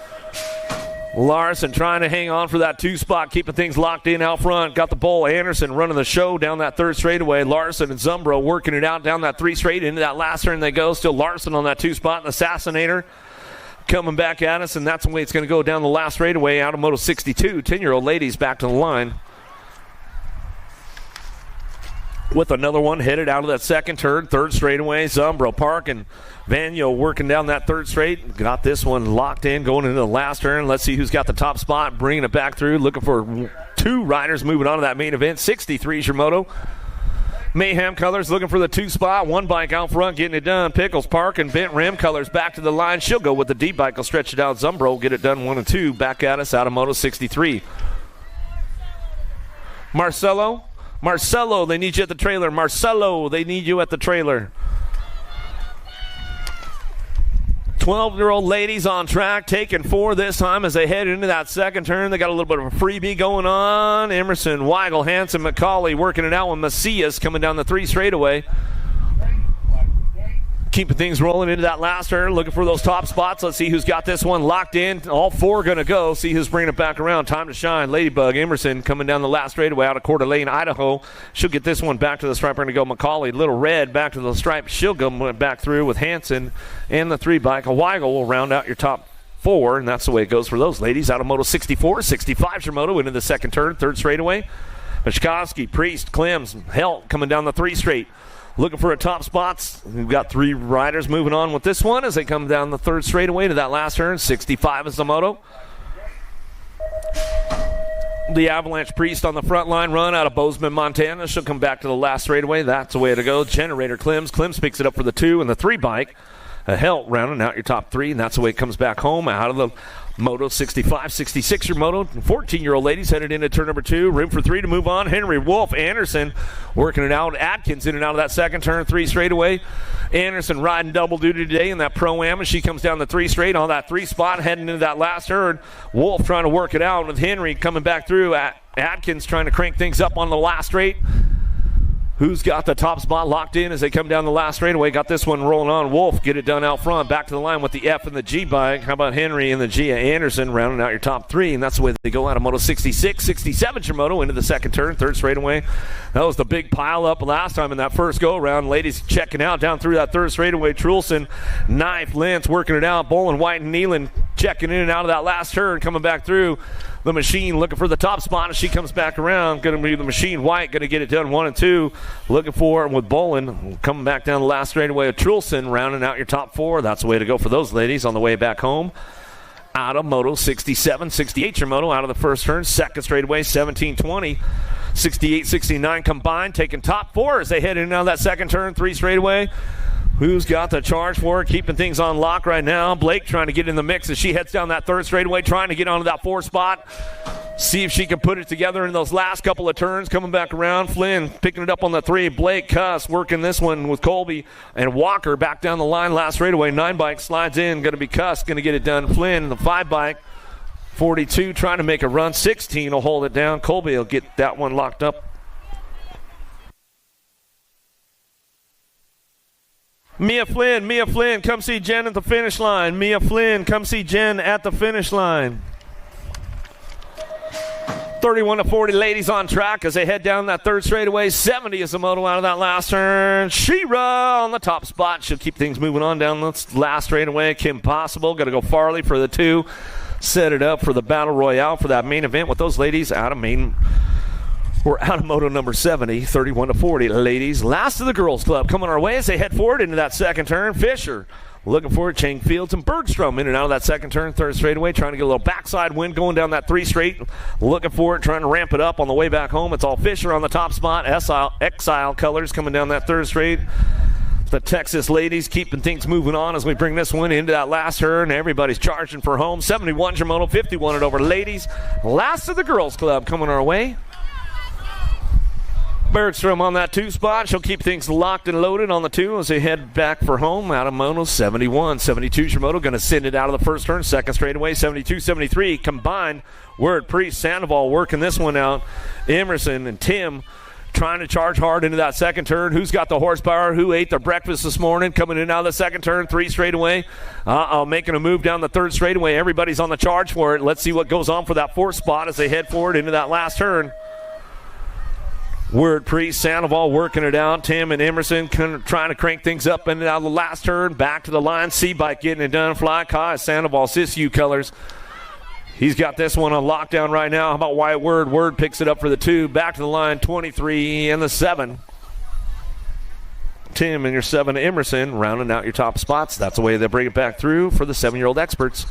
Larson trying to hang on for that 2 spot, keeping things locked in out front. Got the bull. Anderson running the show down that third straightaway. Larson and Zumbro working it out down that 3 straight. Into that last turn they go. Still Larson on that 2 spot. And Assassinator coming back at us, and that's the way it's going to go down the last straightaway. Out of Moto 62. 10-year-old ladies back to the line. With another one headed out of that second turn. Third straightaway. Zumbro, Park, and Vanyo working down that third straight. Got this one locked in going into the last turn. Let's see who's got the top spot. Bringing it back through. Looking for 2 riders moving on to that main event. 63 is your moto. Mayhem Colors looking for the 2 spot. 1 bike out front getting it done. Pickles, Park, and Bent Rim Colors back to the line. She'll go with the D bike. Will stretch it out. Zumbro will get it done 1 and 2. Back at us out of Moto 63. Marcelo, they need you at the trailer. Marcelo, they need you at the trailer. 12-year-old ladies on track, taking 4 this time as they head into that second turn. They got a little bit of a freebie going on. Emerson, Weigel, Hanson, McCauley working it out with Macias coming down the 3 straightaway. Keeping things rolling into that last turn, looking for those top spots. Let's see who's got this one locked in. All 4 going to go. See who's bringing it back around. Time to shine. Ladybug, Emerson coming down the last straightaway out of Coeur d'Alene, Idaho. She'll get this one back to the stripe. We're going to go McCauley. Little Red back to the stripe. She'll go back through with Hanson and the 3 bike. A Weigel will round out your top 4, and that's the way it goes for those ladies. Out of Moto 64, 65's your moto into the second turn, third straightaway. Mishkowski, Priest, Clems, Helt coming down the 3 straight. Looking for a top spots. We've got 3 riders moving on with this one as they come down the third straightaway to that last turn. 65 is the moto. The Avalanche Priest on the front line run out of Bozeman, Montana. She'll come back to the last straightaway. That's the way to go. Generator Clems. Clems picks it up for the 2 and the 3 bike. Helt rounding out your top 3, and that's the way it comes back home out of the Moto 65, 66 your Moto. 14-year-old ladies headed into turn number 2. Room for 3 to move on. Henry, Wolf, Anderson working it out. Atkins in and out of that second turn, 3 straightaway. Anderson riding double duty today in that Pro-Am as she comes down the 3 straight on that 3 spot heading into that last turn. Wolf trying to work it out with Henry coming back through. Atkins trying to crank things up on the last straight. Who's got the top spot locked in as they come down the last straightaway? Got this one rolling on. Wolf get it done out front. Back to the line with the F and the G bike. How about Henry and the G? Anderson rounding out your top 3, and that's the way they go out of Moto 66, 67 your Moto into the second turn, 3rd straightaway. That was the big pile up last time in that first go around. Ladies checking out down through that 3rd straightaway. Trulson, Knife, Lentz working it out. Bolin, White, and Nealon checking in and out of that last turn, coming back through. The Machine looking for the top spot as she comes back around. Going to be the Machine. White going to get it done 1 and 2. Looking for it with Bolin coming back down the last straightaway of Trulson, rounding out your top 4. That's the way to go for those ladies on the way back home. Out of Moto 67, 68 your Moto out of the first turn. Second straightaway 17-20. 68-69 combined, taking top 4 as they head in and out of that second turn. 3 straightaway. Who's got the charge for it? Keeping things on lock right now. Blake trying to get in the mix as she heads down that 3rd straightaway, trying to get onto that 4 spot. See if she can put it together in those last couple of turns. Coming back around. Flynn picking it up on the 3. Blake Cuss working this one with Colby. And Walker back down the line last straightaway. 9 bike slides in. Going to be Cuss. Going to get it done. Flynn, the 5 bike. 42 trying to make a run. 16 will hold it down. Colby will get that one locked up. Mia Flynn, come see Jen at the finish line. Mia Flynn, come see Jen at the finish line. 31-40 ladies on track as they head down that 3rd straightaway. 70 is the Moto out of that last turn. She-Ra on the top spot. She'll keep things moving on down the last straightaway. Kim Possible, going to go Farley for the 2. Set it up for the Battle Royale for that main event with those ladies out of main. We're out of Moto number 70, 31-40. Ladies, last of the girls club coming our way as they head forward into that second turn. Fisher looking for it. Chang Fields and Bergstrom in and out of that second turn, 3rd straightaway, trying to get a little backside wind going down that 3 straight. Looking for it, trying to ramp it up on the way back home. It's all Fisher on the top spot. Exile colors coming down that 3rd straight. The Texas ladies keeping things moving on as we bring this one into that last turn. Everybody's charging for home. 71 Moto, 51 and over. Ladies, last of the girls club coming our way. Bergstrom on that 2 spot. She'll keep things locked and loaded on the 2 as they head back for home out of Moto 71. 72 Shimoto going to send it out of the first turn. Second straightaway, 72-73 combined. Word Priest, Sandoval working this one out. Emerson and Tim trying to charge hard into that second turn. Who's got the horsepower? Who ate their breakfast this morning? Coming in and out of the second turn, 3 straightaway. Making a move down the 3rd straightaway. Everybody's on the charge for it. Let's see what goes on for that 4th spot as they head forward into that last turn. Word Priest, Sandoval working it out. Tim and Emerson trying to crank things up and out of the last turn. Back to the line. C-Bike getting it done. Fly Kai, Sandoval, Sisu colors. He's got this one on lockdown right now. How about Wyatt Word? Word picks it up for the 2. Back to the line, 23 and the 7. Tim and your 7 Emerson rounding out your top spots. That's the way they bring it back through for the 7-year-old experts.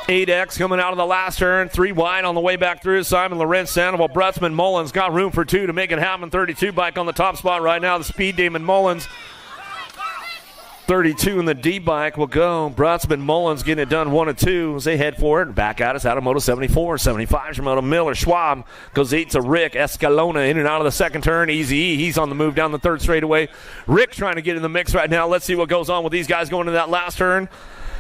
8X coming out of the last turn. 3 wide on the way back through. Simon Lorenz, Sandoval, Brutzman, Mullins got room for 2 to make it happen. 32 bike on the top spot right now. The Speed Demon Mullins. 32 in the D bike will go. Brutzman, Mullins getting it done 1 and 2 as they head for it. Back at us out of Moto 74. 75 from Moto Miller. Schwab goes 8 to Rick. Escalona in and out of the second turn. Easy E. He's on the move down the 3rd straightaway. Rick trying to get in the mix right now. Let's see what goes on with these guys going to that last turn.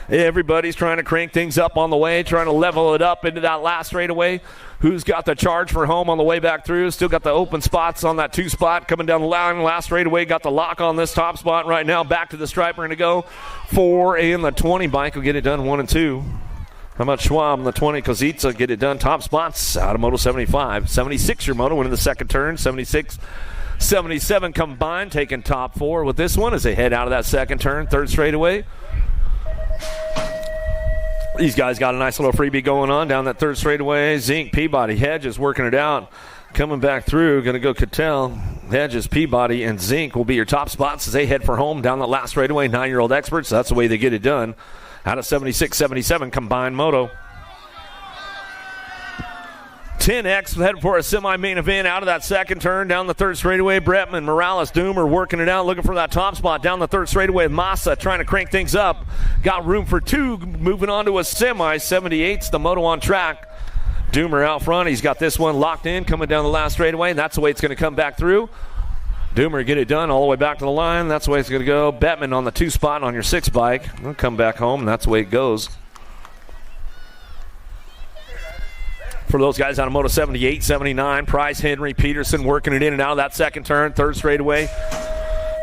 Everybody's trying to crank things up on the way, trying to level it up into that last straightaway. Who's got the charge for home on the way back through? Still got the open spots on that 2 spot coming down the line. Last straightaway got the lock on this top spot right now. Back to the stripe. We're going to go 4 and the 20 bike will get it done 1 and 2. How about Schwab and the 20? Kozitsa get it done. Top spots out of Moto 75. 76 your Moto winning the second turn. 76. 77 combined, taking top 4 with this one as they head out of that second turn. 3rd straightaway. These guys got a nice little freebie going on down that 3rd straightaway. Zink, Peabody, Hedges working it out. Coming back through, going to go Cattell, Hedges, Peabody, and Zink will be your top spots as they head for home down that last straightaway. 9-year-old experts, that's the way they get it done. Out of 76-77 combined Moto. 10X headed for a semi-main event out of that second turn down the third straightaway. Bretman, Morales, Doomer working it out, looking for that top spot down the third straightaway. Massa trying to crank things up. Got room for two, moving on to a semi. 78's the moto on track. Doomer out front. He's got this one locked in, coming down the last straightaway, and that's the way it's going to come back through. Doomer get it done all the way back to the line. That's the way it's going to go. Bettman on the 2 spot on your 6 bike. They'll come back home, and that's the way it goes. For those guys out of Moto 78, 79, Price, Henry, Peterson working it in and out of that second turn, third straightaway.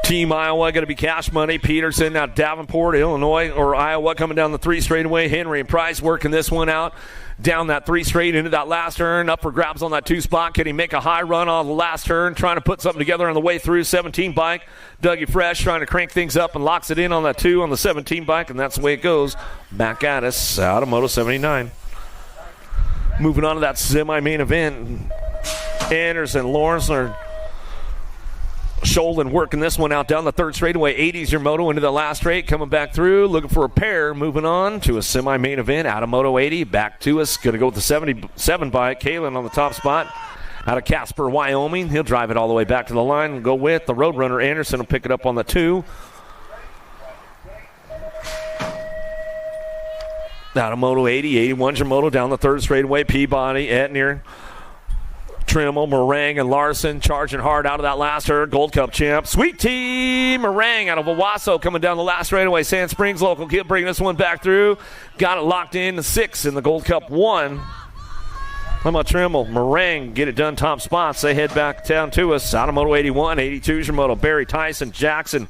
Team Iowa going to be Cash Money. Peterson out Davenport, Illinois, or Iowa coming down the 3 straightaway. Henry and Price working this one out. Down that 3 straight into that last turn. Up for grabs on that 2 spot. Can he make a high run on the last turn? Trying to put something together on the way through. 17 bike. Dougie Fresh trying to crank things up and locks it in on that 2 on the 17 bike. And that's the way it goes. Back at us out of Moto 79. Moving on to that semi-main event. Anderson, Lawrence, or Sholden working this one out down the 3rd straightaway. 80's your moto into the last straight. Coming back through. Looking for a pair. Moving on to a semi-main event out of Moto 80. Back to us. Going to go with the 77 bike. Kalen on the top spot. Out of Casper, Wyoming. He'll drive it all the way back to the line and go with the Roadrunner. Anderson will pick it up on the 2. Out of Moto 80, 81's your moto down the 3rd straightaway. Peabody, Etnier, Trimmel, Meringue, and Larson charging hard out of that last turn. Gold Cup champ. Sweet Tea Meringue out of Owasso coming down the last straightaway. Sand Springs local kid bringing this one back through. Got it locked in to 6 in the Gold Cup 1. How about Trimmel? Meringue get it done top spots. They head back down to us. Out of Moto 81, 82's your moto. Barry Tyson, Jackson,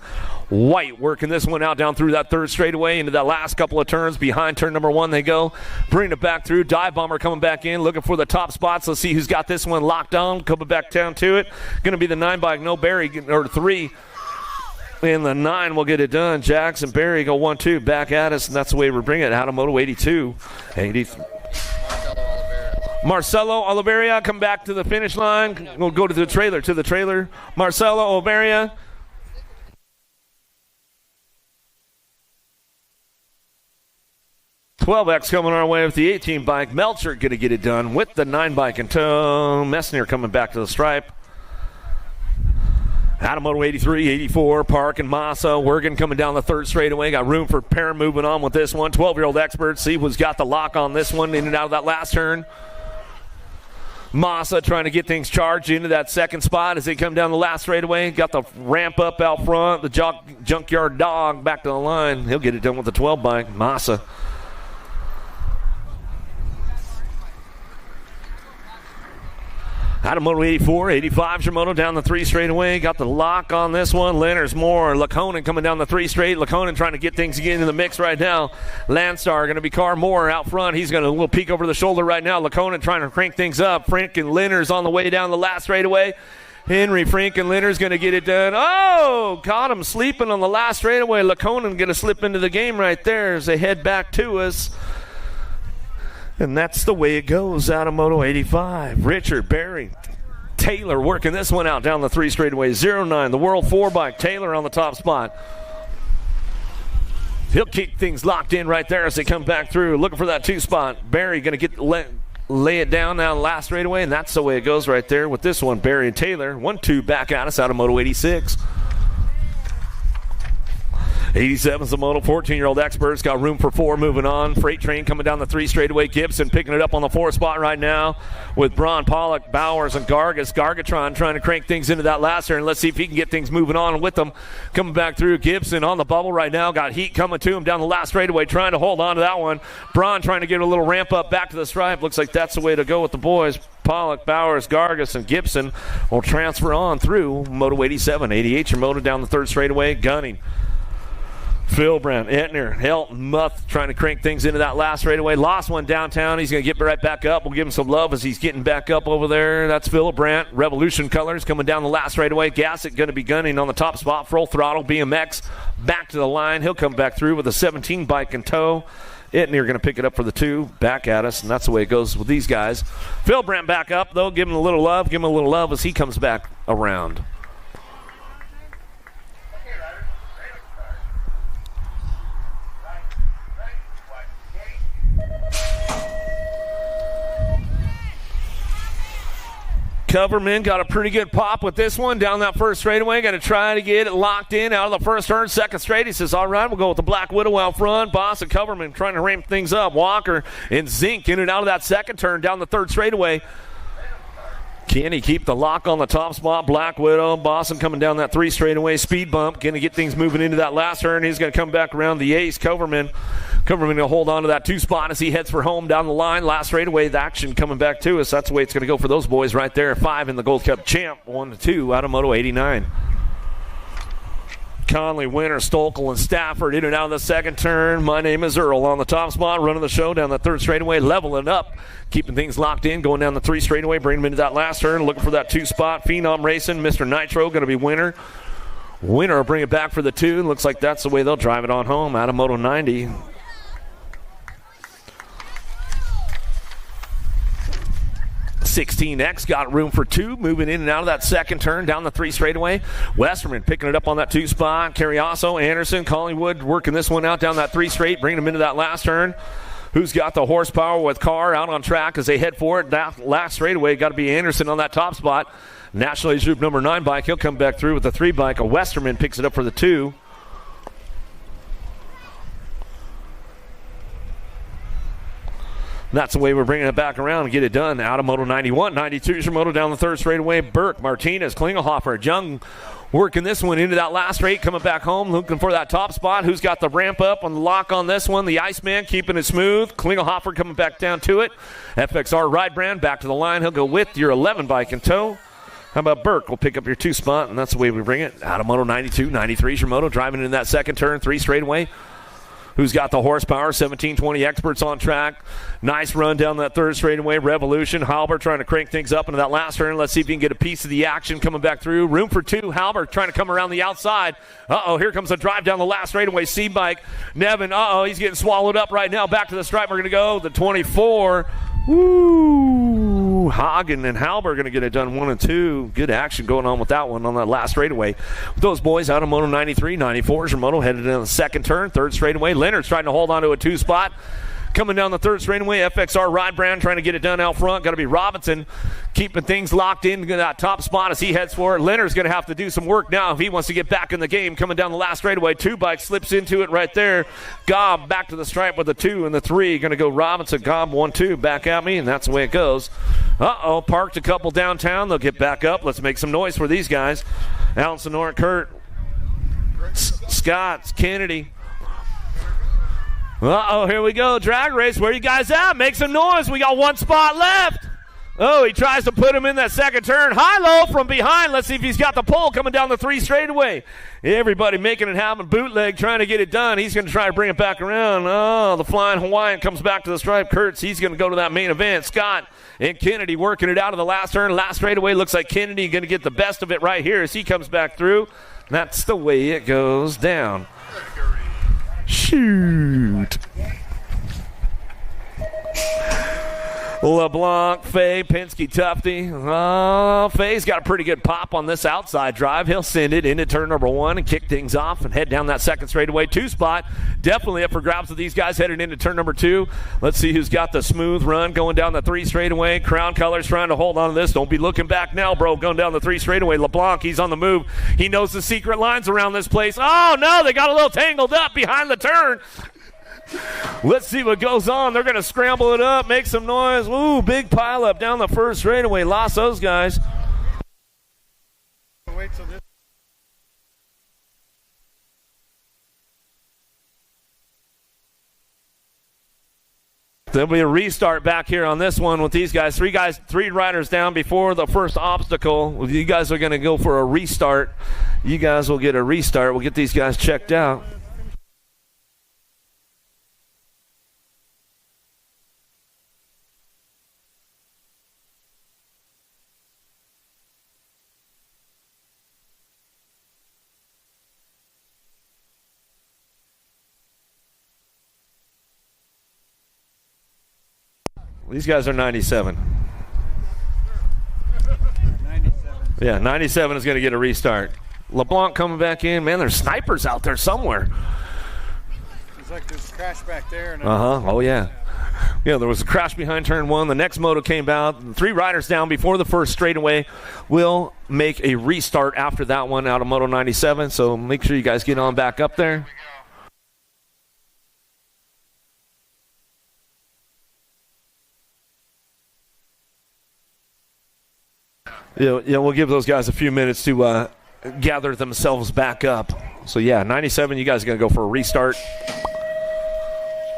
White working this one out down through that 3rd straightaway into that last couple of turns. Behind turn number 1 they go. Bringing it back through. Dive Bomber coming back in, looking for the top spots. Let's see who's got this one locked on. Coming back down to it. Going to be the 9 bike. No Barry, or 3. And the 9 will get it done. Jackson, Barry go 1-2 back at us, and that's the way we bring it out of Moto 82. 83. Marcelo Oliveria come back to the finish line. We'll go to the trailer. Marcelo Oliveria. $12X coming our way with the 18 bike. Melcher going to get it done with the 9 bike in tow. Messner coming back to the stripe. Out of Moto 83, 84, Park and Massa. Wergen coming down the 3rd straightaway. Got room for pair moving on with this one. 12-year-old expert. See who's got the lock on this one in and out of that last turn. Massa trying to get things charged into that 2nd spot as they come down the last straightaway. Got the ramp up out front. The Junkyard Dog back to the line. He'll get it done with the 12 bike. Massa. Out of Moto 84, 85's your moto down the 3 straightaway. Got the lock on this one. Leonard's more. Laconin coming down the 3 straight. Laconin trying to get things again in the mix right now. Landstar going to be Carr Moore out front. He's going to a little peek over the shoulder right now. Laconin trying to crank things up. Frank and Leonard's on the way down the last straightaway. Henry, Frank, and Leonard's going to get it done. Oh, caught him sleeping on the last straightaway. Laconin going to slip into the game right there as they head back to us. And that's the way it goes out of Moto 85. Richard, Barry, Taylor working this one out down the 3 straightaway. 09, the World 4 bike. Taylor on the top spot. He'll keep things locked in right there as they come back through. Looking for that 2 spot. Barry going to lay it down now last straightaway, and that's the way it goes right there with this one. Barry and Taylor. 1-2 back at us out of Moto 86. 87's the moto. 14-year-old experts got room for 4 moving on. Freight train coming down the 3 straightaway. Gibson picking it up on the 4 spot right now with Braun, Pollock, Bowers, and Gargas. Gargatron trying to crank things into that last turn. Let's see if he can get things moving on with them. Coming back through. Gibson on the bubble right now. Got heat coming to him down the last straightaway. Trying to hold on to that one. Braun trying to get a little ramp up back to the stripe. Looks like that's the way to go with the boys. Pollock, Bowers, Gargas, and Gibson will transfer on through Moto 87. 88 your moto down the 3rd straightaway. Gunning. Phil Brandt, Etner, Helt, Muth trying to crank things into that last straightaway. Lost one downtown. He's going to get right back up. We'll give him some love as he's getting back up over there. That's Phil Brandt. Revolution Colors coming down the last straightaway. Gassick going to be gunning on the top spot. Full throttle. BMX back to the line. He'll come back through with a 17 bike in tow. Etner going to pick it up for the 2 back at us, and that's the way it goes with these guys. Phil Brandt back up, though. Give him a little love. Give him a little love as he comes back around. Coverman got a pretty good pop with this one down that first straightaway. Got to try to get it locked in out of the first turn. Second straight, he says, all right, we'll go with the Black Widow out front. Boss and Coverman trying to ramp things up. Walker and Zink in and out of that second turn down the third straightaway. Can he keep the lock on the top spot? Black Widow, Boston coming down that 3 straightaway. Speed bump, going to get things moving into that last turn. He's going to come back around the ace. Coverman going to hold on to that 2 spot as he heads for home down the line. Last straightaway, the action coming back to us. That's the way it's going to go for those boys right there. 5 in the Gold Cup champ, 1-2 out of Moto 89. Conley, Winter, Stokel, and Stafford in and out of the second turn. My name is Earl on the top spot, running the show down the third straightaway, leveling up, keeping things locked in, going down the 3 straightaway, bringing him into that last turn, looking for that 2 spot. Phenom Racing, Mr. Nitro, going to be Winter. Winter will bring it back for the 2. Looks like that's the way they'll drive it on home out of Moto 90. $16X got room for 2, moving in and out of that second turn down the 3 straightaway. Westerman picking it up on that 2 spot. Carriasso, Anderson, Collingwood working this one out down that 3 straight, bringing him into that last turn. Who's got the horsepower with Carr out on track as they head for it? That last straightaway got to be Anderson on that top spot. National Age Group number 9 bike. He'll come back through with the 3 bike. A Westerman picks it up for the 2. That's the way we're bringing it back around and get it done. Out of Moto 91. 92 is your Moto down the third straightaway. Burke, Martinez, Klingelhofer, Jung working this one into that last straight, coming back home, looking for that top spot. Who's got the ramp up on the lock on this one? The Iceman keeping it smooth. Klingelhofer coming back down to it. FXR Ride Brand back to the line. He'll go with your 11 bike in tow. How about Burke? We'll pick up your 2 spot, and that's the way we bring it. Out of Moto 92. 93 is your Moto driving in that second turn, 3 straightaway. Who's got the horsepower? 1720 experts on track. Nice run down that third straightaway. Revolution. Halbert trying to crank things up into that last turn. Let's see if he can get a piece of the action coming back through. Room for 2. Halbert trying to come around the outside. Here comes a drive down the last straightaway. C-bike. Nevin, he's getting swallowed up right now. Back to the stripe. We're going to go. The 24. Woo! Hagen and Halber going to get it done 1 and 2. Good action going on with that one on that last straightaway. With those boys out of Moto 93, 94 is your Moto headed in the second turn, third straightaway. Leonard's trying to hold on to a 2 spot. Coming down the third straightaway, FXR Ride Brand trying to get it done out front. Got to be Robinson keeping things locked in that top spot as he heads for it. Leonard's going to have to do some work now if he wants to get back in the game. Coming down the last straightaway, 2 bike slips into it right there. Gobb back to the stripe with the 2 and the 3. Going to go Robinson, Gobb 1-2 back at me, and that's the way it goes. Parked a couple downtown. They'll get back up. Let's make some noise for these guys. Alan Sonora, Kurt, Scott, Kennedy. Here we go. Drag race. Where you guys at? Make some noise. We got 1 spot left. He tries to put him in that second turn. High-low from behind. Let's see if he's got the pole coming down the 3 straightaway. Everybody making it happen. Bootleg trying to get it done. He's going to try to bring it back around. The Flying Hawaiian comes back to the stripe. Kurtz, he's going to go to that main event. Scott and Kennedy working it out of the last turn. Last straightaway looks like Kennedy going to get the best of it right here as he comes back through. That's the way it goes down. Shoot. LeBlanc, Fay, Penske, Tufty. Fay's got a pretty good pop on this outside drive. He'll send it into turn number 1 and kick things off and head down that second straightaway. 2 spot. Definitely up for grabs with these guys headed into turn number 2. Let's see who's got the smooth run going down the 3 straightaway. Crown Colors trying to hold on to this. Don't be looking back now, bro. Going down the 3 straightaway. LeBlanc, he's on the move. He knows the secret lines around this place. Oh, no, they got a little tangled up behind the turn. Let's see what goes on. They're going to scramble it up, make some noise. Ooh, big pile up down the first straightaway. Lost those guys. There'll be a restart back here on this one with these guys. 3 riders down before the first obstacle. You guys are going to go for a restart. You guys will get a restart. We'll get these guys checked out. These guys are 97. 97. Yeah, 97 is going to get a restart. LeBlanc coming back in. Man, there's snipers out there somewhere. It's like there's a crash back there. Oh, yeah. Yeah, there was a crash behind turn one. The next moto came out. 3 riders down before the first straightaway. We'll make a restart after that one out of Moto 97, so make sure you guys get on back up there. Yeah, we'll give those guys a few minutes to gather themselves back up. So, yeah, 97, you guys are going to go for a restart.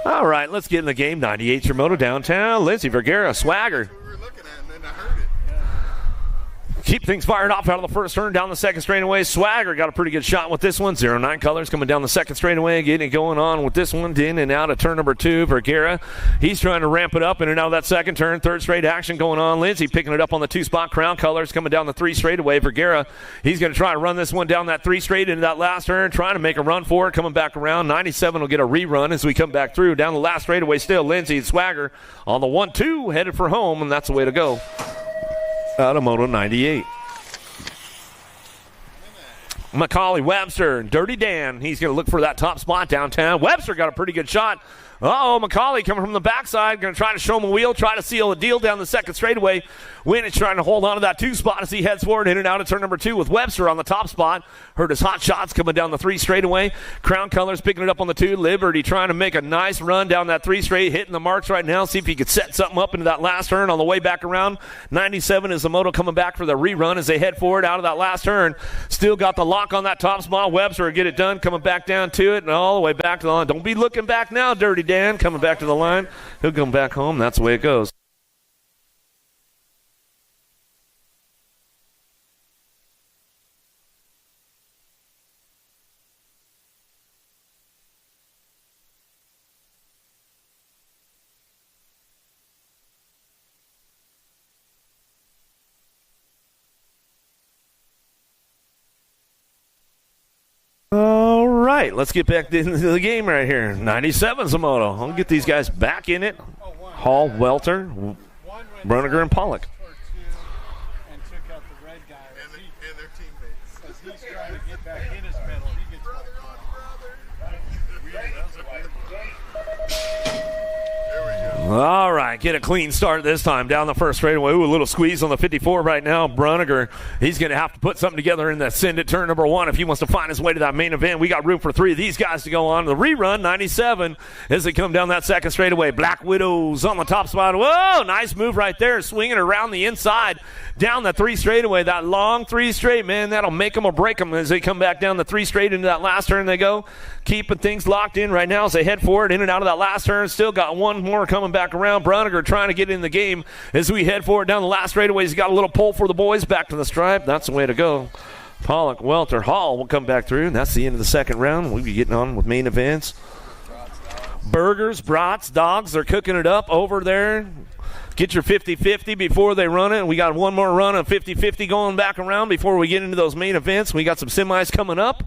All right, let's get in the game. 98's your moto downtown. Lindsey Vergara, Swagger. Keep things fired off out of the first turn, down the second straightaway. Swagger got a pretty good shot with this one. 09 colors coming down the second straightaway, getting it going on with this one. In and out of turn number 2. Vergara, he's trying to ramp it up in and out of that second turn. Third straight action going on. Lindsey picking it up on the 2-spot. Crown colors coming down the 3 straightaway. Vergara, he's going to try to run this one down that 3 straight into that last turn, trying to make a run for it, coming back around. 97 will get a rerun as we come back through. Down the last straightaway still. Lindsey and Swagger on the 1-2, headed for home, and that's the way to go. Out of Moto 98. Macaulay, Webster, Dirty Dan. He's going to look for that top spot downtown. Webster got a pretty good shot. Macaulay coming from the backside, going to try to show him a wheel, try to seal a deal down the second straightaway. Win is trying to hold on to that 2 spot as he heads forward in and out of turn number 2 with Webster on the top spot. Heard his hot shots coming down the 3 straightaway. Crown colors picking it up on the 2. Liberty trying to make a nice run down that 3 straight, hitting the marks right now. See if he could set something up into that last turn on the way back around. 97 is the moto coming back for the rerun as they head forward out of that last turn. Still got the lock on that top spot. Webster will get it done, coming back down to it and all the way back to the line. Don't be looking back now, Dirty Dan. Coming back to the line. He'll come back home. That's the way it goes. All right, let's get back into the game right here. 97's a moto. I'll get these guys back in it. Hall, Welter, Bruniger, and Pollock. And took out the red guy and their teammates. As he's trying to get back in his medal, he gets All right, get a clean start this time down the first straightaway. Ooh, a little squeeze on the 54 right now. Bruniger, he's going to have to put something together in the send at turn number 1 if he wants to find his way to that main event. We got room for 3 of these guys to go on. The rerun, 97, as they come down that second straightaway. Black Widows on the top spot. Whoa, nice move right there, swinging around the inside down the 3 straightaway. That long 3 straight, man, that'll make them or break them as they come back down the 3 straight into that last turn they go. Keeping things locked in right now as they head forward in and out of that last turn. Still got one more coming back around. Bruniger trying to get in the game as we head forward down the last straightaway. He's got a little pull for the boys back to the stripe. That's the way to go. Pollock, Welter, Hall will come back through, and that's the end of the second round. We'll be getting on with main events. Burgers, brats, dogs, they're cooking it up over there. Get your 50-50 before they run it. We got one more run of 50-50 going back around before we get into those main events. We got some semis coming up.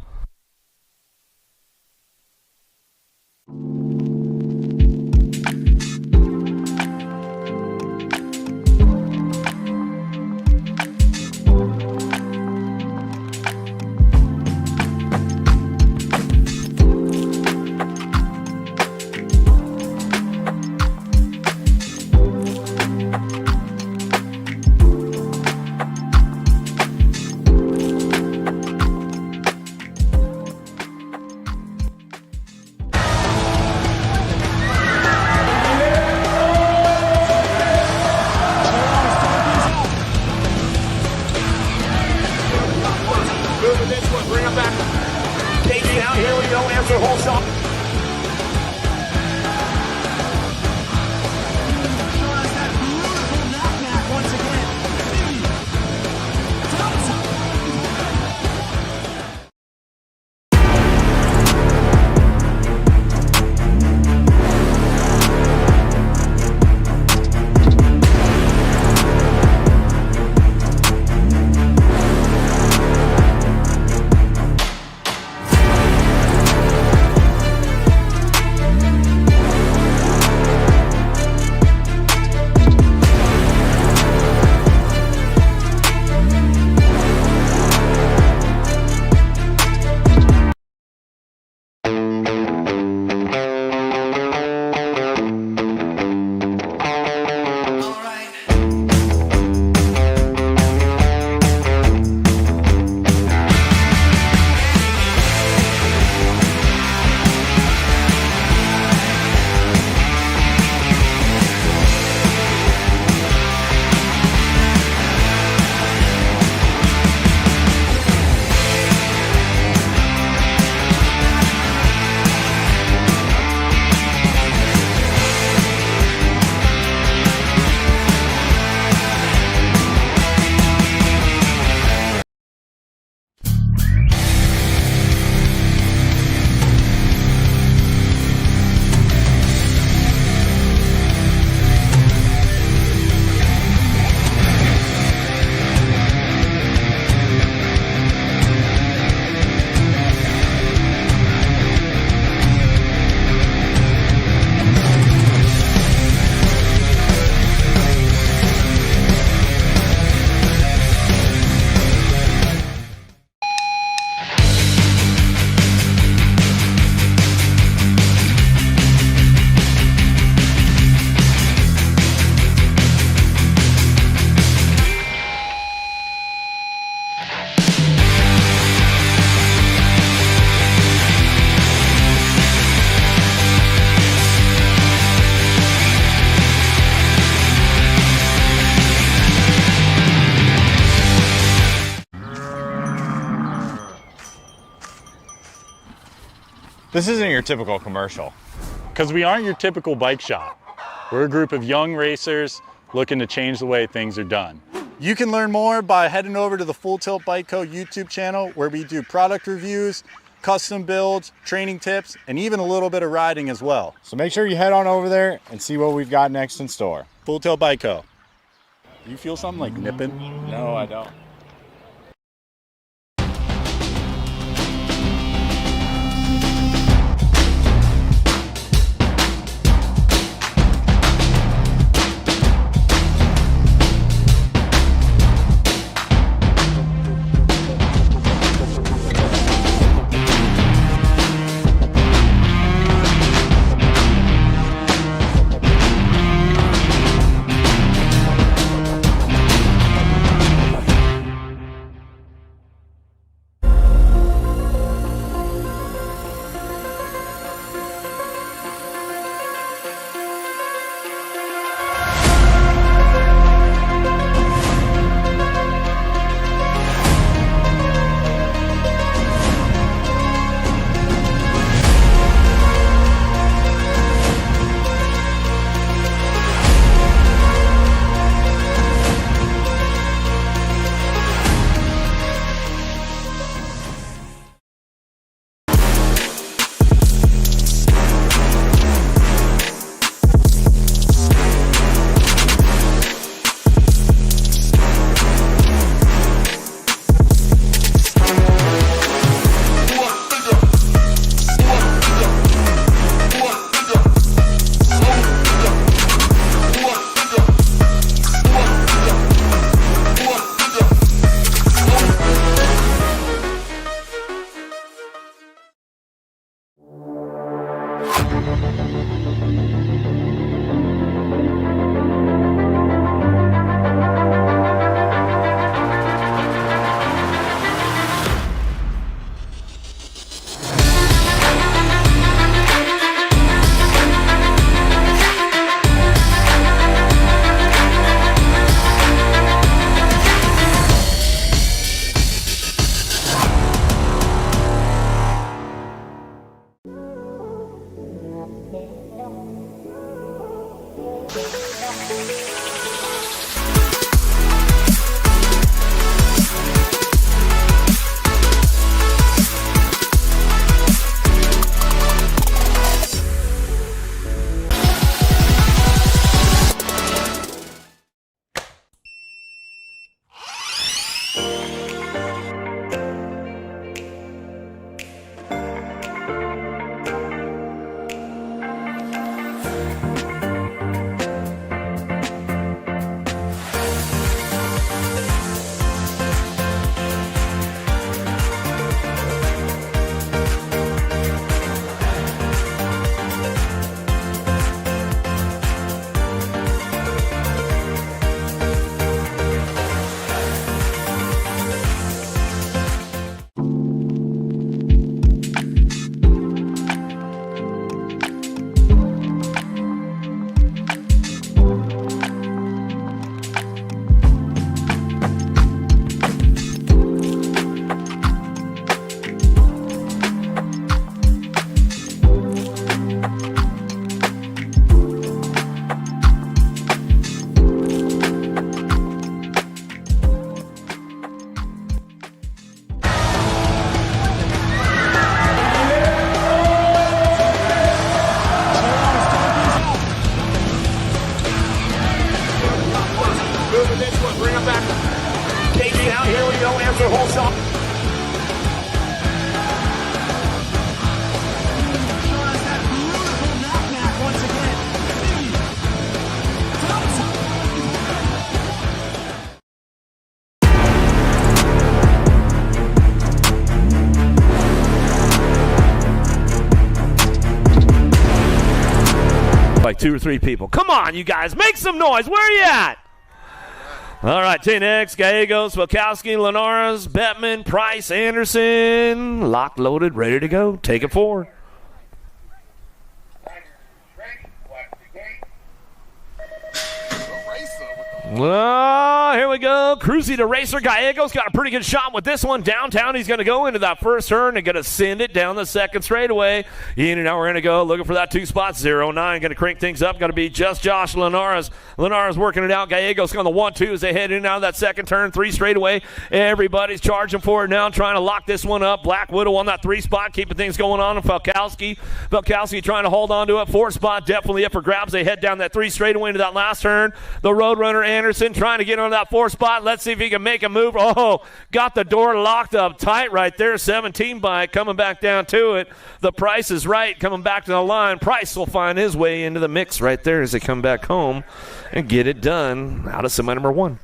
This isn't your typical commercial. Because we aren't your typical bike shop. We're a group of young racers looking to change the way things are done. You can learn more by heading over to the Full Tilt Bike Co. YouTube channel, where we do product reviews, custom builds, training tips, and even a little bit of riding as well. So make sure you head on over there and see what we've got next in store. Full Tilt Bike Co. You feel something like nipping? No, I don't. Like 2 or 3 people. Come on, you guys, make some noise. Where are you at? All right, TNX, Gallegos, Wachowski, Linares, Bettman, Price, Anderson, locked, loaded, ready to go. Take it forward. Oh, here we go. Cruzy to racer. Gallegos got a pretty good shot with this one. Downtown, he's going to go into that first turn and going to send it down the second straightaway. In and out, we're going to go looking for that 2 spot. 0-9, going to crank things up. Going to be just Josh Linares. Linares working it out. Gallegos on the 1-2 as they head in and out of that second turn. 3 straightaway. Everybody's charging for it now, trying to lock this one up. Black Widow on that 3 spot, keeping things going on. And Falkowski trying to hold on to it. 4 spot, definitely up for grabs. They head down that 3 straightaway into that last turn. The Roadrunner Anderson trying to get on that 4 spot. Let's see if he can make a move. Oh, got the door locked up tight right there. 17 bike coming back down to it. The Price is right coming back to the line. Price will find his way into the mix right there as they come back home and get it done out of semi number 1.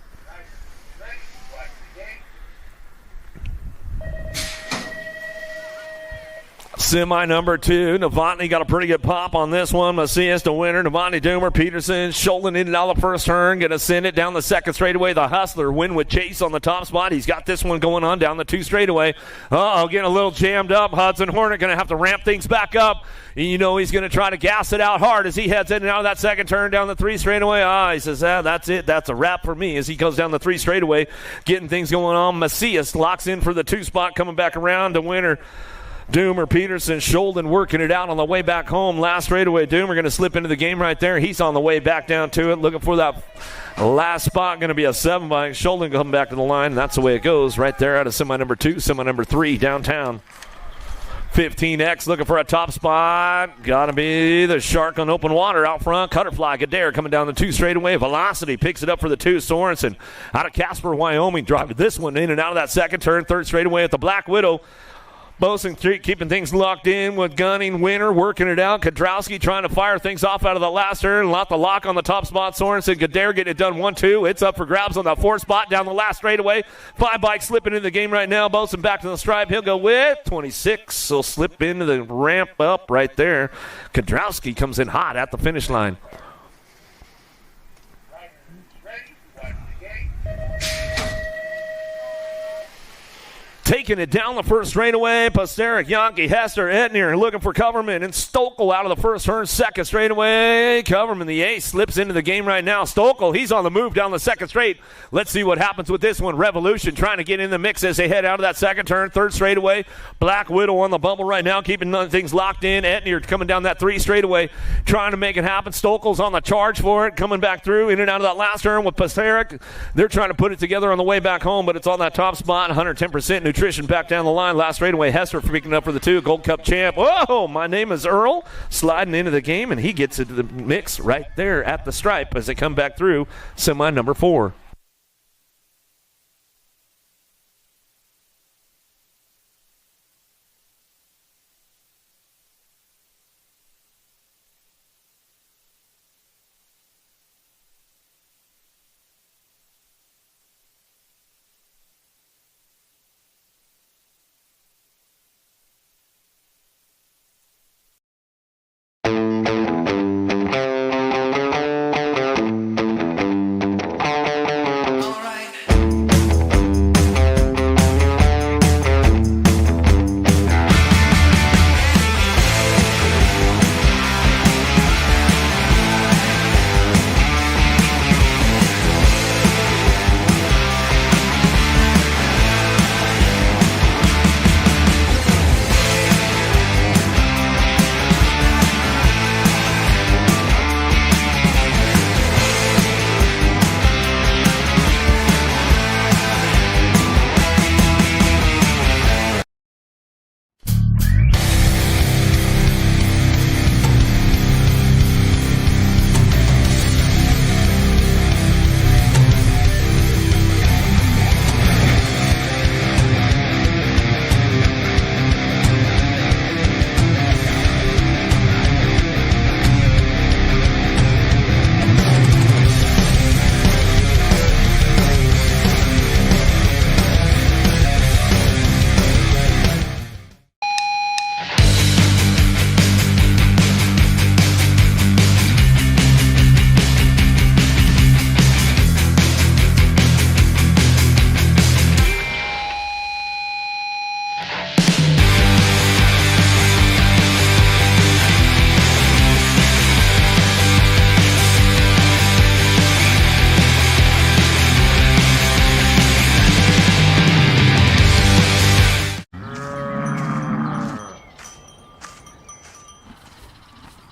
Semi number 2, Novotny got a pretty good pop on this one. Macias the winner. Novotny, Doomer, Peterson, Scholden in and out of the first turn. Going to send it down the second straightaway. The Hustler win with Chase on the top spot. He's got this one going on down the 2 straightaway. Getting a little jammed up. Hudson Hornet going to have to ramp things back up. You know he's going to try to gas it out hard as he heads in and out of that second turn down the 3 straightaway. He says, that's it. That's a wrap for me as he goes down the 3 straightaway, getting things going on. Macias locks in for the 2 spot, coming back around. The winner, Doomer, Peterson, Scholden working it out on the way back home. Last straightaway, Doomer going to slip into the game right there. He's on the way back down to it, looking for that last spot. Going to be a 7 bike. Scholden coming back to the line, and that's the way it goes right there out of semi number 2, semi number 3 downtown. 15X looking for a top spot. Got to be the Shark on open water out front. Cutterfly Gadare coming down the 2 straightaway. Velocity picks it up for the 2. Sorensen out of Casper, Wyoming, driving this one in and out of that second turn. 3rd straightaway at the Black Widow. Boson keeping things locked in with Gunning, Winner working it out. Kadrowski trying to fire things off out of the last turn. Lot the lock on the top spot. Sorensen, Gadare getting it done 1-2. It's up for grabs on that 4 spot down the last straightaway. 5 bikes slipping into the game right now. Boson back to the stripe. He'll go with 26. He'll slip into the ramp up right there. Kadrowski comes in hot at the finish line. Taking it down the first straightaway. Pasterik, Yankee, Hester, Etnier looking for Coverman. And Stokel out of the first turn, second straightaway. Coverman, the ace, slips into the game right now. Stokel, he's on the move down the second straight. Let's see what happens with this one. Revolution trying to get in the mix as they head out of that second turn. 3rd straightaway. Black Widow on the bubble right now, keeping things locked in. Etnier coming down that 3 straightaway, trying to make it happen. Stokel's on the charge for it, coming back through in and out of that last turn with Pasterik. They're trying to put it together on the way back home, but it's on that top spot. 110% nutrition back down the line. Last straightaway, Hester picking up for the 2. Gold Cup champ. Whoa, my name is Earl. Sliding into the game, and he gets into the mix right there at the stripe as they come back through semi number 4.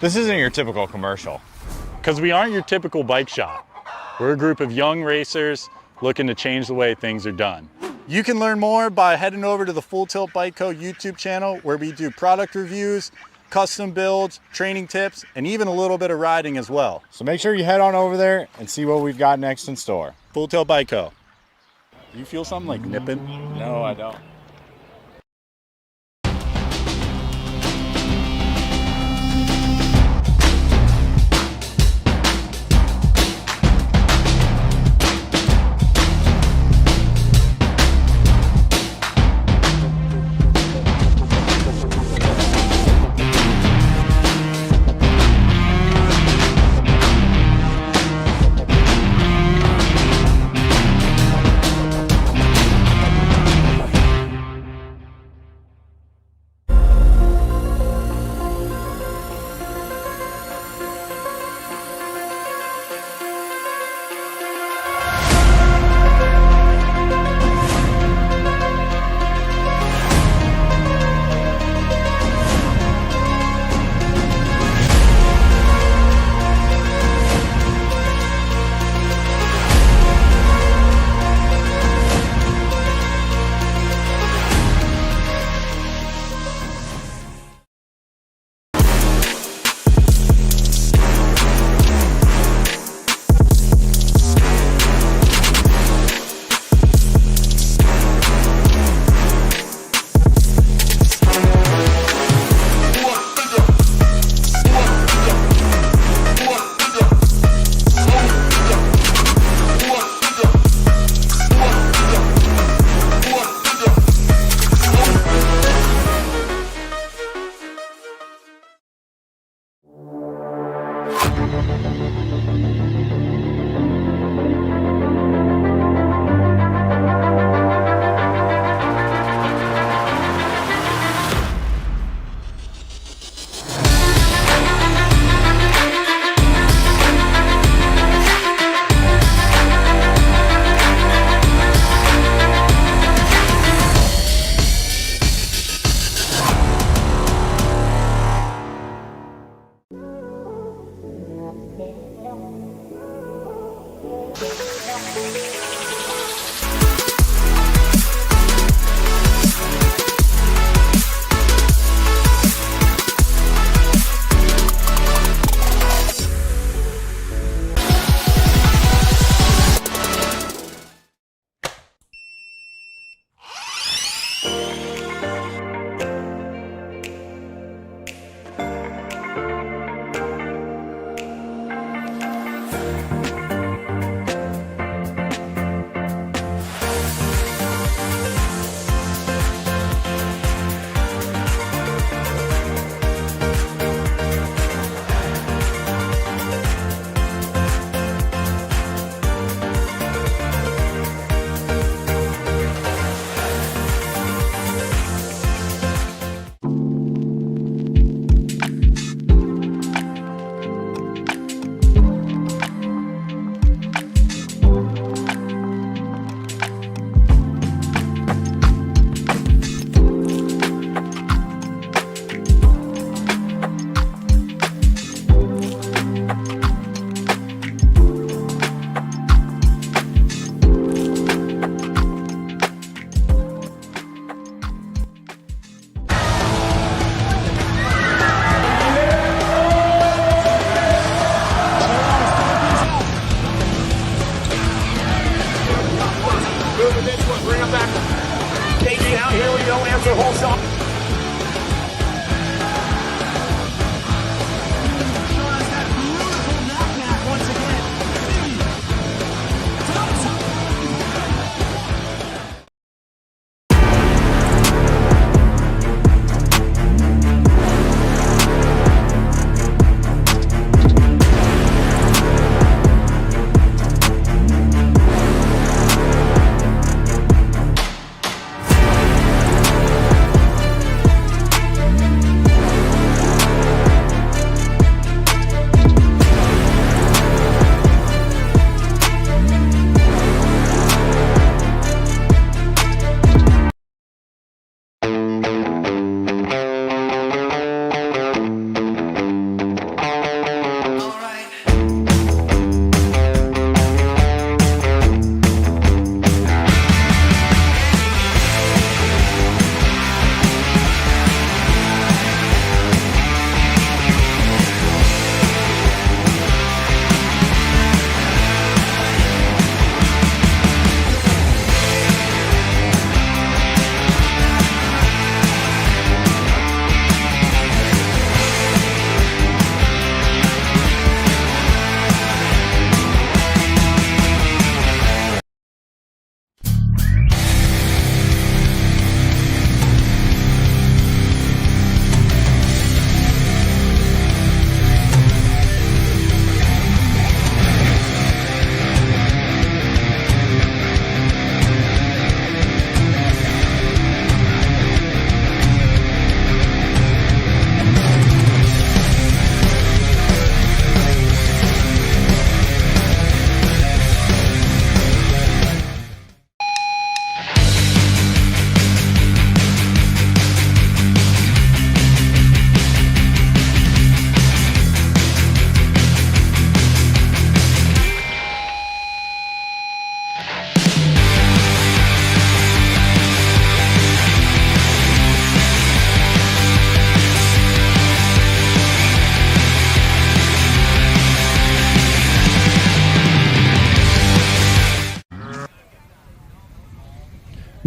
This isn't your typical commercial. Because we aren't your typical bike shop. We're a group of young racers looking to change the way things are done. You can learn more by heading over to the Full Tilt Bike Co. YouTube channel, where we do product reviews, custom builds, training tips, and even a little bit of riding as well. So make sure you head on over there and see what we've got next in store. Full Tilt Bike Co. You feel something like nipping? No, I don't.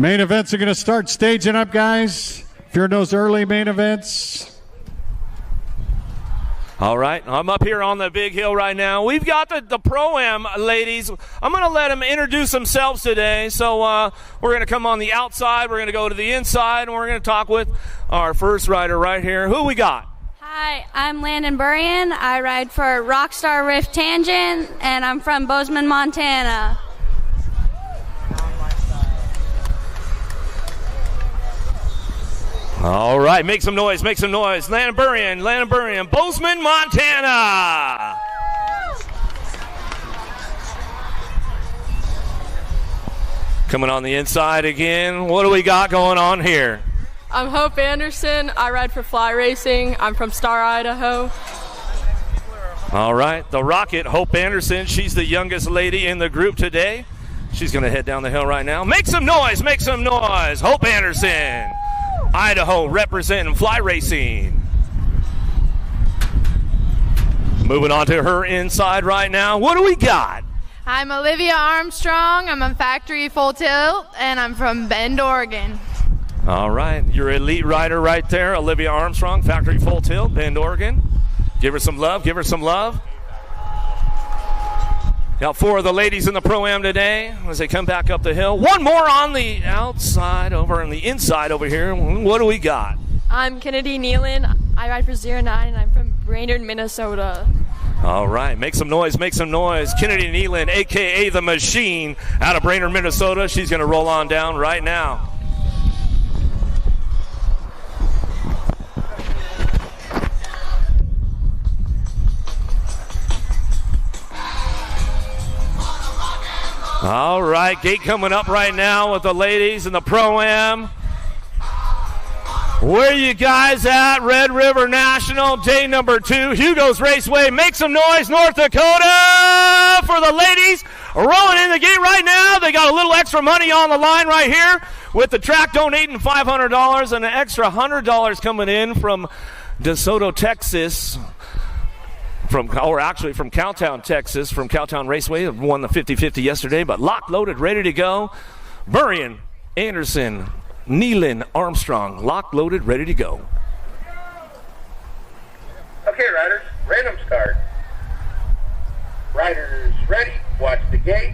Main events are going to start staging up, guys. If you're in those early main events. All right, I'm up here on the big hill right now. We've got the Pro-Am ladies. I'm going to let them introduce themselves today. So we're going to come on the outside, we're going to go to the inside, and we're going to talk with our first rider right here. Who we got? Hi, I'm Landon Burrian. I ride for Rockstar Rift Tangent, and I'm from Bozeman, Montana. All right, make some noise, make some noise. Landon Burrian, Bozeman, Montana. Coming on the inside again. What do we got going on here? I'm Hope Anderson. I ride for Fly Racing. I'm from Star, Idaho. All right, the Rocket, Hope Anderson. She's the youngest lady in the group today. She's going to head down the hill right now. Make some noise, make some noise. Hope Anderson. Idaho representing Fly Racing. Moving on to her inside right now. What do we got? I'm Olivia Armstrong. I'm a factory full tilt, and I'm from Bend, Oregon. All right, your elite rider right there, Olivia Armstrong, factory full tilt, Bend, Oregon. Give her some love, give her some love. Got 4 of the ladies in the Pro-Am today as they come back up the hill. One more on the outside, over on the inside over here. What do we got? I'm Kennedy Nealon. I ride for 09, and I'm from Brainerd, Minnesota. All right, make some noise, make some noise. Kennedy Nealon, a.k.a. The Machine, out of Brainerd, Minnesota. She's going to roll on down right now. All right, gate coming up right now with the ladies in the Pro-Am. Where you guys at? Red River National, day number 2, Hugo's Raceway. Make some noise, North Dakota, for the ladies. Rolling in the gate right now. They got a little extra money on the line right here with the track donating $500 and an extra $100 coming in from DeSoto, Texas. From Cowtown, Texas, from Cowtown Raceway. Won the 50-50 yesterday, but locked, loaded, ready to go. Burrian, Anderson, Nealon, Armstrong, locked, loaded, ready to go. Okay, riders, random start. Riders ready, watch the gate.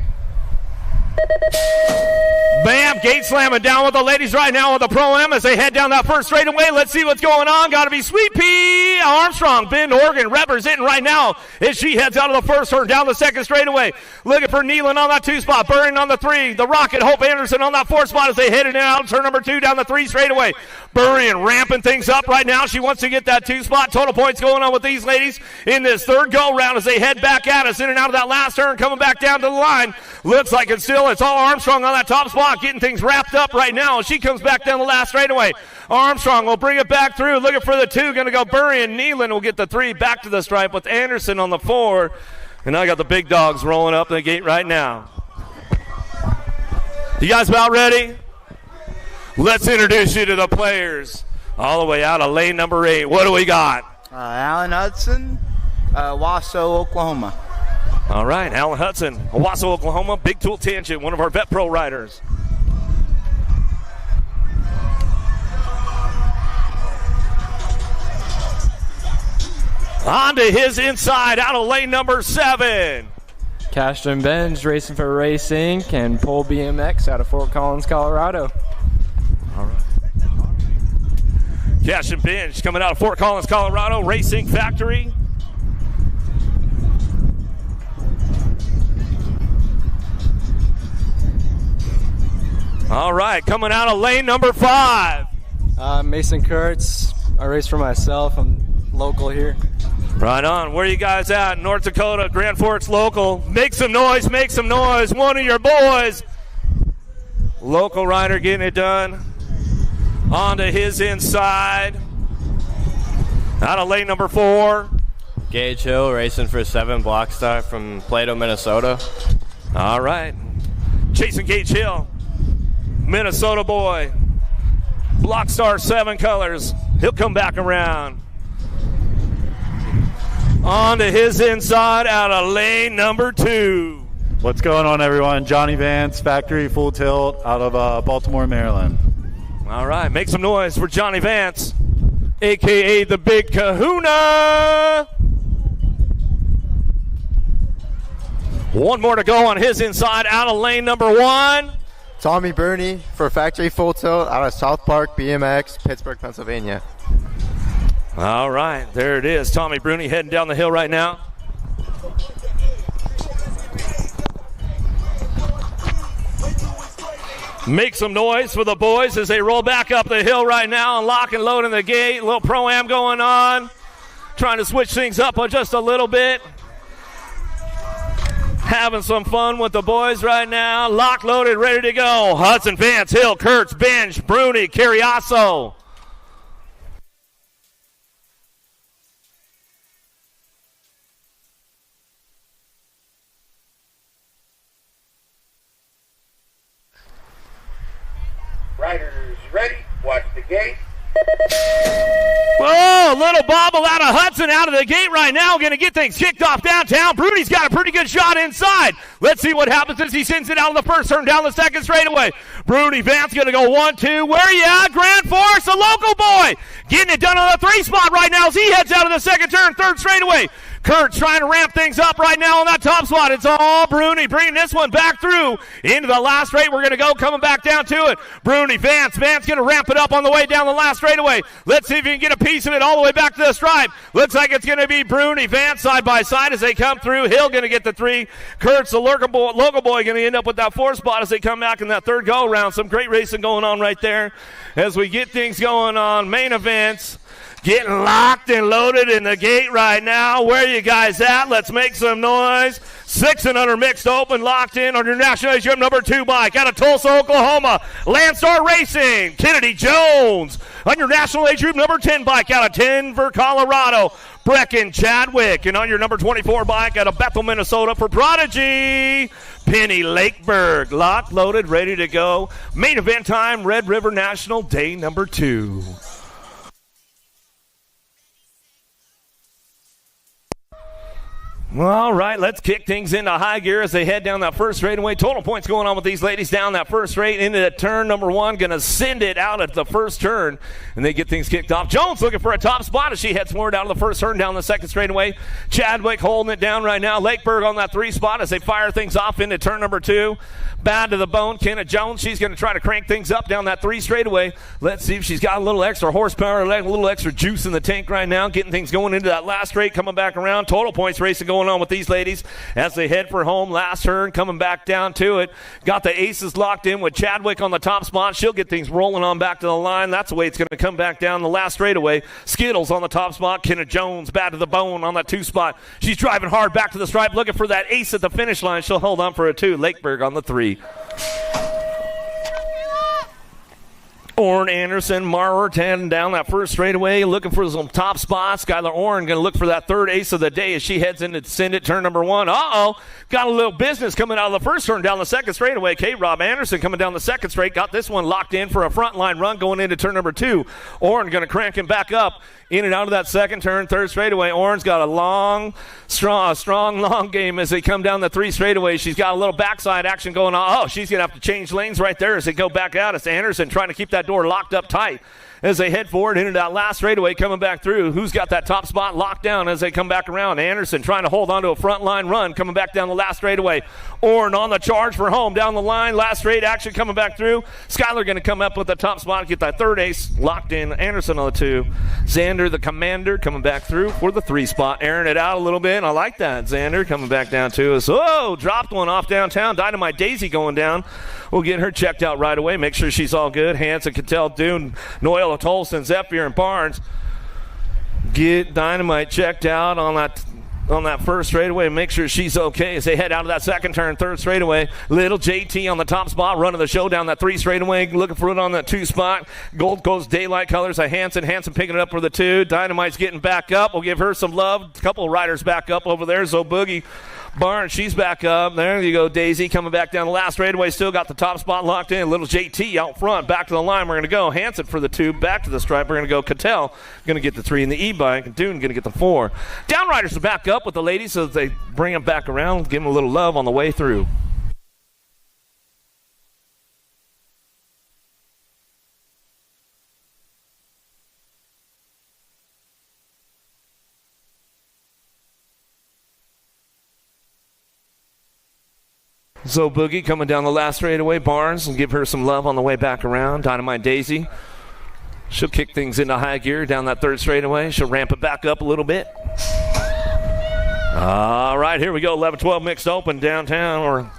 Bam, gate slamming down with the ladies right now with the Pro-Am as they head down that first straightaway. Let's see what's going on. Got to be Sweet Pea Armstrong, Bend, Oregon, representing right now as she heads out of the first turn down the second straightaway. Looking for Nealon on that 2 spot, Burring on the 3. The Rocket, Hope Anderson on that 4 spot as they headed in out of turn number 2 down the 3 straightaway. Burring ramping things up right now. She wants to get that 2 spot. Total points going on with these ladies in this third go round as they head back at us in and out of that last turn, coming back down to the line. Looks like it's all Armstrong on that top spot, getting things wrapped up right now. She comes back down the last straightaway. Armstrong will bring it back through, looking for the 2, going to go Burrian. Nealon will get the 3 back to the stripe with Anderson on the 4. And I got the big dogs rolling up the gate right now. You guys about ready? Let's introduce you to the players. All the way out of lane number 8. What do we got? Alan Hudson, Wasso, Oklahoma. All right, Alan Hudson, Owasso, Oklahoma, Big Tool Tangent, one of our Vet Pro riders. On to his inside, out of lane number 7. Cashton Benz, racing for Race Inc. and Pole BMX out of Fort Collins, Colorado. All right. Cashton Benz coming out of Fort Collins, Colorado, Race Inc. factory. All right, coming out of lane number 5. Mason Kurtz. I race for myself. I'm local here. Right on. Where you guys at? North Dakota, Grand Forks local. Make some noise, make some noise. One of your boys. Local rider getting it done. On to his inside. Out of lane number 4. Gage Hill, racing for 7 Blockstar from Plato, Minnesota. All right. Chasing Gage Hill. Minnesota boy. Blockstar 7 colors. He'll come back around. On to his inside out of lane number 2. What's going on, everyone? Johnny Vance, Factory Full Tilt out of Baltimore, Maryland. All right, make some noise for Johnny Vance, a.k.a. the Big Kahuna. One more to go on his inside out of lane number 1. Tommy Bruni for Factory Full Tilt out of South Park BMX, Pittsburgh, Pennsylvania. All right, there it is. Tommy Bruni heading down the hill right now. Make some noise for the boys as they roll back up the hill right now and lock and load in the gate. A little pro-am going on. Trying to switch things up just a little bit. Having some fun with the boys right now. Lock, loaded, ready to go. Hudson, Vance, Hill, Kurtz, Benj, Bruni, Carriasso. Riders ready. Watch the gate. Whoa, little bobble out of Hudson out of the gate right now. Going to get things kicked off downtown. Bruni's got a pretty good shot inside. Let's see what happens as he sends it out of the first turn down the second straightaway. Bruni, Vance going to go 1-2. Where are you at? Grand Force, a local boy. Getting it done on the 3 spot right now as he heads out of the second turn, third straightaway. Kurtz trying to ramp things up right now on that top spot. It's all Bruni bringing this one back through into the last straight. We're going to go coming back down to it. Bruni, Vance going to ramp it up on the way down the last straightaway. Let's see if he can get a piece of it all the way back to the stripe. Looks like it's going to be Bruni, Vance side by side as they come through. Hill going to get the 3. Kurtz, the local boy, going to end up with that 4 spot as they come back in that third go around. Some great racing going on right there as we get things going on. Main events. Getting locked and loaded in the gate right now. Where you guys at? Let's make some noise. 6 and under mixed open, locked in on your National Age Group number 2 bike out of Tulsa, Oklahoma. Landstar Racing, Kennedy Jones. On your National Age Group number 10 bike out of Denver, Colorado. Brecken Chadwick. And on your number 24 bike out of Bethel, Minnesota for Prodigy, Penny Lakeberg. Locked, loaded, ready to go. Main event time, Red River National, day number 2. All right, let's kick things into high gear as they head down that first straightaway. Total points going on with these ladies down that first straight into that turn number 1. Going to send it out at the first turn, and they get things kicked off. Jones looking for a top spot as she heads forward out of the first turn down the second straightaway. Chadwick holding it down right now. Lakeberg on that 3 spot as they fire things off into turn number 2. Bad to the bone, Kenneth Jones. She's going to try to crank things up down that 3 straightaway. Let's see if she's got a little extra horsepower, a little extra juice in the tank right now. Getting things going into that last straight, coming back around. Total points racing going on with these ladies as they head for home. Last turn, coming back down to it. Got the aces locked in with Chadwick on the top spot. She'll get things rolling on back to the line. That's the way it's going to come back down the last straightaway. Skittles on the top spot. Kenneth Jones, bad to the bone on that 2 spot. She's driving hard back to the stripe, looking for that ace at the finish line. She'll hold on for a 2. Lakeberg on the 3. Orrin Anderson, Marwer heading down that first straightaway, looking for some top spots. Skylar Orrin going to look for that third ace of the day as she heads into send it turn number 1. Got a little business coming out of the first turn down the second straightaway. Rob Anderson coming down the second straight, got this one locked in for a front line run going into turn number 2. Orrin going to crank him back up in and out of that second turn, third straightaway. Orrin's got a strong long game as they come down the 3 straightaway. She's got a little backside action going on. She's going to have to change lanes right there as they go back out. It's Anderson trying to keep that door locked up tight as they head forward into that last straightaway coming back through. Who's got that top spot locked down as they come back around? Anderson trying to hold on to a front line run coming back down the last straightaway. Orrin on the charge for home down the line. Last straight action coming back through. Skylar going to come up with the top spot, get that third ace locked in. Anderson on the 2. Xander the Commander coming back through for the 3 spot, airing it out a little bit. I like that. Xander coming back down to us. Dropped one off downtown. Dynamite Daisy going down. We'll get her checked out right away. Make sure she's all good. Hanson, Cattell, Dune, Noel, Tolson, Zephyr, and Barnes. Get Dynamite checked out on that first straightaway. Make sure she's okay as they head out of that second turn, third straightaway. Little JT on the top spot, running the show down that 3 straightaway, looking for it on that 2 spot. Gold Coast Daylight Colors of Hanson picking it up for the 2. Dynamite's getting back up. We'll give her some love. A couple of riders back up over there. Zo Boogie Barnes, she's back up. There you go, Daisy coming back down the last straightaway. Still got the top spot locked in. Little JT out front, back to the line. We're going to go Hanson for the 2, back to the stripe. We're going to go Cattell, going to get the 3 in the e-bike, and Dune going to get the 4. Downriders are back up. up with the ladies so that they bring them back around, give them a little love on the way through. So Boogie coming down the last straightaway. Barnes will give her some love on the way back around. Dynamite Daisy, she'll kick things into high gear down that third straightaway. She'll ramp it back up a little bit. All right, here we go. 11-12 mixed open downtown, or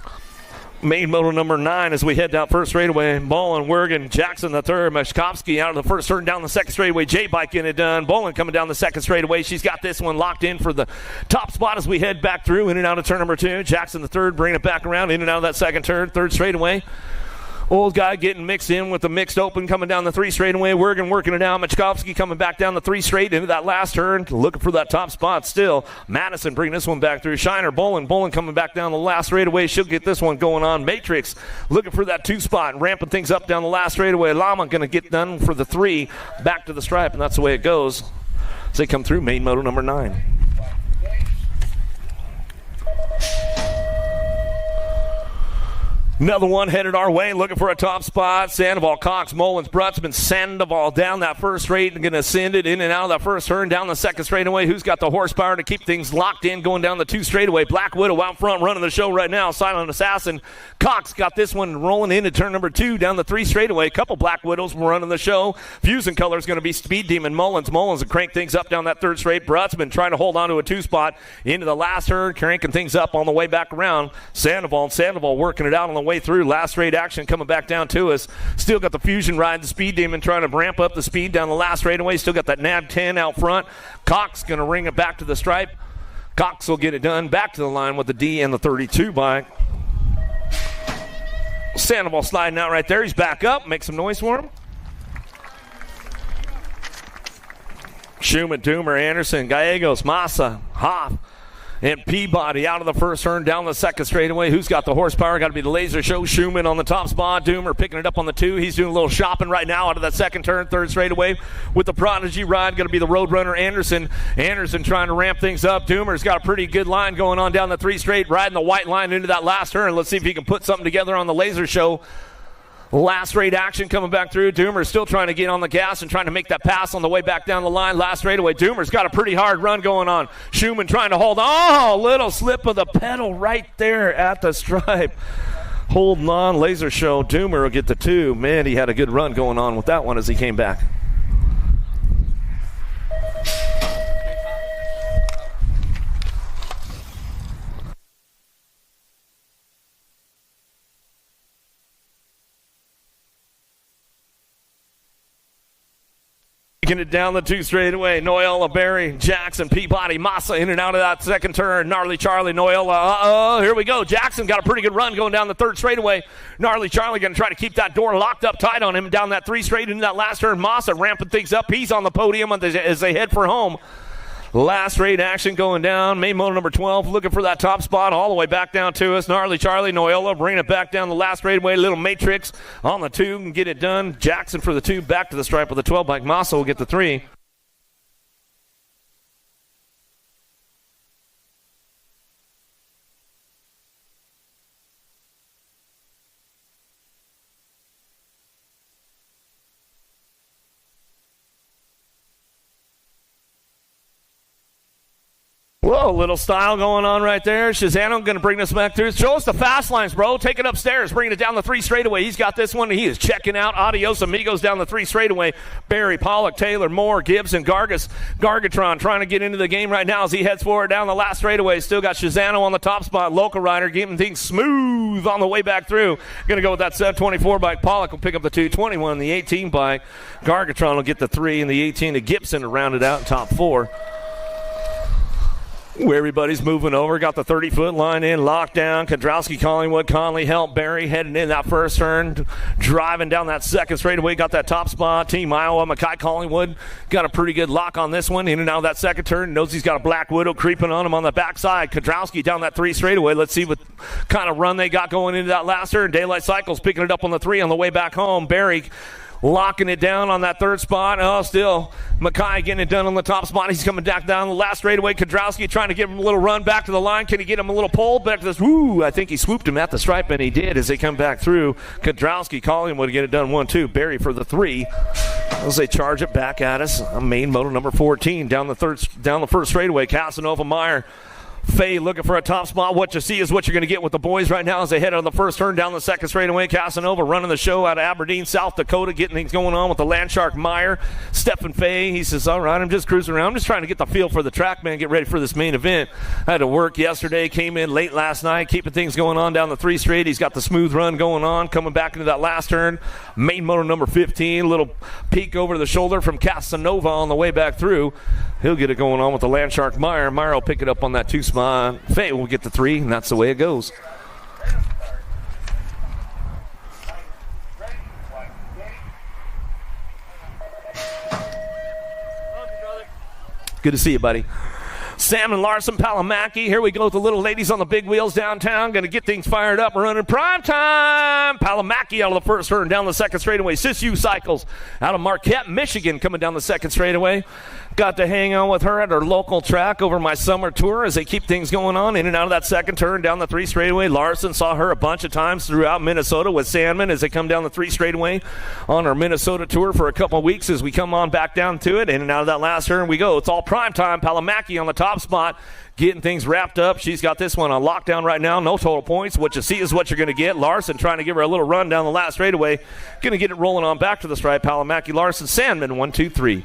main moto number 9 as we head down first straightaway. Bolin, Wergen, Jackson the third, Mashkovsky out of the first turn down the second straightaway. J-Bike getting it done. Bolin coming down the second straightaway. She's got this one locked in for the top spot as we head back through in and out of turn number 2. Jackson the third bringing it back around in and out of that second turn. Third straightaway. Old guy getting mixed in with the mixed open coming down the 3 straightaway. Wergen working it out. Machkovsky coming back down the 3 straight into that last turn. Looking for that top spot still. Madison bringing this one back through. Shiner, Bolin coming back down the last straightaway. She'll get this one going on. Matrix looking for that 2 spot and ramping things up down the last straightaway. Lama going to get done for the 3 back to the stripe, and that's the way it goes as they come through main moto number 9. Another one headed our way, looking for a top spot. Sandoval, Cox, Mullins, Brutzman, Sandoval down that first straight and going to send it in and out of that first turn, down the second straightaway. Who's got the horsepower to keep things locked in going down the 2 straightaway? Black Widow out front running the show right now. Silent Assassin. Cox got this one rolling into turn number 2 down the 3 straightaway. A couple Black Widows were running the show. Fusing color is going to be Speed Demon Mullins. Mullins will crank things up down that 3rd straight. Brutzman trying to hold on to a 2 spot into the last turn, cranking things up on the way back around. Sandoval working it out on the way through. Last straight action coming back down to us. Still got the Fusion ride. The Speed Demon trying to ramp up the speed down the last straightaway. Still got that NAB 10 out front. Cox going to ring it back to the stripe. Cox will get it done. Back to the line with the D and the 32 bike. Sandoval sliding out right there. He's back up. Make some noise for him. Schumann, Doomer, Anderson, Gallegos, Massa, Hoff, and Peabody out of the first turn, down the second straightaway. Who's got the horsepower? Got to be the laser show. Schumann on the top spot. Doomer picking it up on the 2. He's doing a little shopping right now out of that second turn, 3rd straightaway. With the Prodigy ride, going to be the Roadrunner Anderson. Anderson trying to ramp things up. Doomer's got a pretty good line going on down the 3 straight, riding the white line into that last turn. Let's see if he can put something together on the laser show. Last straight action coming back through. Doomer's still trying to get on the gas and trying to make that pass on the way back down the line. Last straightaway. Doomer's got a pretty hard run going on. Schumann trying to hold on. Oh, little slip of the pedal right there at the stripe. Holding on. Laser show. Doomer will get the 2. Man, he had a good run going on with that one as he came back. Taking it down the 2 straightaway. Noyola, Berry, Jackson, Peabody, Massa in and out of that second turn. Gnarly Charlie, Noyola. Here we go. Jackson got a pretty good run going down the 3rd straightaway. Gnarly Charlie going to try to keep that door locked up tight on him down that 3 straight into that last turn. Massa ramping things up. He's on the podium as they head for home. Last straight action going down. Main motor number 12 looking for that top spot all the way back down to us. Gnarly Charlie, Noyola bringing it back down the last straightaway. Little Matrix on the 2 and get it done. Jackson for the 2 back to the stripe with the 12 bike. Massa will get the 3. Whoa, little style going on right there. Shazano going to bring this back through. Show us the fast lines, bro. Take it upstairs. Bringing it down the 3 straightaway. He's got this one. He is checking out. Adios Amigos down the 3 straightaway. Barry, Pollock, Taylor, Moore, Gibson, Gargatron trying to get into the game right now as he heads forward down the last straightaway. Still got Shazano on the top spot. Local Rider getting things smooth on the way back through. Going to go with that 724 bike. Pollock will pick up the 221. The 18 bike. Gargatron will get the 3 and the 18 to Gibson to round it out in top 4. Where everybody's moving over. Got the 30-foot line in, locked down. Kondrowski, Collingwood, Conley, help Barry heading in that first turn, driving down that second straightaway. Got that top spot. Team Iowa, Mackay Collingwood got a pretty good lock on this one. In and out of that second turn. Knows he's got a Black Widow creeping on him on the backside. Kondrowski down that 3 straightaway. Let's see what kind of run they got going into that last turn. Daylight Cycles picking it up on the 3 on the way back home. Barry locking it down on that third spot. Oh, still Mackay getting it done on the top spot. He's coming back down the last straightaway. Kudrowski trying to give him a little run back to the line. Can he get him a little pull back to this? Woo! I think he swooped him at the stripe, and he did as they come back through. Kudrowski calling him would get it done 1-2. Barry for the 3 as they charge it back at us. Main moto number 14 down the first straightaway. Casanova, Meyer, Faye looking for a top spot. What you see is what you're going to get with the boys right now as they head on the first turn down the second straightaway. Casanova running the show out of Aberdeen, South Dakota, getting things going on with the Landshark Meyer. Stephen Faye, he says, all right, I'm just cruising around. I'm just trying to get the feel for the track, man, get ready for this main event. I had to work yesterday, came in late last night, keeping things going on down the 3 straight. He's got the smooth run going on, coming back into that last turn. Main motor number 15, little peek over the shoulder from Casanova on the way back through. He'll get it going on with the Landshark Meyer. Meyer will pick it up on that 2 spot. Faye will get the 3, and that's the way it goes. Good to see you, buddy. Sam and Larson, Palomaki. Here we go with the little ladies on the big wheels downtown. Going to get things fired up and running prime time. Palomaki out of the first turn down the second straightaway. Sisu Cycles out of Marquette, Michigan, coming down the second straightaway. Got to hang on with her at her local track over my summer tour as they keep things going on in and out of that second turn down the 3 straightaway. Larson saw her a bunch of times throughout Minnesota with Sandman as they come down the 3 straightaway on our Minnesota tour for a couple of weeks as we come on back down to it. In and out of that last turn we go. It's all prime time. Palomaki on the top spot, getting things wrapped up. She's got this one on lockdown right now. No total points. What you see is what you're going to get. Larson trying to give her a little run down the last straightaway. Going to get it rolling on back to the stripe. Palomaki, Larson, Sandman, 1, 2, 3.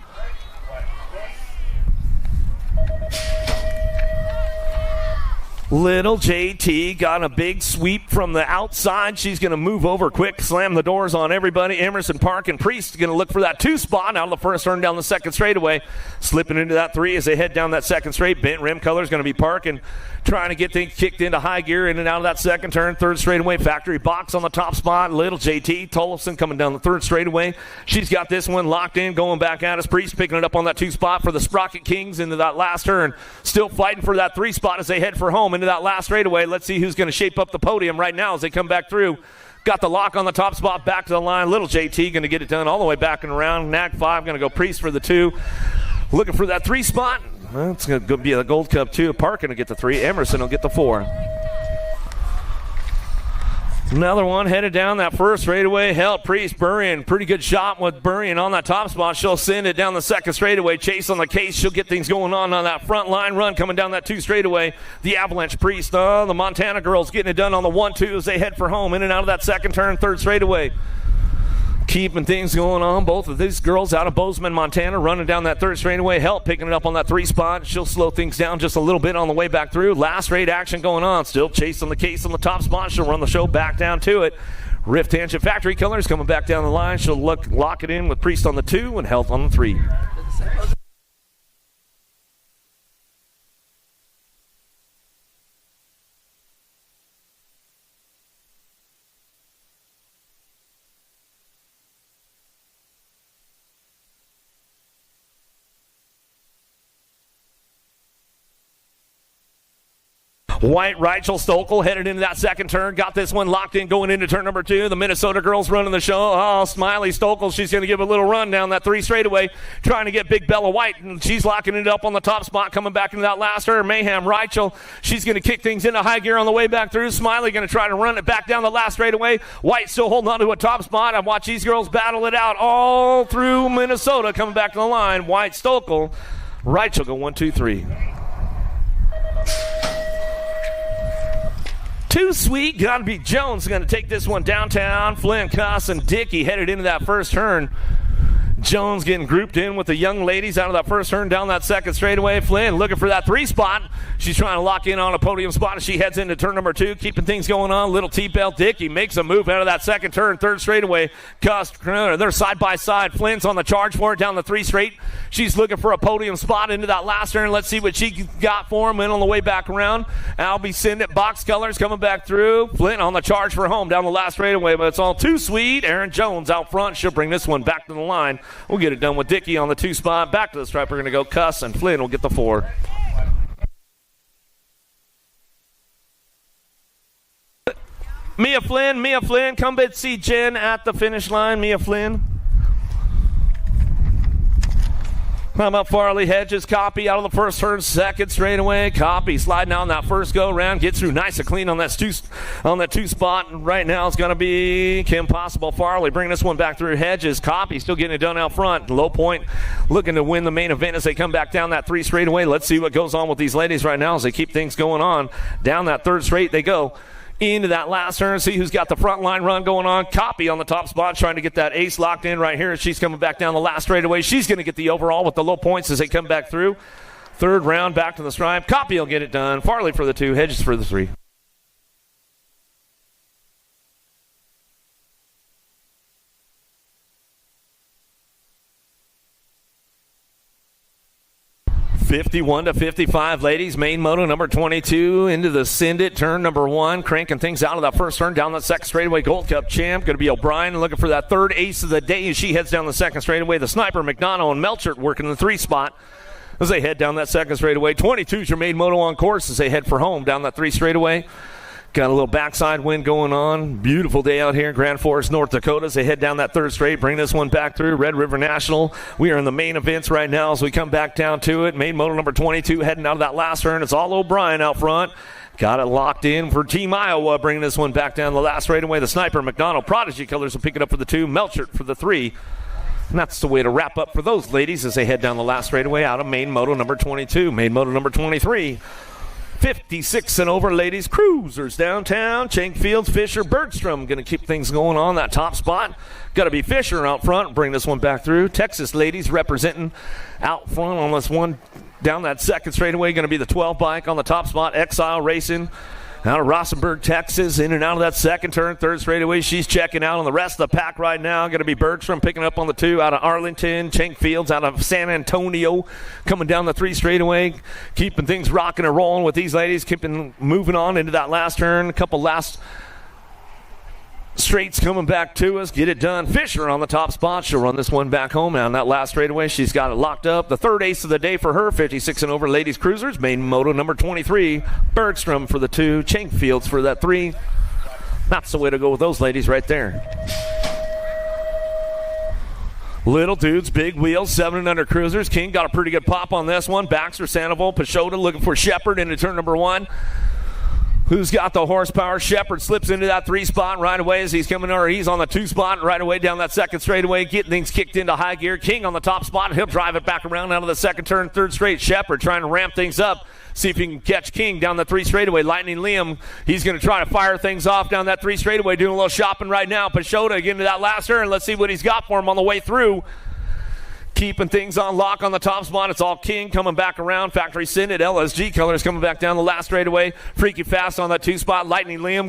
Little JT got a big sweep from the outside. She's going to move over quick, slam the doors on everybody. Emerson, Park, and Priest going to look for that 2 spot out of the first turn down the second straightaway. Slipping into that 3 as they head down that second straight. Bent rim color is going to be Parkin, trying to get things kicked into high gear in and out of that second turn. Third straightaway, Factory Box on the top spot. Little JT, Tollefson coming down the third straightaway. She's got this one locked in, going back at us. Priest picking it up on that 2 spot for the Sprocket Kings into that last turn. Still fighting for that 3 spot as they head for home into that last straightaway. Let's see who's going to shape up the podium right now as they come back through. Got the lock on the top spot, back to the line. Little JT going to get it done all the way back and around. Nag 5 going to go Priest for the 2. Looking for that 3 spot. Well, it's going to be a Gold Cup 2. Park going to get the 3. Emerson will get the 4. Another one headed down that first straightaway. Held Priest, Burrion. Pretty good shot with Burrion on that top spot. She'll send it down the second straightaway. Chase on the case. She'll get things going on that front line run coming down that 2 straightaway. The Avalanche Priest. The Montana girls getting it done on the 1-2 as they head for home in and out of that second turn, third straightaway. Keeping things going on. Both of these girls out of Bozeman, Montana, running down that third straightaway. Help picking it up on that 3 spot. She'll slow things down just a little bit on the way back through. Last straight action going on. Still chasing the case on the top spot. She'll run the show back down to it. Rift Tangent Factory Killers coming back down the line. She'll lock it in with Priest on the 2 and Health on the 3. White, Rachel Stokel headed into that second turn. Got this one locked in going into turn number 2. The Minnesota girls running the show. Oh, Smiley Stokel. She's going to give a little run down that 3 straightaway, trying to get Big Bella White. And she's locking it up on the top spot, coming back into that last turn. Mayhem, Rachel. She's going to kick things into high gear on the way back through. Smiley going to try to run it back down the last straightaway. White still holding on to a top spot. I've watched these girls battle it out all through Minnesota, coming back to the line. White, Stokel. Rachel go 1, 2, 3. Too sweet, gotta be Jones going to take this one downtown. Flynn, Cuss, and Dickey headed into that first turn. Jones getting grouped in with the young ladies out of that first turn down that second straightaway. Flynn looking for that 3 spot. She's trying to lock in on a podium spot as she heads into turn number 2, keeping things going on. Little T-Bell Dickey makes a move out of that second turn, third straightaway. Cuss, they're side by side. Flynn's on the charge for it down the 3 straight. She's looking for a podium spot into that last turn. Let's see what she got for him. And on the way back around, Albie Sindit, box colors coming back through. Flynn on the charge for home down the last straightaway, but it's all too sweet. Aaron Jones out front. She'll bring this one back to the line. We'll get it done with Dickey on the 2 spot. Back to the stripe. We're going to go Cuss, and Flynn will get the 4. Mia Flynn, come see Jen at the finish line. Mia Flynn. How about Farley, Hedges, Copy out of the first turn, second straightaway. Copy sliding on that first go round, gets through nice and clean on that two spot. And right now it's going to be Kim Possible. Farley bringing this one back through Hedges. Copy still getting it done out front. Low Point looking to win the main event as they come back down that 3 straightaway. Let's see what goes on with these ladies right now as they keep things going on. Down that 3rd straight they go. Into that last turn, see who's got the front line run going on. Copy on the top spot, trying to get that ace locked in right here. She's coming back down the last straightaway. She's going to get the overall with the low points as they come back through. 3rd round, back to the stripe. Copy will get it done. Farley for the 2, Hedges for the 3. (51-55), ladies. Main moto number 22 into the Send It, turn number 1, cranking things out of that first turn down that 2nd straightaway. Gold Cup champ going to be O'Brien, looking for that 3rd ace of the day as she heads down the 2nd straightaway. The Sniper, McDonough, and Melchert working the 3 spot as they head down that 2nd straightaway. 22 is your main moto on course as they head for home down that 3 straightaway. Got a little backside wind going on. Beautiful day out here in Grand Forest, North Dakota as they head down that 3rd straight. Bring this one back through Red River National. We are in the main events right now as we come back down to it. Main moto number 22 heading out of that last turn. It's all O'Brien out front. Got it locked in for Team Iowa. Bringing this one back down the last straightaway. The Sniper, McDonald, Prodigy Colors will pick it up for the 2. Melchert for the 3. And that's the way to wrap up for those ladies as they head down the last straightaway out of main moto number 22. Main moto number 23. 56 and over, ladies. Cruisers downtown. Cenk Fields, Fisher, Bergstrom going to keep things going on that top spot. Got to be Fisher out front. Bring this one back through. Texas ladies representing out front on this one. Down that 2nd straightaway going to be the 12 bike on the top spot. Exile Racing out of Rosenberg, Texas. In and out of that 2nd turn, 3rd straightaway. She's checking out on the rest of the pack right now. Going to be Bergstrom picking up on the 2 out of Arlington. Cenk Fields out of San Antonio coming down the 3 straightaway. Keeping things rocking and rolling with these ladies. Keeping moving on into that last turn. A couple last straights coming back to us. Get it done. Fisher on the top spot. She'll run this one back home. Now, in that last straightaway, she's got it locked up. The 3rd ace of the day for her. 56 and over ladies cruisers. Main moto number 23. Bergstrom for the 2. Cenk Fields for that 3. That's the way to go with those ladies right there. Little dudes, big wheels, 7 and under cruisers. King got a pretty good pop on this one. Baxter, Sandoval, Pashota looking for Shepard into turn number 1. Who's got the horsepower? Shepard slips into that 3 spot right away as he's coming over. He's on the 2 spot right away down that 2nd straightaway, getting things kicked into high gear. King on the top spot. He'll drive it back around out of the 2nd turn, 3rd straight. Shepard trying to ramp things up. See if he can catch King down the 3 straightaway. Lightning Liam, he's going to try to fire things off down that 3 straightaway, doing a little shopping right now. Pashota getting to that last turn. Let's see what he's got for him on the way through. Keeping things on lock on the top spot. It's all King coming back around. Factory Send It. LSG Colors coming back down the last straightaway. Freaky Fast on that 2 spot. Lightning Liam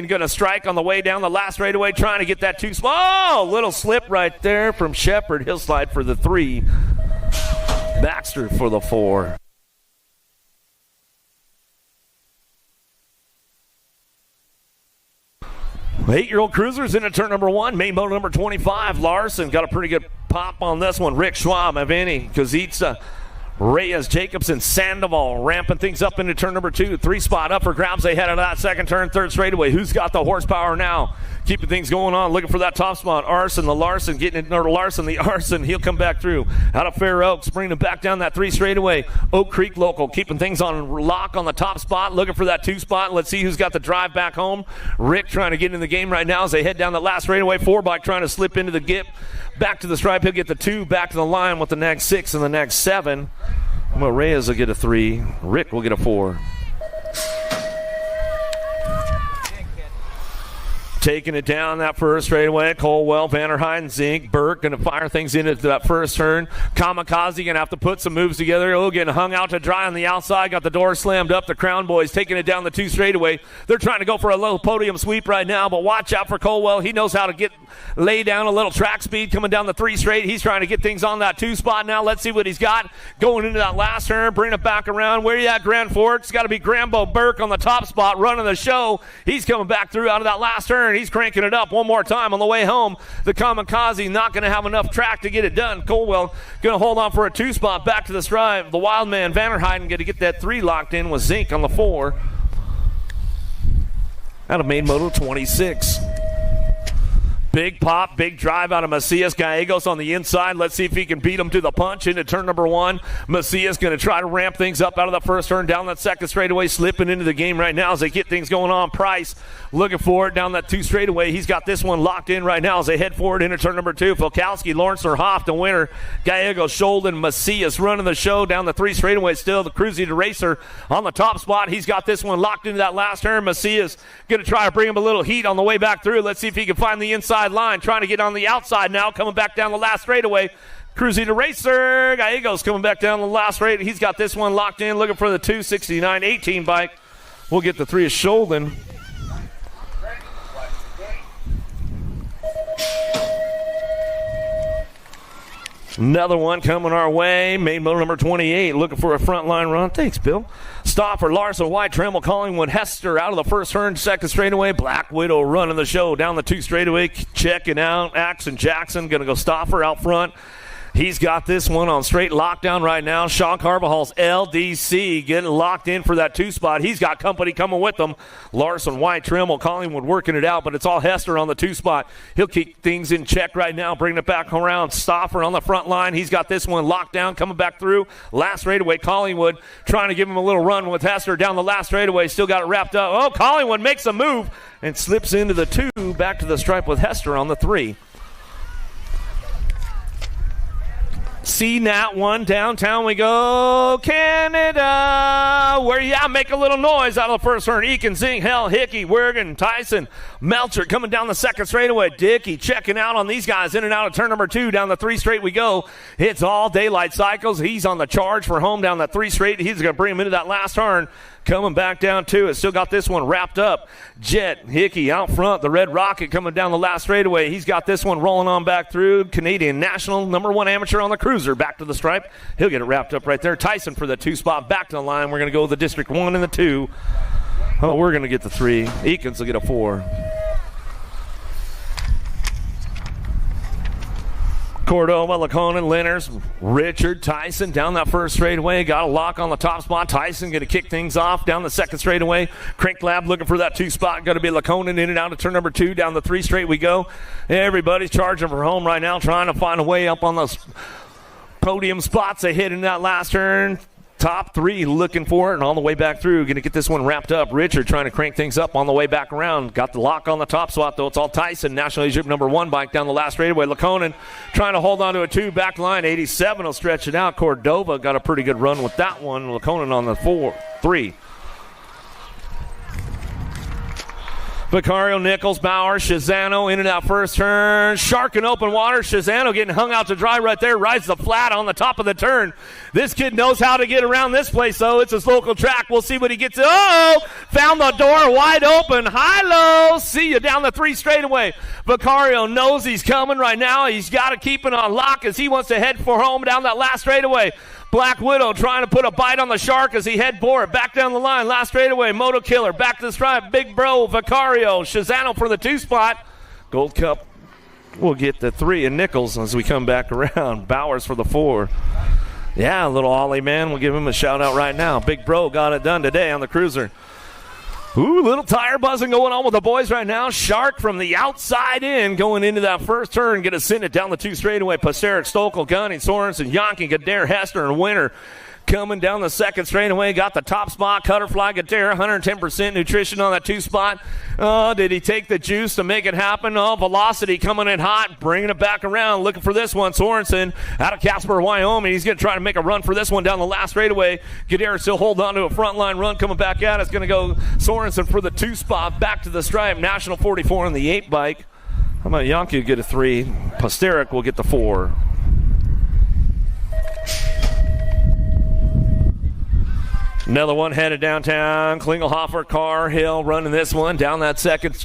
gonna strike on the way down the last straightaway, trying to get that 2 spot. Oh, little slip right there from Shepard. He'll slide for the 3. Baxter for the 4. Eight-year-old cruisers into turn number 1. Main moto number 25. Larson got a pretty good pop on this one. Rick Schwab, Aveni, Kazitsa, Reyes, Jacobson, Sandoval ramping things up into turn number 2. 3 spot up for grabs. They head out of that 2nd turn, 3rd straightaway. Who's got the horsepower now? Keeping things going on, looking for that top spot. Arson, the Larson, getting it, or Larson, the Arson. He'll come back through. Out of Fair Oaks, bringing it back down that 3 straightaway. Oak Creek local, keeping things on lock on the top spot, looking for that 2 spot. Let's see who's got the drive back home. Rick trying to get in the game right now as they head down the last straightaway. 4 bike trying to slip into the gip. Back to the stripe. He'll get the 2 back to the line with the next 6 and the next 7. Well, Reyes will get a 3. Rick will get a 4. Taking it down that first straightaway. Colwell, Vanderheiden, Zink, Burke going to fire things into that first turn. Kamikaze going to have to put some moves together. Oh, getting hung out to dry on the outside. Got the door slammed up. The Crown Boys taking it down the 2 straightaway. They're trying to go for a little podium sweep right now, but watch out for Colwell. He knows how to lay down a little track speed coming down the 3 straight. He's trying to get things on that 2 spot now. Let's see what he's got going into that last turn. Bring it back around. Where you at, Grand Forks? Got to be Grambo Burke on the top spot running the show. He's coming back through out of that last turn. He's cranking it up one more time on the way home. The Kamikaze not going to have enough track to get it done. Colwell going to hold on for a 2 spot back to the stripe. The Wildman Vanderheiden going to get that 3 locked in with Zink on the 4. Out of main moto 26. Big pop, big drive out of Macias. Gallegos on the inside. Let's see if he can beat him to the punch into turn number 1. Macias going to try to ramp things up out of the first turn, down that second straightaway, slipping into the game right now as they get things going on. Price looking for it down that 2 straightaway. He's got this one locked in right now as they head forward into turn number 2. Filkowski, Lawrence, or Hoff, the winner. Gallegos, Sholden, Macias running the show down the 3 straightaway. Still the Cruzy to Racer on the top spot. He's got this one locked into that last turn. Macias going to try to bring him a little heat on the way back through. Let's see if he can find the inside line, trying to get on the outside now, coming back down the last straightaway. Cruzy to Racer. Gallegos coming back down the last straight. He's got this one locked in, looking for the 269-18 bike. We'll get the 3 of Sholden. Another one coming our way. Main motor number 28 looking for a front line run. Thanks, Bill. Stoffer, Larson, White, Tremble, Collingwood, Hester out of the first turn, second straightaway. Black Widow running the show down the 2 straightaway. Checking out. Axon Jackson going to go Stoffer out front. He's got this one on straight lockdown right now. Sean Carvajal's LDC getting locked in for that 2 spot. He's got company coming with him. Larson, White, Tremble, Collingwood working it out, but it's all Hester on the 2 spot. He'll keep things in check right now, bringing it back around. Stoffer on the front line. He's got this one locked down, coming back through. Last straightaway, Collingwood trying to give him a little run with Hester down the last straightaway. Still got it wrapped up. Oh, Collingwood makes a move and slips into the 2, back to the stripe with Hester on the 3. CNAT 1, downtown we go, Canada. Where you at? Make a little noise out of the first turn. Eakin, Zing, Hell, Hickey, Wergen, Tyson, Melcher coming down the second straightaway. Dickey checking out on these guys in and out of turn number 2. Down the 3 straight we go. It's all daylight cycles. He's on the charge for home down that 3 straight. He's going to bring him into that last turn. Coming back down to it. Still got this one wrapped up. Jet, Hickey out front. The Red Rocket coming down the last straightaway. He's got this one rolling on back through. Canadian National, number 1 amateur on the cruiser. Back to the stripe. He'll get it wrapped up right there. Tyson for the 2 spot. Back to the line. We're going to go with the District 1 and the 2. Oh, we're going to get the 3. Eakins will get a 4. Cordova, Laconin, Lenners, Richard, Tyson down that first straightaway. Got a lock on the top spot. Tyson going to kick things off down the second straightaway. Crank Lab looking for that 2 spot. Got to be Laconin in and out of turn number 2. Down the 3 straight we go. Everybody's charging for home right now, trying to find a way up on those podium spots they hit in that last turn. Top 3 looking for it, and all the way back through. Going to get this one wrapped up. Richard trying to crank things up on the way back around. Got the lock on the top spot, though. It's all Tyson. National Egypt number 1 bike down the last straightaway. Laconin trying to hold on to a 2 back line. 87 will stretch it out. Cordova got a pretty good run with that one. Laconin on the 3. Vicario, Nichols, Bauer, Shazano in and out first turn. Shark in open water. Shazano getting hung out to dry right there. Rides the flat on the top of the turn. This kid knows how to get around this place, though. It's his local track. We'll see what he gets. Oh! Found the door wide open. High-low. See you down the 3 straightaway. Vicario knows he's coming right now. He's got to keep it on lock as he wants to head for home down that last straightaway. Black Widow trying to put a bite on the Shark as he head for it. Back down the line. Last straightaway. Moto Killer. Back to the stripe. Big Bro. Vicario. Shazano for the 2 spot. Gold Cup will get the 3. And Nichols as we come back around. Bowers for the 4. Yeah, a little Ollie man. We'll give him a shout out right now. Big Bro got it done today on the cruiser. Ooh, little tire buzzing going on with the boys right now. Shark from the outside in going into that first turn. Going to send it down the 2 straightaway. Pasteric, Stokel, Gunning, Sorensen, Yonke, Gadare, Hester, and Winter. Coming down the second straightaway, got the top spot, Cutterfly, Gadare, 110% nutrition on that 2 spot. Oh, did he take the juice to make it happen? Oh, Velocity coming in hot, bringing it back around, looking for this one. Sorensen out of Casper, Wyoming. He's going to try to make a run for this one down the last straightaway. Gadare still holding on to a front line run, coming back at us. Going to go Sorensen for the 2 spot, back to the stripe. National 44 on the 8 bike. How about Yonke get a 3? Pasteric will get the 4. Another one headed downtown. Klingelhofer, Carr, Hill running this one down that second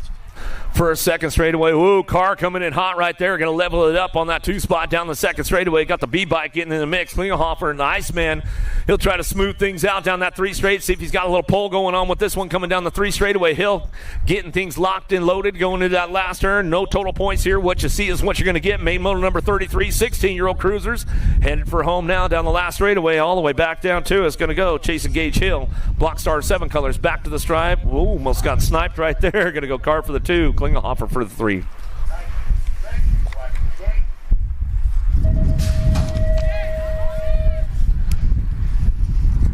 straightaway. Ooh, Carr coming in hot right there. Going to level it up on that 2 spot down the second straightaway. Got the B-bike getting in the mix. Klingelhofer and the Iceman. He'll try to smooth things out down that 3 straight. See if he's got a little pull going on with this one coming down the 3 straightaway. Hill getting things locked and loaded going into that last turn. No total points here. What you see is what you're going to get. Main motor number 33, 16-year-old cruisers. Headed for home now down the last straightaway. All the way back down to it's going to go. Chasing Gage Hill. Block Star 7 colors back to the stripe. Ooh, almost got sniped right there. Going to go Carr for the 2. Klingelhofer for the 3.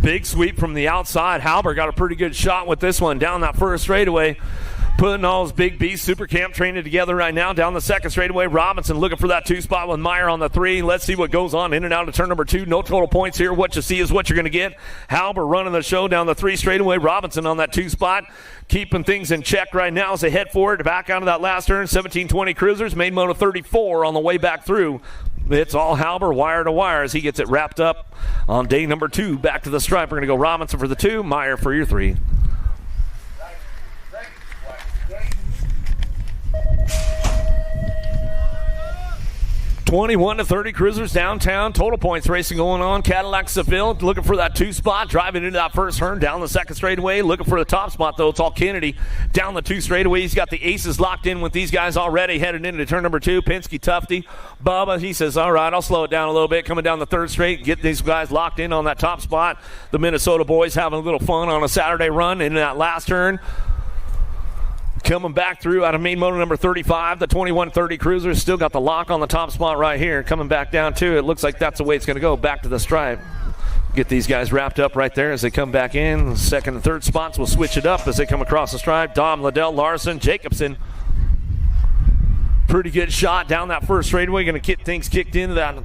Big sweep from the outside. Halber got a pretty good shot with this one down that first straightaway. Putting all his big beast super camp training together right now down the second straightaway. Robinson looking for that 2 spot with Meyer on the 3. Let's see what goes on in and out of turn number 2. No total points here. What you see is what you're going to get. Halber running the show down the 3 straightaway. Robinson on that 2 spot. Keeping things in check right now as they head forward back out of that last turn. 17-20 cruisers. Main moto 34 on the way back through. It's all Halber wire to wire as he gets it wrapped up on day number 2. Back to the stripe. We're going to go Robinson for the 2. Meyer for your 3. 21-30 cruisers downtown. Total points racing going on. Cadillac Seville looking for that 2 spot. Driving into that first turn down the second straightaway. Looking for the top spot, though. It's all Kennedy down the 2 straightaway. He's got the aces locked in with these guys already. Headed into turn number 2. Penske, Tufty, Bubba. He says, all right, I'll slow it down a little bit. Coming down the 3rd straight. Get these guys locked in on that top spot. The Minnesota boys having a little fun on a Saturday run in that last turn. Coming back through out of main motor number 35, the 21-30 cruisers still got the lock on the top spot right here. Coming back down to it, looks like that's the way it's going to go. Back to the stripe. Get these guys wrapped up right there as they come back in. Second and third spots will switch it up as they come across the stripe. Dom, Liddell, Larson, Jacobson. Pretty good shot down that first straightaway. Going to get things kicked into that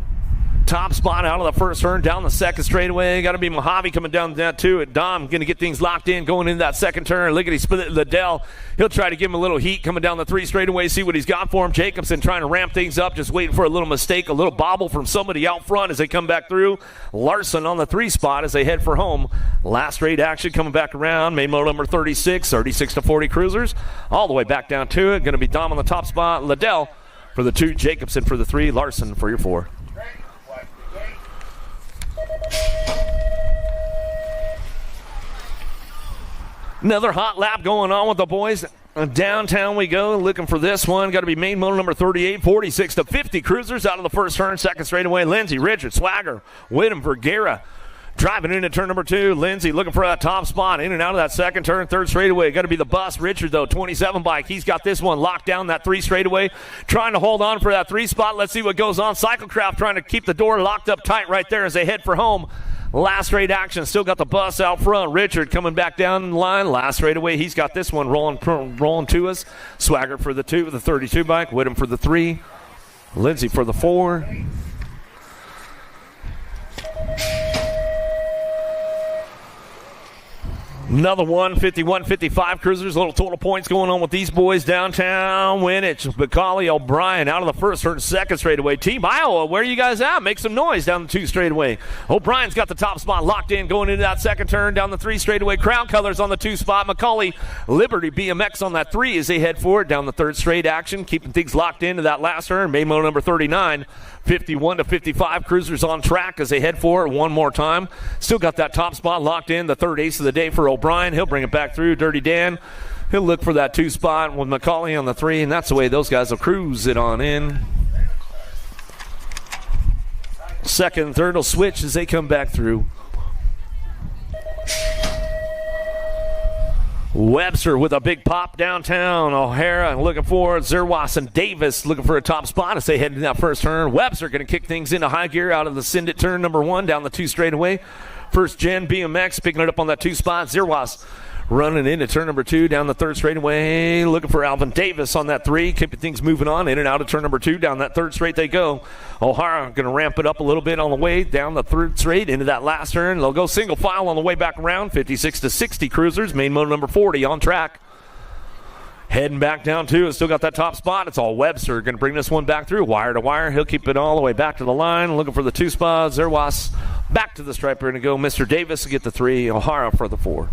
top spot out of the first turn, down the second straightaway. Got to be Mojave coming down that too. Dom going to get things locked in going into that second turn. Lickety split Liddell. He'll try to give him a little heat coming down the 3 straightaway, see what he's got for him. Jacobson trying to ramp things up, just waiting for a little mistake, a little bobble from somebody out front as they come back through. Larson on the 3 spot as they head for home. Last straight action coming back around. Main motor number 36, 36-40 cruisers. All the way back down to it. Going to be Dom on the top spot. Liddell for the 2, Jacobson for the 3, Larson for your 4. Another hot lap going on with the boys. Downtown we go, looking for this one. Got to be main motor number 38, 46-50 cruisers out of the first turn. Second straightaway, Lindsey, Richard, Swagger, Whittem, Vergara. Driving into turn number 2, Lindsey looking for that top spot. In and out of that second turn, third straightaway. Got to be the bus. Richard, though, 27 bike. He's got this one locked down, that 3 straightaway. Trying to hold on for that 3 spot. Let's see what goes on. Cyclecraft trying to keep the door locked up tight right there as they head for home. Last straight action, still got the bus out front. Richard coming back down the line. Last straight away, he's got this one rolling to us. Swagger for the 2, the 32 bike. Whittem for the 3. Lindsey for the 4. Another 51-55 cruisers. Little total points going on with these boys downtown. Winich, Bacali, O'Brien out of the first turn, second straightaway. Team Iowa, where are you guys at? Make some noise down the 2 straightaway. O'Brien's got the top spot locked in going into that second turn down the 3 straightaway. Crown Colors on the 2 spot. McCauley, Liberty, BMX on that 3 as they head forward down the 3rd straight action. Keeping things locked into that last turn. Maymo number 39. 51-55 cruisers on track as they head for it one more time. Still got that top spot locked in. The 3rd ace of the day for O'Brien. He'll bring it back through. Dirty Dan, he'll look for that 2 spot with McCauley on the 3, and that's the way those guys will cruise it on in. Second and third will switch as they come back through. Webster with a big pop downtown. O'Hara looking for Zerwas and Davis looking for a top spot as they head into that first turn. Webster going to kick things into high gear out of the Syndit turn number 1 down the 2 straightaway. First gen BMX picking it up on that 2 spot. Zerwas running into turn number 2 down the 3rd straightaway. Looking for Alvin Davis on that 3. Keeping things moving on in and out of turn number 2. Down that 3rd straight they go. O'Hara going to ramp it up a little bit on the way down the 3rd straight into that last turn. They'll go single file on the way back around. 56-60 cruisers. Main motor number 40 on track. Heading back down to it. Still got that top spot. It's all Webster. Going to bring this one back through. Wire to wire. He'll keep it all the way back to the line. Looking for the 2 spot. Zerwas back to the stripe. We're going to go Mr. Davis to get the 3. O'Hara for the 4.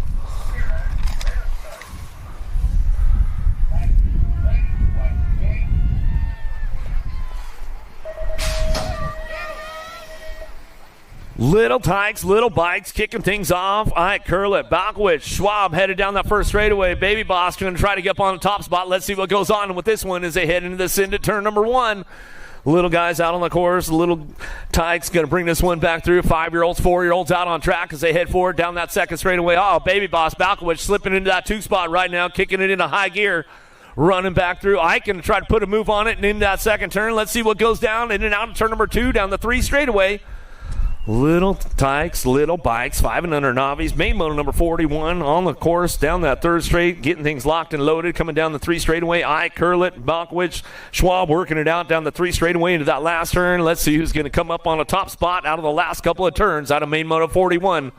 Little Tykes, little bikes, kicking things off. Ike, Curlett, Balkowitz, Schwab headed down that first straightaway. Baby Boss going to try to get up on the top spot. Let's see what goes on with this one as they head into the Syndit turn number 1. Little guys out on the course. Little Tykes going to bring this one back through. 5-year-olds, 4-year-olds out on track as they head forward down that second straightaway. Oh, Baby Boss, Balkowitz slipping into that 2 spot right now, kicking it into high gear. Running back through. Ike going to try to put a move on it and into that second turn. Let's see what goes down in and out of turn number 2 down the 3 straightaway. Little tykes, little bikes, 5 and under novice. Main moto number 41 on the course down that third straight, getting things locked and loaded, coming down the 3 straightaway. Ike, Curlett, Balkowicz, Schwab working it out down the 3 straightaway into that last turn. Let's see who's going to come up on a top spot out of the last couple of turns out of main moto 41.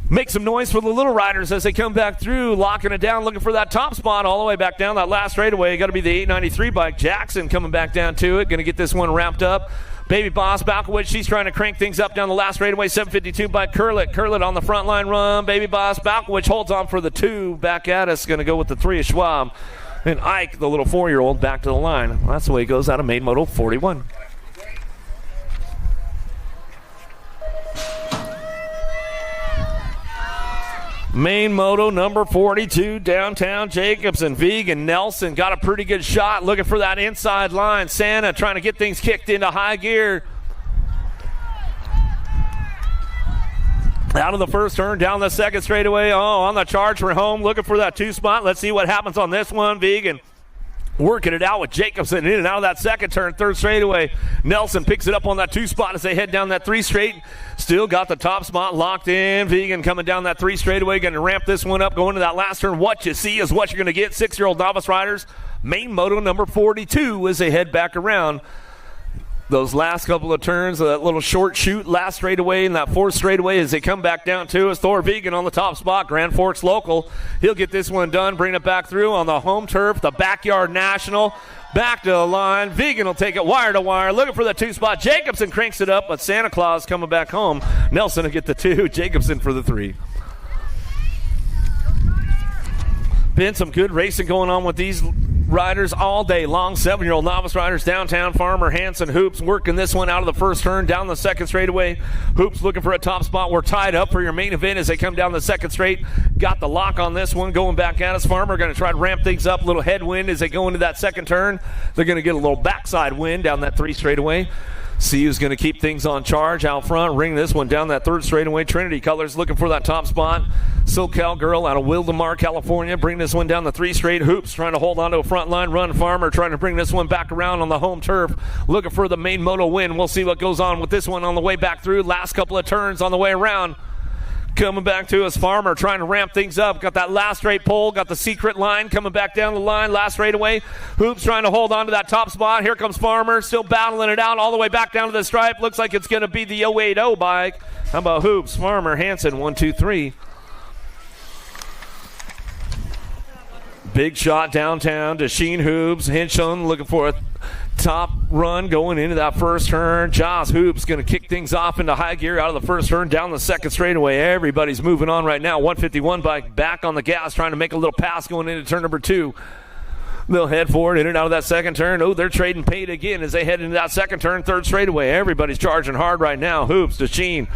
Make some noise for the little riders as they come back through, locking it down, looking for that top spot all the way back down that last straightaway. Got to be the 893 bike. Jackson coming back down to it, going to get this one wrapped up. Baby Boss Balkowicz, she's trying to crank things up down the last straightaway. 752 by Curlett. Curlett on the front line run. Baby Boss Balkowicz holds on for the 2. Back at us, going to go with the 3 of Schwab. And Ike, the little 4-year-old, back to the line. That's the way it goes out of main moto 41. Main moto number 42, downtown Jacobson. Vegan Nelson got a pretty good shot, looking for that inside line. Santa trying to get things kicked into high gear. Out of the first turn, down the second straightaway. Oh, on the charge for home, looking for that 2 spot. Let's see what happens on this one. Vegan working it out with Jacobson in and out of that second turn, third straightaway. Nelson picks it up on that 2 spot as they head down that 3 straight. Still got the top spot locked in. Vegan coming down that 3 straightaway, going to ramp this one up, going to that last turn. What you see is what you're going to get. 6-year-old novice riders, main moto number 42 as they head back around. Those last couple of turns, that little short shoot last straightaway and that 4th straightaway as they come back down to us. Thor Vegan on the top spot, Grand Forks local. He'll get this one done, bring it back through on the home turf, the Backyard National. Back to the line. Vegan will take it wire to wire, looking for the 2 spot. Jacobson cranks it up, but Santa Claus coming back home. Nelson will get the 2, Jacobson for the 3. Been some good racing going on with these riders all day long. 7-year-old novice riders downtown. Farmer, Hanson, Hoops working this one out of the first turn, down the second straightaway. Hoops looking for a top spot. We're tied up for your main event as they come down the second straight. Got the lock on this one, going back at us. Farmer going to try to ramp things up. A little headwind as they go into that second turn. They're going to get a little backside wind down that 3 straightaway. See who's going to keep things on charge out front. Ring this one down that 3rd straightaway. Trinity Colors looking for that top spot. SoCal Girl out of Wildemar, California. Bring this one down the 3 straight. Hoops trying to hold on to a front line run. Farmer trying to bring this one back around on the home turf. Looking for the main moto win. We'll see what goes on with this one on the way back through. Last couple of turns on the way around. Coming back to us, Farmer trying to ramp things up. Got that last straight pole, got the secret line coming back down the line, last straightaway. Hoops trying to hold on to that top spot. Here comes Farmer, still battling it out all the way back down to the stripe. Looks like it's going to be the 080 bike. How about Hoops, Farmer, Hanson, 1, 2, 3. Big shot downtown to Sheen Hoops. Hinchon looking for a top run going into that first turn. Joss Hoops going to kick things off into high gear out of the first turn, down the second straightaway. Everybody's moving on right now. 151 bike back on the gas, trying to make a little pass going into turn number 2. They'll head forward in and out of that second turn. Oh, they're trading paint again as they head into that second turn, third straightaway. Everybody's charging hard right now. Hoops to Sheen.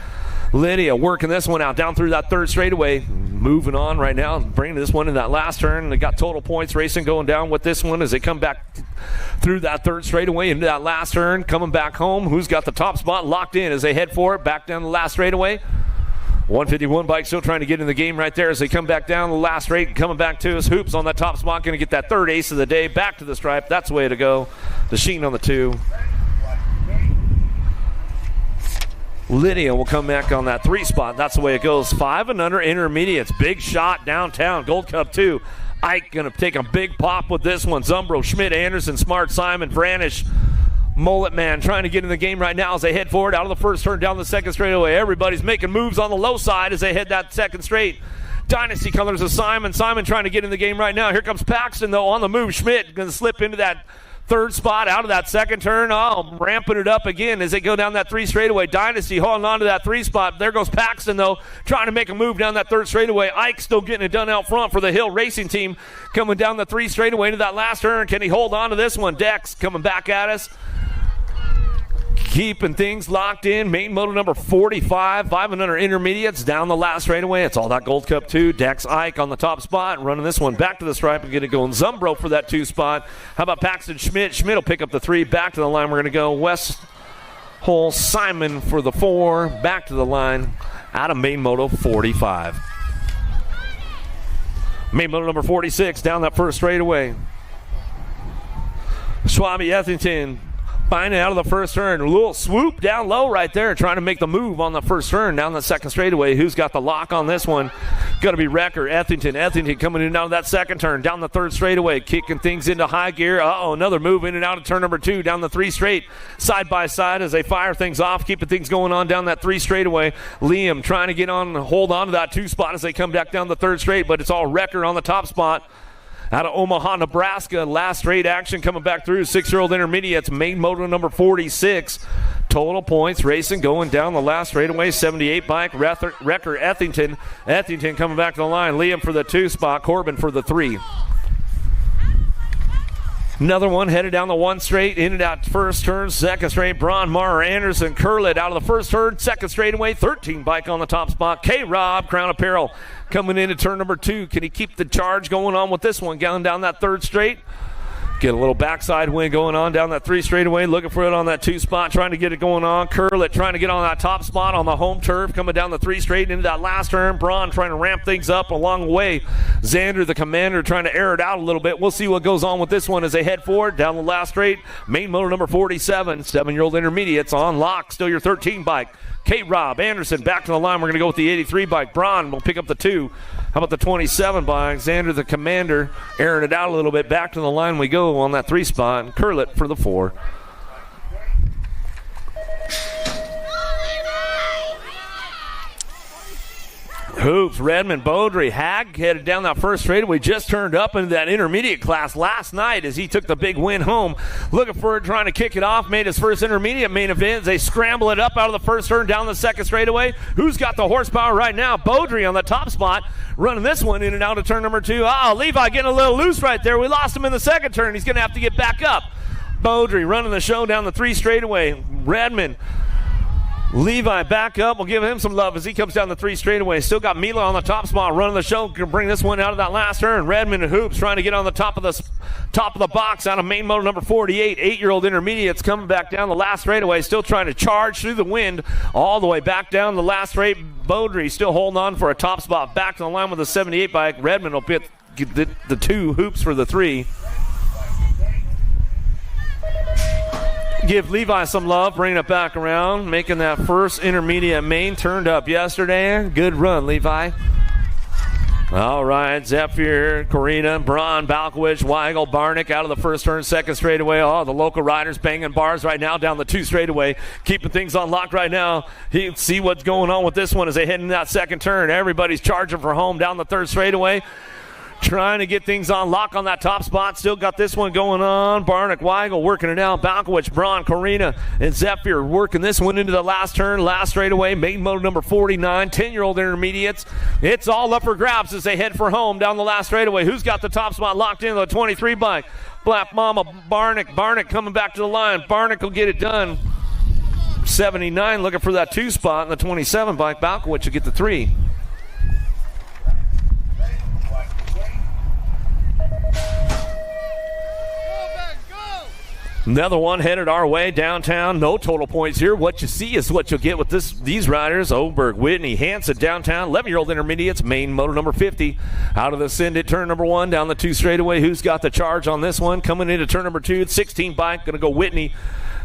Lydia working this one out down through that third straightaway. Moving on right now, bringing this one in that last turn. They got total points racing going down with this one as they come back through that third straightaway into that last turn. Coming back home. Who's got the top spot locked in as they head for it? Back down the last straightaway. 151 bike still trying to get in the game right there as they come back down the last straight. Coming back to us. Hoops on that top spot. Going to get that 3rd ace of the day. Back to the stripe. That's the way to go. The Sheen on the 2. Lydia will come back on that 3 spot. That's the way it goes. 5 and under intermediates. Big shot downtown. Gold Cup 2. Ike going to take a big pop with this one. Zumbro, Schmidt, Anderson, Smart, Simon, Branish, Mullet Man trying to get in the game right now as they head forward out of the first turn down the second straightaway. Everybody's making moves on the low side as they head that second straight. Dynasty Colors of Simon. Simon trying to get in the game right now. Here comes Paxton, though, on the move. Schmidt going to slip into that 3rd spot out of that second turn. Oh, ramping it up again as they go down that 3 straightaway. Dynasty holding on to that 3 spot. There goes Paxton, though, trying to make a move down that 3rd straightaway. Ike still getting it done out front for the Hill Racing Team. Coming down the 3 straightaway into that last turn. Can he hold on to this one? Dex coming back at us. Keeping things locked in. Main moto number 45. 5 and under intermediates down the last straightaway. It's all that Gold Cup 2. Dex Ike on the top spot. Running this one back to the stripe and get it going. Zumbro for that 2 spot. How about Paxton Schmidt? Schmidt will pick up the 3. Back to the line. We're going to go West Hole Simon for the 4. Back to the line out of main moto 45. Main moto number 46 down that first straightaway. Schwabi Ethington Finding out of the first turn. A little swoop down low right there, trying to make the move on the first turn down the second straightaway. Who's got the lock on this one? Going to be Wrecker, Ethington. Ethington coming in and out of that second turn, down the third straightaway, kicking things into high gear. Another move in and out of turn number 2, down the 3 straight, side by side as they fire things off, keeping things going on down that 3 straightaway. Liam trying to get on, hold on to that 2 spot as they come back down the third straight, but it's all Wrecker on the top spot. Out of Omaha, Nebraska, last straight action coming back through. 6-year-old intermediates, main motor number 46. Total points racing going down the last straightaway. 78 bike, Wrecker, Ethington. Ethington coming back to the line. Liam for the 2 spot, Corbin for the 3. Another one headed down the 1 straight, in and out first turn, second straight. Braun, Marr, Anderson, Curlett out of the first turn, second straightaway. 13 bike on the top spot. K-Rob, Crown Apparel coming into turn number 2. Can he keep the charge going on with this one? Going down that 3rd straight. Get a little backside win going on down that 3 straightaway. Looking for it on that 2 spot, trying to get it going on. Curlett trying to get on that top spot on the home turf, coming down the 3 straight into that last turn. Braun trying to ramp things up along the way. Xander, the commander, trying to air it out a little bit. We'll see what goes on with this one as they head forward down the last straight. Main motor number 47, 7-year-old intermediates on lock. Still your 13 bike. K-Rob, Anderson back to the line. We're going to go with the 83 bike. Braun will pick up the 2. How about the 27 bike? Xander, the commander, airing it out a little bit. Back to the line we go on that 3 spot. Curlett for the 4. Hoops, Redmond, Beaudry, Hag headed down that first straightaway, just turned up into that intermediate class last night as he took the big win home. Looking for it, trying to kick it off, made his first intermediate main event. They scramble it up out of the first turn, down the second straightaway. Who's got the horsepower right now? Beaudry on the top spot, running this one in and out of turn number 2. Levi getting a little loose right there. We lost him in the second turn. He's going to have to get back up. Beaudry running the show down the 3 straightaway. Redmond, Levi back up. We'll give him some love as he comes down the 3 straightaway. Still got Mila on the top spot running the show. Can bring this one out of that last turn. Redmond and Hoops trying to get on the top of the box out of main motor number 48. 8-year-old intermediates coming back down the last straightaway. Still trying to charge through the wind all the way back down the last straight. Beaudry still holding on for a top spot. Back to the line with the 78 bike. Redmond will get the 2. Hoops for the 3. Give Levi some love, bringing it back around, making that first intermediate main. Turned up yesterday. Good run, Levi. All right, Zephyr, Corina, Braun, Balkowicz, Weigel, Barnick out of the first turn, second straightaway. The local riders banging bars right now down the 2 straightaway, keeping things on lock right now. See what's going on with this one as they head into that second turn. Everybody's charging for home down the 3rd straightaway. Trying to get things on lock on that top spot. Still got this one going on. Barnick, Weigel working it out. Balkowicz, Braun, Corina, and Zephyr working this one into the last turn. Last straightaway, main motor number 49. 10-year-old intermediates. It's all up for grabs as they head for home down the last straightaway. Who's got the top spot locked in? The 23 bike. Black Mama, Barnick. Barnick coming back to the line. Barnick will get it done. 79 looking for that 2 spot. And the 27 bike. Balkowicz will get the 3. Another one headed our way downtown. No total points here. What you see is what you'll get with these riders. Oberg, Whitney, Hanson downtown. 11-year-old intermediates. Main motor number 50. Out of the send at turn number 1. Down the 2 straightaway. Who's got the charge on this one? Coming into turn number 2. 16 bike. Going to go Whitney.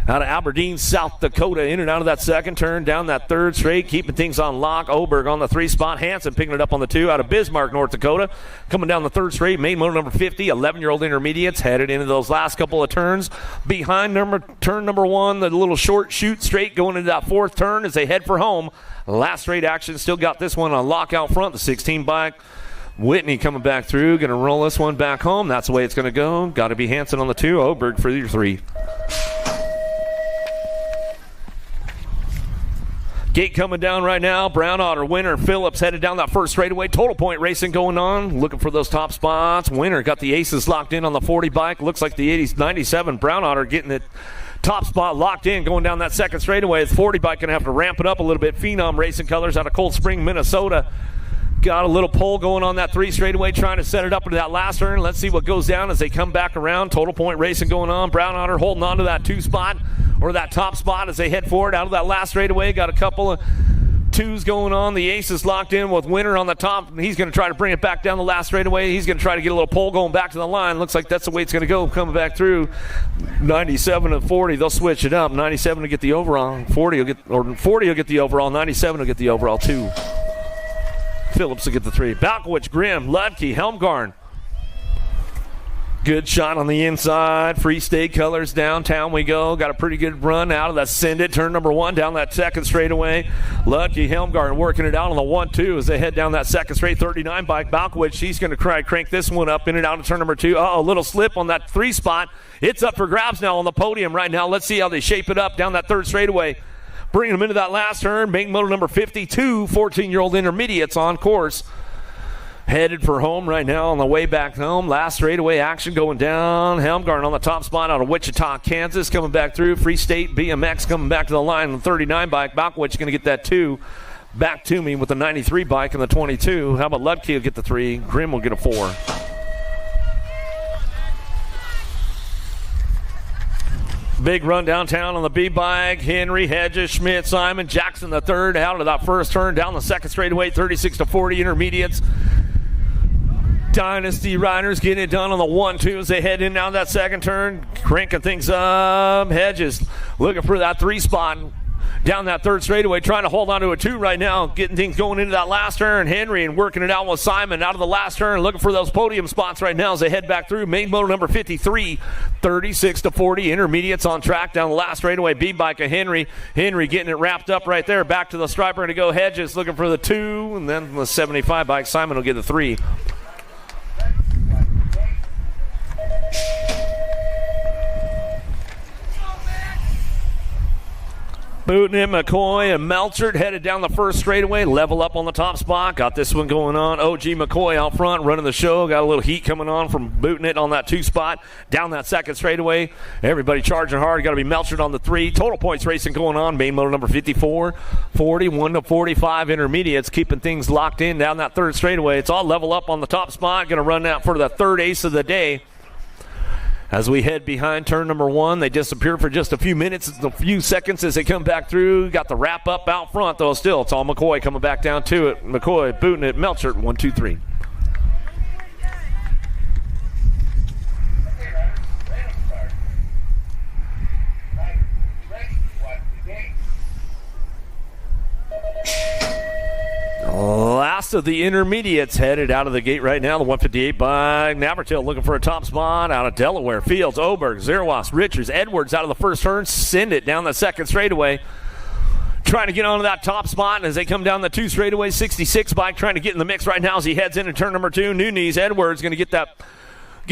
Out of Aberdeen, South Dakota, in and out of that second turn, down that 3rd straight, keeping things on lock. Oberg on the 3 spot. Hanson picking it up on the 2 out of Bismarck, North Dakota. Coming down the 3rd straight, main motor number 50. 11-year-old intermediates headed into those last couple of turns. Behind turn number 1, the little short shoot straight going into that 4th turn as they head for home. Last straight action, still got this one on lock out front, the 16 bike. Whitney coming back through, going to roll this one back home. That's the way it's going to go. Got to be Hanson on the 2, Oberg for your 3. Gate coming down right now. Brown Otter, Winter, Phillips headed down that first straightaway. Total point racing going on. Looking for those top spots. Winter got the aces locked in on the 40 bike. Looks like the 97 Brown Otter getting it top spot locked in going down that second straightaway. The 40 bike going to have to ramp it up a little bit. Phenom Racing Colors out of Cold Spring, Minnesota. Got a little pull going on that 3 straightaway, trying to set it up into that last turn. Let's see what goes down as they come back around. Total point racing going on. Brown Otter holding on to that 2 spot or that top spot as they head forward out of that last straightaway. Got a couple of 1-2's going on. The ace is locked in with Winter on the top. He's going to try to bring it back down the last straightaway. He's going to try to get a little pole going back to the line. Looks like that's the way it's going to go, coming back through. 97 and 40. They'll switch it up. 97 will get the overall. 40 will get the overall. 97 will get the overall, too. Phillips will get the 3. Balkowicz, Grimm, Ludke, Helmgarn. Good shot on the inside. Free State colors. Downtown we go. Got a pretty good run out of that Send It. Turn number 1 down that second straightaway. Ludke, Helmgarn working it out on the 1-2 as they head down that second straight. 39 bike. Balkowicz, he's going to crank this one up in and out of turn number 2. A little slip on that 3 spot. It's up for grabs now on the podium right now. Let's see how they shape it up down that third straightaway. Bringing them into that last turn. Main motor number 52, 14-year-old intermediates on course. Headed for home right now on the way back home. Last straightaway action going down. Helmgarn on the top spot out of Wichita, Kansas, coming back through. Free State BMX coming back to the line on the 39 bike. Balkowicz going to get that 2. Back to me with the 93 bike and the 22. How about Ludke will get the 3. Grimm will get a 4. Big run downtown on the B-bike. Henry, Hedges, Schmidt, Simon, Jackson the third out of that first turn. Down the second straightaway, 36-40 intermediates. Dynasty Riders getting it done on the 1-2 as they head in down that second turn. Cranking things up. Hedges looking for that 3 spot. Down that third straightaway, trying to hold on to a 2 right now. Getting things going into that last turn. Henry and working it out with Simon out of the last turn. Looking for those podium spots right now as they head back through. Main motor number 53, 36-40. Intermediates on track down the last straightaway. B-bike of Henry. Henry getting it wrapped up right there. Back to the striper to go. Hedges looking for the 2. And then the 75 bike, Simon will get the 3. Bootnett, McCoy, and Melchert headed down the first straightaway. Level up on the top spot. Got this one going on. OG McCoy out front running the show. Got a little heat coming on from Bootnett on that 2 spot. Down that second straightaway. Everybody charging hard. Got to be Melchert on the 3. Total points racing going on. Main motor number 54. 41-45 intermediates. Keeping things locked in down that third straightaway. It's all level up on the top spot. Going to run out for the third ace of the day. As we head behind turn number 1, they disappear for just a few minutes, a few seconds as they come back through. Got the wrap up out front, though. Still, it's all McCoy coming back down to it. McCoy, Bootnett, Melchert, 1, 2, 3. Last of the intermediates headed out of the gate right now. The 158 by Navratil looking for a top spot out of Delaware. Fields, Oberg, Zerwas, Richards, Edwards out of the first turn. Send it down the second straightaway. Trying to get onto that top spot, and as they come down the 2 straightaway, 66 bike trying to get in the mix right now as he heads into turn number 2. New knees, Edwards going to get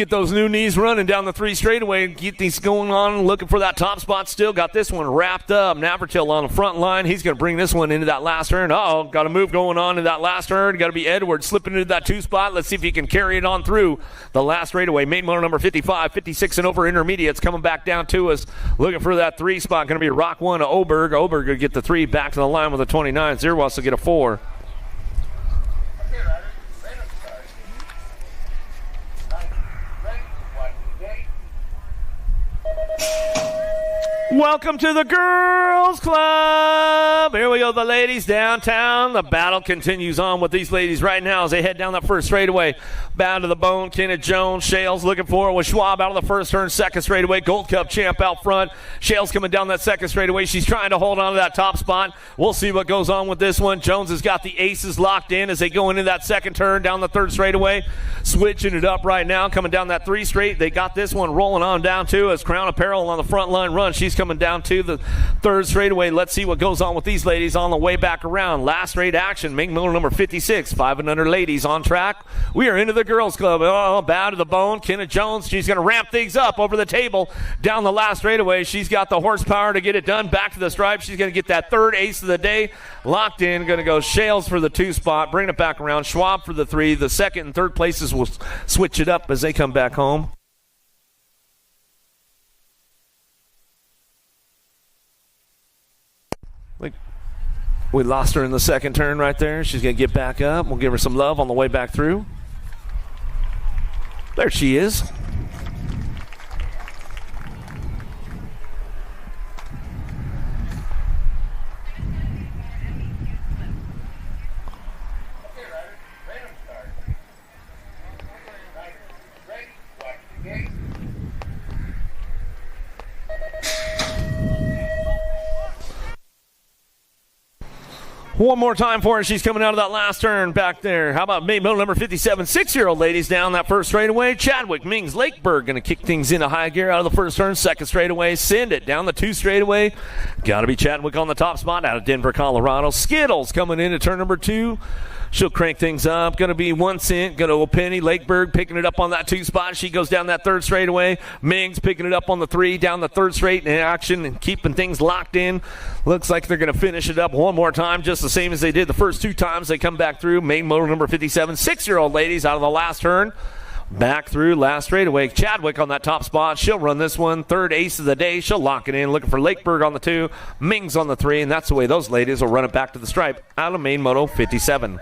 those new knees running down the 3 straightaway. Get these going on, looking for that top spot. Still got this one wrapped up. Navratil on the front line. He's going to bring this one into that last turn. Got a move going on in that last turn. Got to be Edwards slipping into that 2 spot. Let's see if he can carry it on through the last straightaway. Main motor number 55, 56 and over intermediates coming back down to us. Looking for that 3 spot. Going to be Rock 1 to Oberg. Oberg going to get the 3 back to the line with a 29. Zerwas will get a 4. Welcome to the Girls Club. Here we go, the ladies downtown. The battle continues on with these ladies right now as they head down that first straightaway. Bound to the bone, Kenneth Jones. Shales looking for it with Schwab out of the first turn, second straightaway. Gold Cup champ out front. Shales coming down that second straightaway. She's trying to hold on to that top spot. We'll see what goes on with this one. Jones has got the aces locked in as they go into that second turn down the third straightaway. Switching it up right now, coming down that 3 straight. They got this one rolling on down to as Crown Apparel on the front line run. She's coming down to the third straightaway. Let's see what goes on with these ladies on the way back around. Last straight action. Main motor number 56, 5 and under ladies on track. We are into the Girls Club. Bow to the bone. Kenneth Jones, she's going to ramp things up over the table down the last straightaway. She's got the horsepower to get it done. Back to the stripe. She's going to get that third ace of the day. Locked in. Going to go Shales for the 2 spot. Bring it back around. Schwab for the 3. The second and third places will switch it up as they come back home. We lost her in the second turn right there. She's going to get back up. We'll give her some love on the way back through. There she is. One more time for her. She's coming out of that last turn back there. How about main moto number 57, 6-year-old ladies down that first straightaway. Chadwick, Mings, Lakeberg going to kick things into high gear out of the first turn. Second straightaway, send it down the 2 straightaway. Got to be Chadwick on the top spot out of Denver, Colorado. Skittles coming into turn number 2. She'll crank things up. Going to be 1 cent. Going to Penny. Lakeberg picking it up on that 2 spot. She goes down that 3rd straightaway. Mings picking it up on the 3, down the 3rd straight in action and keeping things locked in. Looks like they're going to finish it up one more time, just the same as they did the first 2 times they come back through. Main motor number 57, 6-year-old ladies out of the last turn. Back through last straightaway. Chadwick on that top spot. She'll run this one. 3rd ace of the day. She'll lock it in. Looking for Lakeberg on the 2. Mings on the 3. And that's the way those ladies will run it back to the stripe out of main moto 57.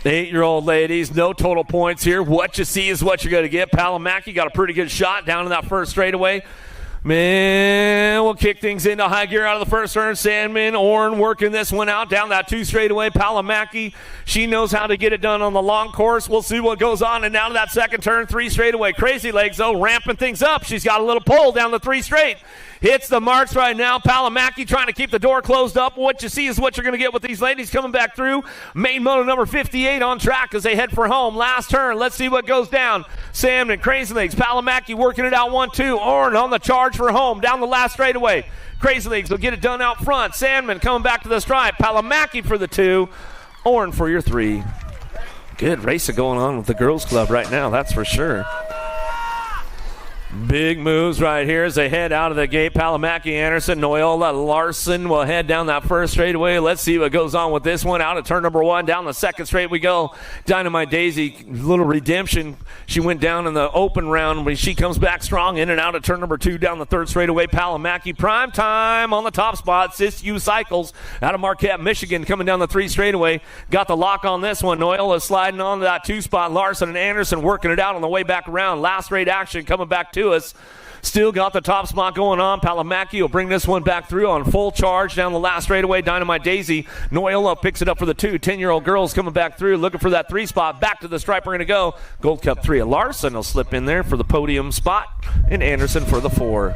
Eight-year-old ladies, no total points here. What you see is what you're going to get. Palomaki got a pretty good shot down in that first straightaway. Man, we'll kick things into high gear out of the first turn. Sandman, Orn working this one out down that 2 straightaway. Palomaki, she knows how to get it done on the long course. We'll see what goes on. And now to that second turn, 3 straightaway. Crazy Legs, though, ramping things up. She's got a little pull down the 3 straight. Hits the marks right now. Palomaki trying to keep the door closed up. What you see is what you're going to get with these ladies coming back through. Main moto number 58 on track as they head for home. Last turn. Let's see what goes down. Salmon, Crazy Legs, Palomaki working it out 1-2. Orn on the charge for home. Down the last straightaway. Crazy Legs will get it done out front. Sandman coming back to the stripe. Palomaki for the 2. Orn for your 3. Good racing going on with the girls club right now, that's for sure. Big moves right here as they head out of the gate. Palomaki, Anderson, Noyola, Larson will head down that first straightaway. Let's see what goes on with this one. Out of turn number 1, down the second straight we go. Dynamite Daisy, little redemption. She went down in the open round, but she comes back strong in and out of turn number 2, down the 3rd straightaway. Palomaki, prime time on the top spot. Sisu Cycles out of Marquette, Michigan, coming down the 3 straightaway. Got the lock on this one. Noyola sliding on to that 2 spot. Larson and Anderson working it out on the way back around. Last straight action coming back to us. Still got the top spot going on. Palomaki will bring this one back through on full charge down the last straightaway. Dynamite Daisy, Noyola picks it up for the 2. 10-year-old girls coming back through, looking for that 3 spot. Back to the stripe, we're going to go. Gold Cup 3 of Larson will slip in there for the podium spot, and Anderson for the 4.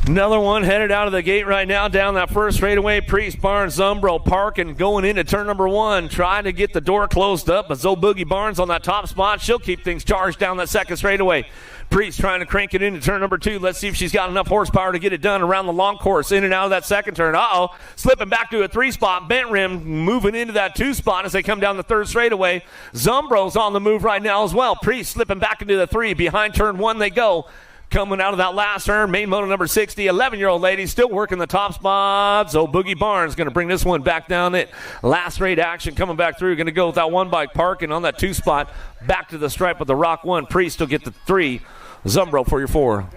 Another one headed out of the gate right now down that first straightaway. Priest, Barnes, Zumbro, Park, and going into turn number 1, trying to get the door closed up. But Zoe Boogie Barnes on that top spot. She'll keep things charged down that second straightaway. Priest trying to crank it into turn number 2. Let's see if she's got enough horsepower to get it done around the long course. In and out of that second turn. Slipping back to a 3 spot. Bent rim moving into that 2 spot as they come down the 3rd straightaway. Zumbro's on the move right now as well. Priest slipping back into the 3. Behind turn 1 they go. Coming out of that last turn, main moto number 60, 11-year-old lady still working the top spots. So Boogie Barnes going to bring this one back down it. Last straight action coming back through. Going to go with that 1 bike Park, and on that 2 spot, back to the stripe with the Rock 1. Priest will get the 3. Zumbro for your 4.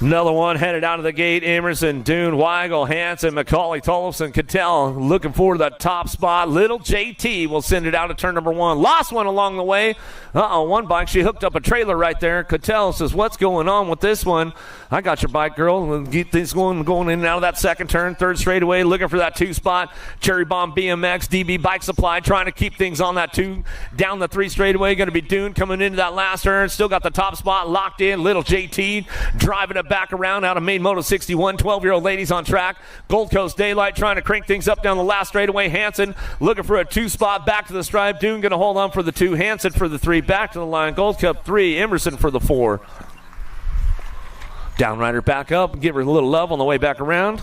Another one headed out of the gate. Emerson, Dune, Weigel, Hansen, McCauley, Tollefson, Cattell looking for the top spot. Little JT will send it out of turn number 1. Lost one along the way. 1 bike. She hooked up a trailer right there. Cattell says, what's going on with this one? I got your bike, girl. Get this going in and out of that second turn. 3rd straightaway, looking for that 2 spot. Cherry Bomb BMX, DB Bike Supply, trying to keep things on that 2. Down the 3 straightaway, going to be Dune coming into that last turn. Still got the top spot locked in. Little JT driving it back around out of main moto 61. 12-year-old ladies on track. Gold Coast Daylight trying to crank things up down the last straightaway. Hansen looking for a 2 spot back to the stripe. Dune going to hold on for the 2. Hansen for the 3. Back to the line. Gold Cup 3. Emerson for the 4. Downrider back up. Give her a little love on the way back around.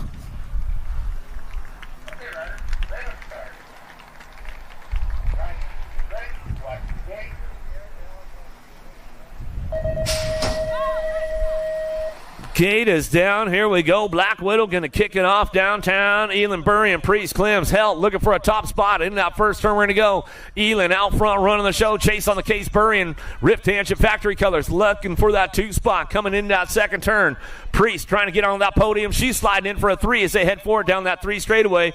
Gate is down. Here we go. Black Widow going to kick it off downtown. Elin Burry and Priest Clems Helt looking for a top spot. In that first turn, we're going to go. Elin out front running the show. Chase on the case. Burry and Rift Tangent Factory Colors looking for that 2 spot. Coming into that second turn. Priest trying to get on that podium. She's sliding in for a 3 as they head forward down that 3 straightaway.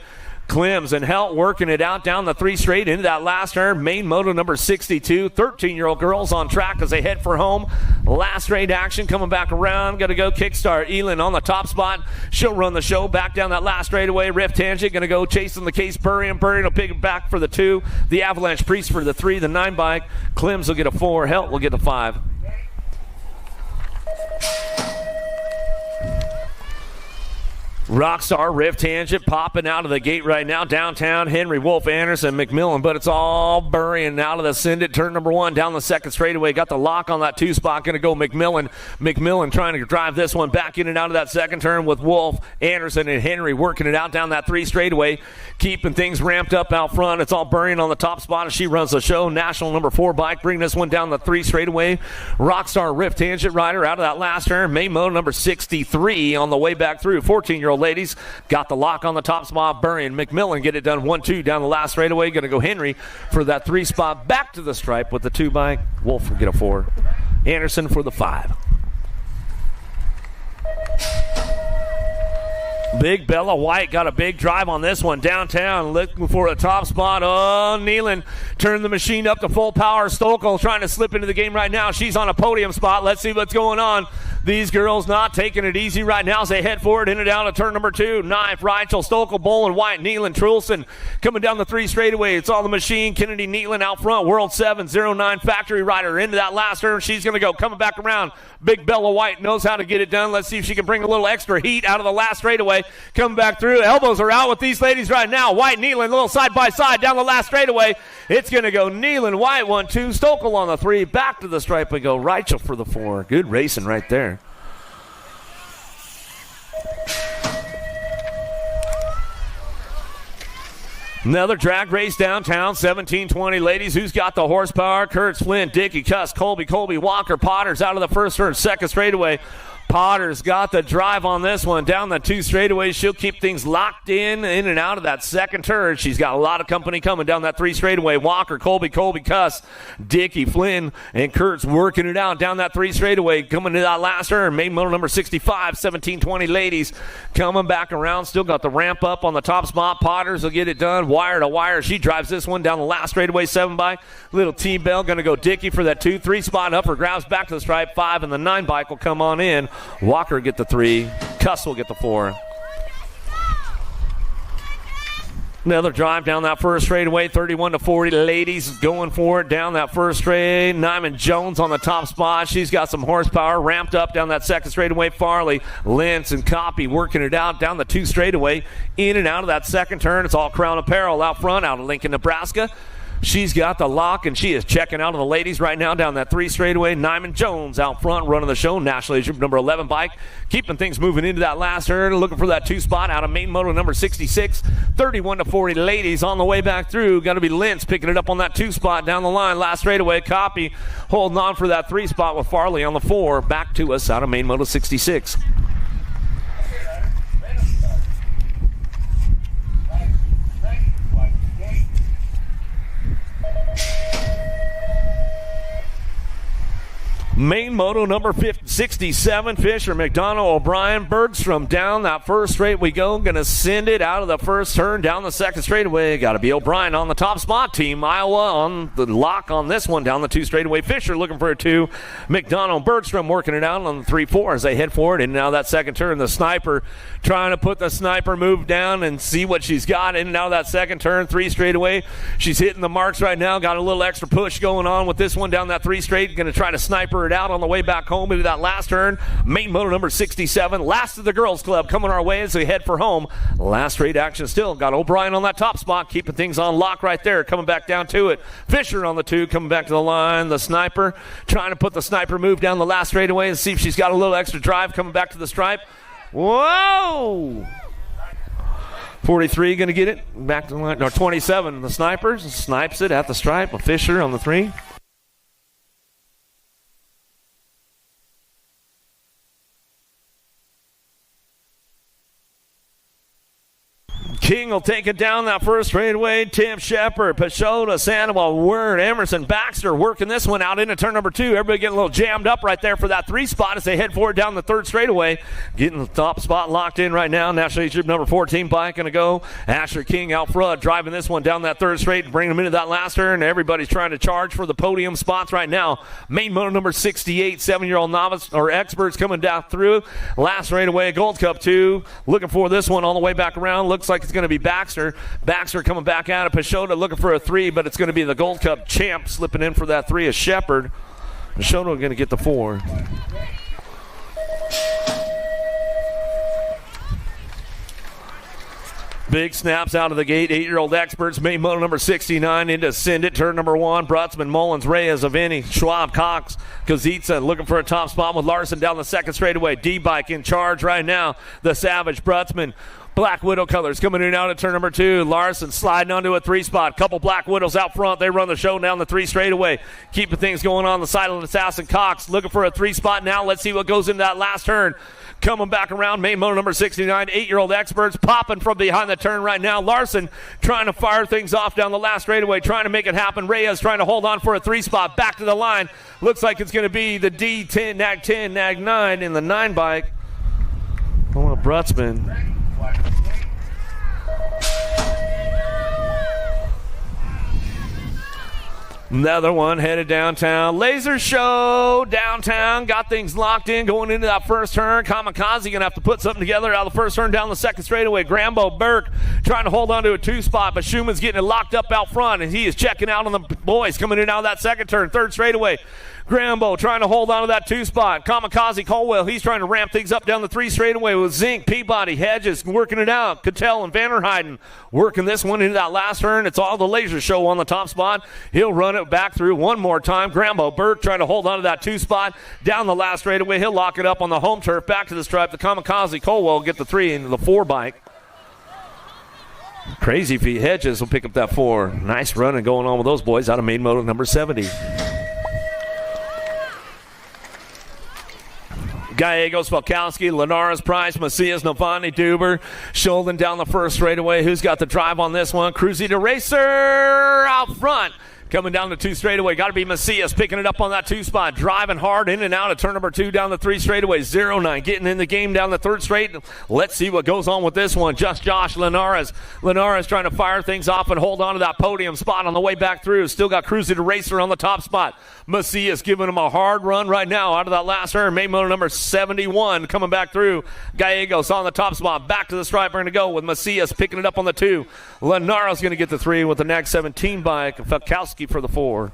Clems and Helt working it out down the 3 straight into that last turn. Main moto number 62. 13-year-old girls on track as they head for home. Last straight action coming back around. Got to go kickstart. Elin on the top spot. She'll run the show back down that last straightaway. Rift Tangent going to go chasing the case. Burrian will pick it back for the 2. The Avalanche Priest for the 3. The 9 bike. Clems will get a 4. Helt will get a 5. Rockstar Rift Tangent popping out of the gate right now. Downtown, Henry, Wolf, Anderson, McMillan, but it's all Burrian out of the Send-It. Turn number 1 down the second straightaway. Got the lock on that 2 spot. Going to go McMillan. McMillan trying to drive this one back in and out of that second turn with Wolf, Anderson, and Henry working it out down that 3 straightaway. Keeping things ramped up out front. It's all Burrian on the top spot as she runs the show. National number 4 bike bringing this one down the 3 straightaway. Rockstar Rift Tangent rider out of that last turn. Maymo number 63 on the way back through. 14-year-old ladies got the lock on the top spot. Burrian, McMillan get it done 1-2 down the last straightaway. Going to go Henry for that 3 spot back to the stripe with the 2 bike. Wolf will get a 4. Anderson for the 5. Big Bella White got a big drive on this one. Downtown looking for a top spot. Oh, Nealon turned the machine up to full power. Stokel trying to slip into the game right now. She's on a podium spot. Let's see what's going on. These girls not taking it easy right now as they head forward in and down to turn number 2. Knife, Reichel, Stokel, Boland, White, Nealon, Trulson coming down the 3 straightaway. It's all the machine. Kennedy, Nealon out front. World 709 factory rider into that last turn. She's going to go coming back around. Big Bella White knows how to get it done. Let's see if she can bring a little extra heat out of the last straightaway. Coming back through. Elbows are out with these ladies right now. White, Nealon, a little side by side down the last straightaway. It's going to go Nealon, White 1-2. Stokel on the 3. Back to the stripe we go. Reichel for the 4. Good racing right there. Another drag race downtown, 1720 ladies. Who's got the horsepower? Kurtz, Flynn, Dickey, Cuss, Colby, Walker, Potters out of the first turn, second straightaway. Potter's got the drive on this one down the 2 straightaways. She'll keep things locked in and out of that second turn. She's got a lot of company coming down that 3 straightaway. Walker, Colby, Cuss, Dickey, Flynn, and Kurtz working it out down that 3 straightaway. Coming to that last turn, main motor number 65, 1720 ladies coming back around. Still got the ramp up on the top spot. Potters will get it done wire to wire. She drives this one down the last straightaway, 7 by. Little T-Bell going to go Dickey for that 2. 3 spot up for grabs back to the stripe. 5 and the 9 bike will come on in. Walker get the 3. Cuss will get the 4. Another drive down that first straightaway, 31-40. Ladies going for it down that first straight. Nyman Jones on the top spot. She's got some horsepower ramped up down that second straightaway. Farley, Lentz, and Copy working it out down the 2 straightaway. In and out of that second turn. It's all Crown Apparel out front out of Lincoln, Nebraska. She's got the lock, and she is checking out of the ladies right now down that 3 straightaway. Nyman Jones out front running the show. National Age Group number 11 bike. Keeping things moving into that last turn. Looking for that 2 spot out of main moto number 66. 31-40 ladies on the way back through. Got to be Lentz picking it up on that 2 spot down the line. Last straightaway. Copy holding on for that 3 spot with Farley on the 4. Back to us out of main moto 66. Main moto number 67, Fisher, McDonough, O'Brien, Bergstrom down that first straight we go. Going to send it out of the first turn down the second straightaway. Got to be O'Brien on the top spot. Team Iowa on the lock on this one down the 2 straightaway. Fisher looking for a 2. McDonough, Bergstrom working it out on the 3-4 as they head forward. And now that second turn, the sniper trying to put the sniper move down and see what she's got in and out of that second turn. 3 straightaway. She's hitting the marks right now. Got a little extra push going on with this one down that 3 straight. Going to try to sniper it out on the way back home into that last turn. Main motor number 67. Last of the girls club coming our way as we head for home. Last straight action still. Got O'Brien on that top spot. Keeping things on lock right there. Coming back down to it. Fisher on the 2. Coming back to the line. The sniper. Trying to put the sniper move down the last straightaway and see if she's got a little extra drive coming back to the stripe. Whoa! 43 going to get it. Back to the line. No, 27. The sniper snipes it at the stripe. A Fisher on the 3. King will take it down that first straightaway. Tim Shepard, Pashota, Sandoval, Word, Emerson, Baxter working this one out into turn number 2. Everybody getting a little jammed up right there for that 3 spot as they head forward down the third straightaway. Getting the top spot locked in right now. National Age Group number 14 bike going to go. Asher King out front, driving this one down that third straight and bringing them into that last turn. Everybody's trying to charge for the podium spots right now. Main motor number 68, 7-year-old novice or experts coming down through. Last straightaway, Gold Cup 2. Looking for this one all the way back around. Looks like it's going to be Baxter. Baxter coming back out of Pashota looking for a 3, but it's going to be the Gold Cup champ slipping in for that 3 is Shepard. Pashota going to get the 4. Big snaps out of the gate. 8-year-old experts. Main motor number 69 into Send It. Turn number 1. Brutzman, Mullins, Reyes, Avini, Schwab, Cox, Kazitsa looking for a top spot with Larson down the second straightaway. D-Bike in charge right now. The Savage, Brutzman. Black Widow colors coming in out at turn number 2. Larson sliding onto a 3 spot. Couple Black Widows out front. They run the show down the 3 straightaway. Keeping things going on the side of the Assassin. Cox looking for a 3 spot now. Let's see what goes into that last turn. Coming back around, main motor number 69, 8-year-old experts popping from behind the turn right now. Larson trying to fire things off down the last straightaway, trying to make it happen. Reyes trying to hold on for a 3 spot. Back to the line. Looks like it's going to be the D10, Nag 10, Nag 9 in the 9 bike. Oh, Brutzman. Another one headed downtown. Laser show downtown. Got things locked in going into that first turn. Kamikaze going to have to put something together out of the first turn down the second straightaway. Grambo Burke trying to hold on to a 2 spot, but Schumann's getting it locked up out front, and he is checking out on the boys coming in out of that second turn. Third straightaway. Grambo trying to hold on to that 2 spot. Kamikaze Colwell, he's trying to ramp things up down the 3 straightaway with Zink, Peabody, Hedges working it out. Cattell and Vanderheiden working this one into that last turn. It's all the laser show on the top spot. He'll run it back through one more time. Grambo Burke trying to hold on to that 2 spot down the last straightaway. He'll lock it up on the home turf. Back to the stripe. The Kamikaze Colwell will get the 3 into the 4 bike. Crazy Feet Hedges will pick up that 4. Nice running going on with those boys out of main motor number 70. Gallegos, Falkowski, Linares, Price, Macias, Novani, Duber, Shulden down the first straightaway. Who's got the drive on this one? Cruzy to Racer out front. Coming down the 2 straightaway. Got to be Macias picking it up on that 2 spot. Driving hard in and out of turn number 2 down the 3 straightaway. 0-9 getting in the game down the third straight. Let's see what goes on with this one. Just Josh Linares. Linares trying to fire things off and hold on to that podium spot on the way back through. Still got Cruzy to Racer on the top spot. Macias giving him a hard run right now out of that last turn. Main motor number 71 coming back through. Gallegos on the top spot. Back to the stripe. We're going to go with Macias picking it up on the 2. Linares going to get the 3 with the Nag 17 bike. Falkowski for the 4.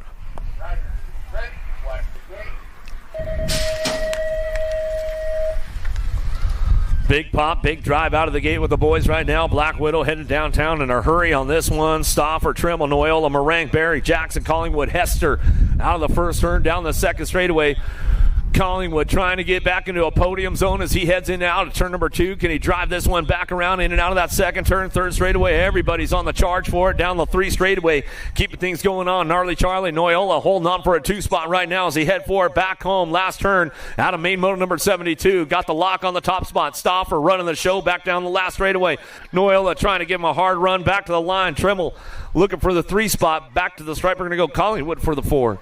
Big pop, big drive out of the gate with the boys right now. Black Widow headed downtown in a hurry on this one. Stauffer, Trimmel, Noyola, Meringue, Barry, Jackson, Collingwood, Hester out of the first turn down the second straightaway. Collingwood trying to get back into a podium zone as he heads in and out of turn number 2. Can he drive this one back around in and out of that second turn? Third straightaway. Everybody's on the charge for it. Down the 3 straightaway. Keeping things going on. Gnarly Charlie Noyola holding on for a 2 spot right now as he head for it back home. Last turn out of main motor number 72. Got the lock on the top spot. Stauffer running the show back down the last straightaway. Noyola trying to give him a hard run back to the line. Trimmel looking for the 3 spot. Back to the stripe. We're going to go Collingwood for the 4.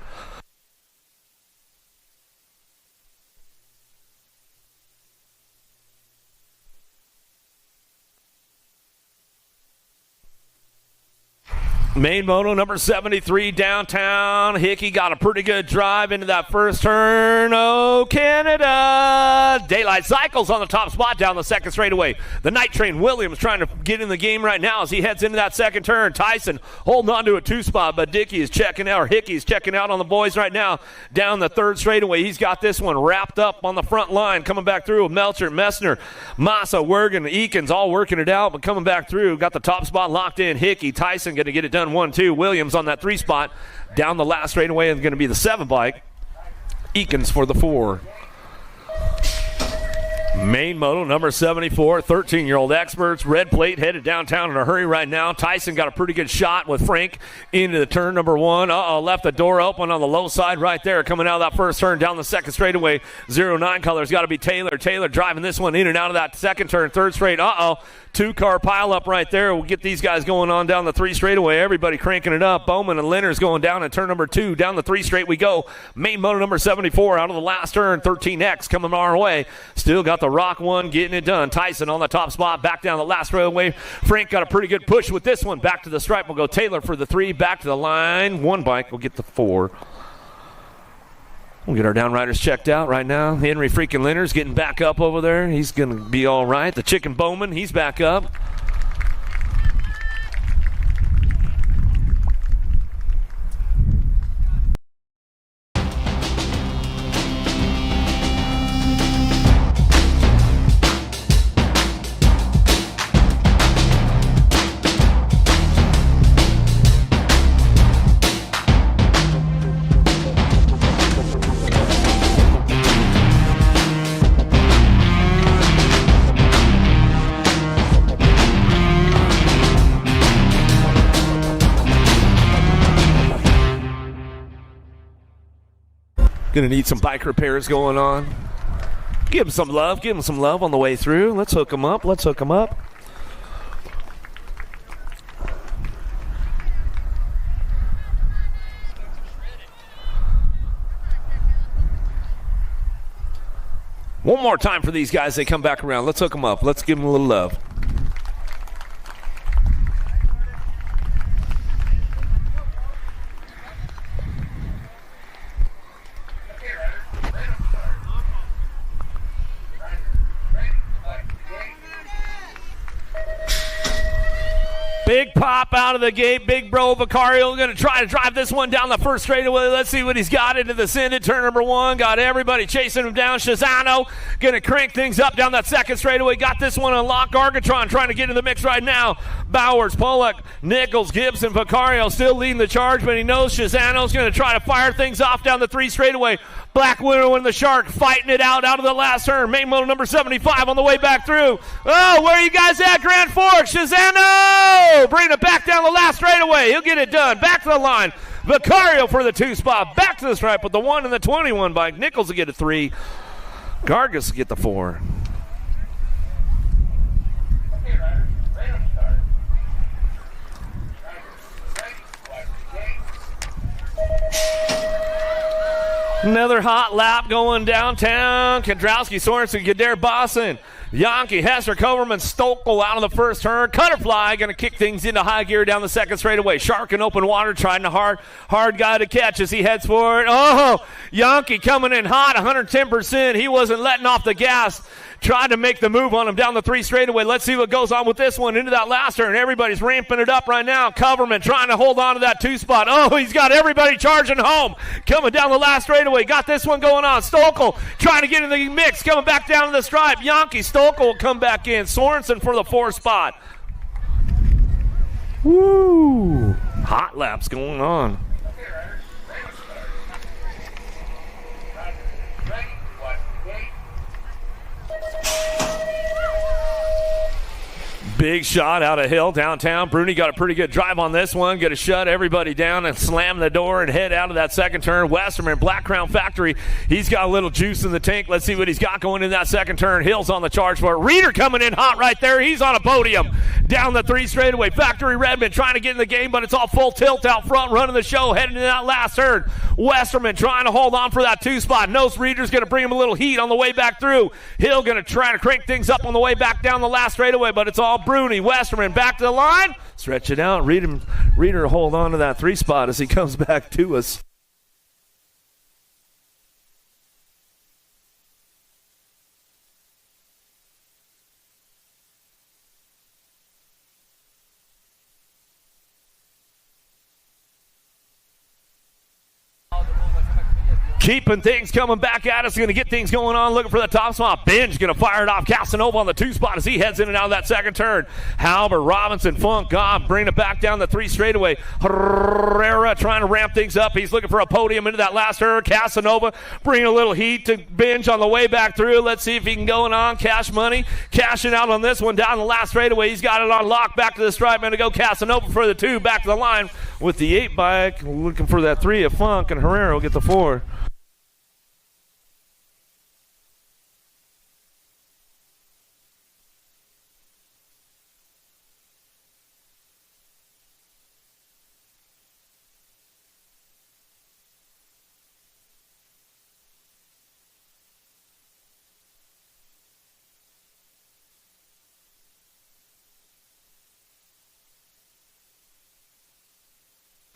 Main moto number 73 downtown. Hickey got a pretty good drive into that first turn. Oh, Canada. Daylight Cycles on the top spot down the second straightaway. The Night Train Williams trying to get in the game right now as he heads into that second turn. Tyson holding on to a 2 spot, but Hickey's checking out on the boys right now down the third straightaway. He's got this one wrapped up on the front line. Coming back through with Melcher, Messner, Massa, Wergen, Eakins all working it out, but coming back through. Got the top spot locked in. Hickey, Tyson going to get it done 1-2. Williams on that 3 spot down the last straightaway is going to be the 7 bike. Eakins for the 4. Main moto number 74, 13-year-old experts. Red plate headed downtown in a hurry right now. Tyson got a pretty good shot with Frank into the turn number 1. Left the door open on the low side right there. Coming out of that first turn down the second straightaway. 09 colors got to be Taylor. Taylor driving this one in and out of that second turn. Third straight. Two-car pileup right there. We'll get these guys going on down the 3 straightaway. Everybody cranking it up. Bowman and Leonard's going down in turn number 2. Down the 3 straight we go. Main motor number 74 out of the last turn. 13X coming our way. Still got the Rock one getting it done. Tyson on the top spot. Back down the last straightaway. Frank got a pretty good push with this one. Back to the stripe. We'll go Taylor for the 3. Back to the line. One bike will get the 4. We'll get our downriders checked out right now. Henry freaking Leonard's getting back up over there. He's going to be all right. The Chicken Bowman, he's back up. Going to need some bike repairs going on. Give them some love. Give them some love on the way through. Let's hook them up. Let's hook them up. One more time for these guys. They come back around. Let's hook them up. Let's give them a little love. Big pop out of the gate. Big bro Vicario going to try to drive this one down the first straightaway. Let's see what he's got into the Sended. Turn number 1. Got everybody chasing him down. Shazano going to crank things up down that second straightaway. Got this one unlocked. Gargatron trying to get in the mix right now. Bowers, Pollock, Nichols, Gibson, Vicario still leading the charge, but he knows Shazano's going to try to fire things off down the 3 straightaway. Black Widow and the Shark fighting it out of the last turn. Main motor number 75 on the way back through. Oh, where are you guys at, Grand Forks? Shazano! Bring it back down the last straightaway. He'll get it done. Back to the line. Vicario for the 2 spot. Back to the stripe with the 1 and the 21 bike. Nichols will get a 3. Gargas will get the 4. Another hot lap going downtown. Kandrowski, Sorensen, Gadare, Boston, Yankee, Hester, Coverman, Stokel out of the first turn. Cutterfly going to kick things into high gear down the second straightaway. Shark in open water, trying to hard guy to catch as he heads for it. Oh, Yankee coming in hot, 110%. He wasn't letting off the gas. Tried to make the move on him down the 3 straightaway. Let's see what goes on with this one into that last turn. Everybody's ramping it up right now. Coverman trying to hold on to that 2 spot. Oh, he's got everybody charging home. Coming down the last straightaway. Got this one going on. Stokel trying to get in the mix. Coming back down to the stripe. Yankee, Stokel will come back in. Sorensen for the 4 spot. Woo! Hot laps going on. Big shot out of hill downtown. Bruni got a pretty good drive on this one. Going to shut everybody down and slam the door and head out of that second turn. Westerman, Black Crown Factory. He's got a little juice in the tank. Let's see what he's got going in that second turn. Hill's on the charge for it. Reeder coming in hot right there. He's on a podium. Down the 3 straightaway. Factory Redmond trying to get in the game, but it's all full tilt out front, running the show, heading to that last turn. Westerman trying to hold on for that 2 spot. Knows Reeder's going to bring him a little heat on the way back through. Hill going to try to crank things up on the way back down the last straightaway, but it's all Bruni. Westerman back to the line. Stretch it out. Reeder hold on to that 3 spot as he comes back to us. Keeping things coming back at us. Going to get things going on. Looking for the top spot. Ben's going to fire it off. Casanova on the 2 spot as he heads in and out of that second turn. Halber, Robinson, Funk, Gobb bringing it back down the 3 straightaway. Herrera trying to ramp things up. He's looking for a podium into that last turn. Casanova bringing a little heat to Benj on the way back through. Let's see if he can go on. Cash money. Cashing out on this one down the last straightaway. He's got it on lock. Back to the stripe. Going to go Casanova for the 2. Back to the line with the 8 bike. Looking for that 3 of Funk, and Herrera will get the 4.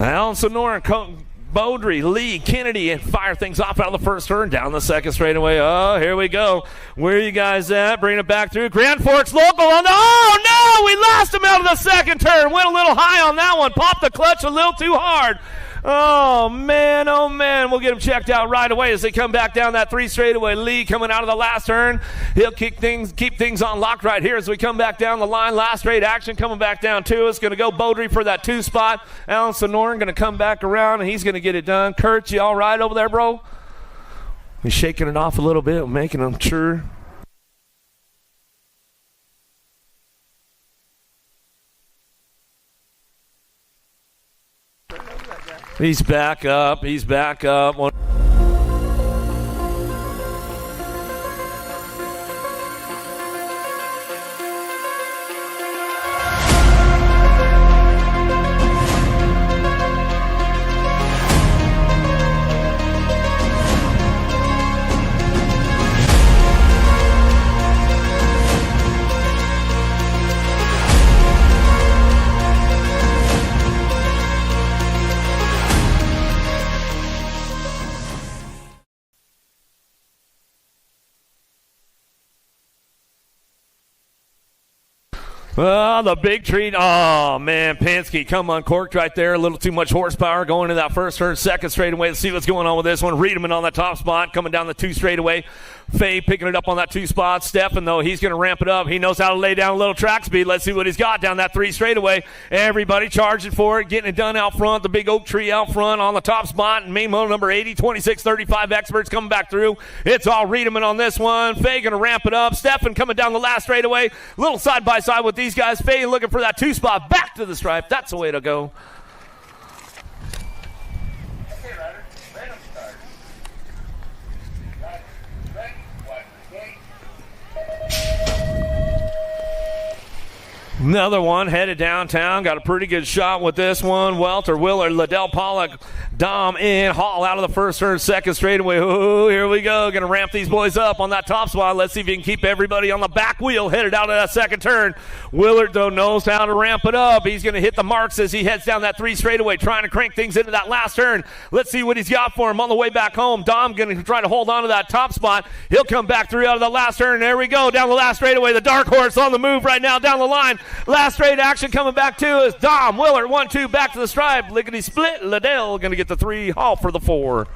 Alan Sonora, Beaudry, Lee, Kennedy, and fire things off out of the first turn. Down the second straightaway. Oh, here we go. Where are you guys at? Bring it back through. Grand Forks local on the... Oh, no! We lost him out of the second turn. Went a little high on that one. Popped the clutch a little too hard. Oh, man, oh, man. We'll get him checked out right away as they come back down that 3 straightaway. Lee coming out of the last turn. He'll keep things on lock right here as we come back down the line. Last straight action coming back down to us. Going to go Beaudry for that 2 spot. Alan Sonoran going to come back around, and he's going to get it done. Kurt, you all right over there, bro? He's shaking it off a little bit, making him sure. He's back up. He's back up. The big treat. Oh, man, Penske come uncorked right there. A little too much horsepower going into that first turn. Second straightaway. Let's see what's going on with this one. Riedemann on that top spot coming down the 2 straightaway. Fay picking it up on that 2 spot. Stefan, though, he's going to ramp it up. He knows how to lay down a little track speed. Let's see what he's got down that 3 straightaway. Everybody charging for it, getting it done out front. The big oak tree out front on the top spot. And main model number 80, 2635 experts coming back through. It's all Riedemann on this one. Fay going to ramp it up. Stefan coming down the last straightaway. A little side by side with these guys. Fay looking for that 2 spot. Back to the stripe. That's the way to go. Another one headed downtown. Got a pretty good shot with this one. Welter, Willard, Liddell, Pollock, Dom in. Hall out of the first turn, second straightaway. Oh, here we go. Going to ramp these boys up on that top spot. Let's see if he can keep everybody on the back wheel headed out of that second turn. Willard, though, knows how to ramp it up. He's going to hit the marks as he heads down that 3 straightaway, trying to crank things into that last turn. Let's see what he's got for him on the way back home. Dom going to try to hold on to that top spot. He'll come back through out of the last turn. There we go. Down the last straightaway. The dark horse on the move right now down the line. Last straight action coming back to us. Dom, Willard, 1-2, back to the stripe. Lickety split. Liddell going to get the 3. Hall for the 4.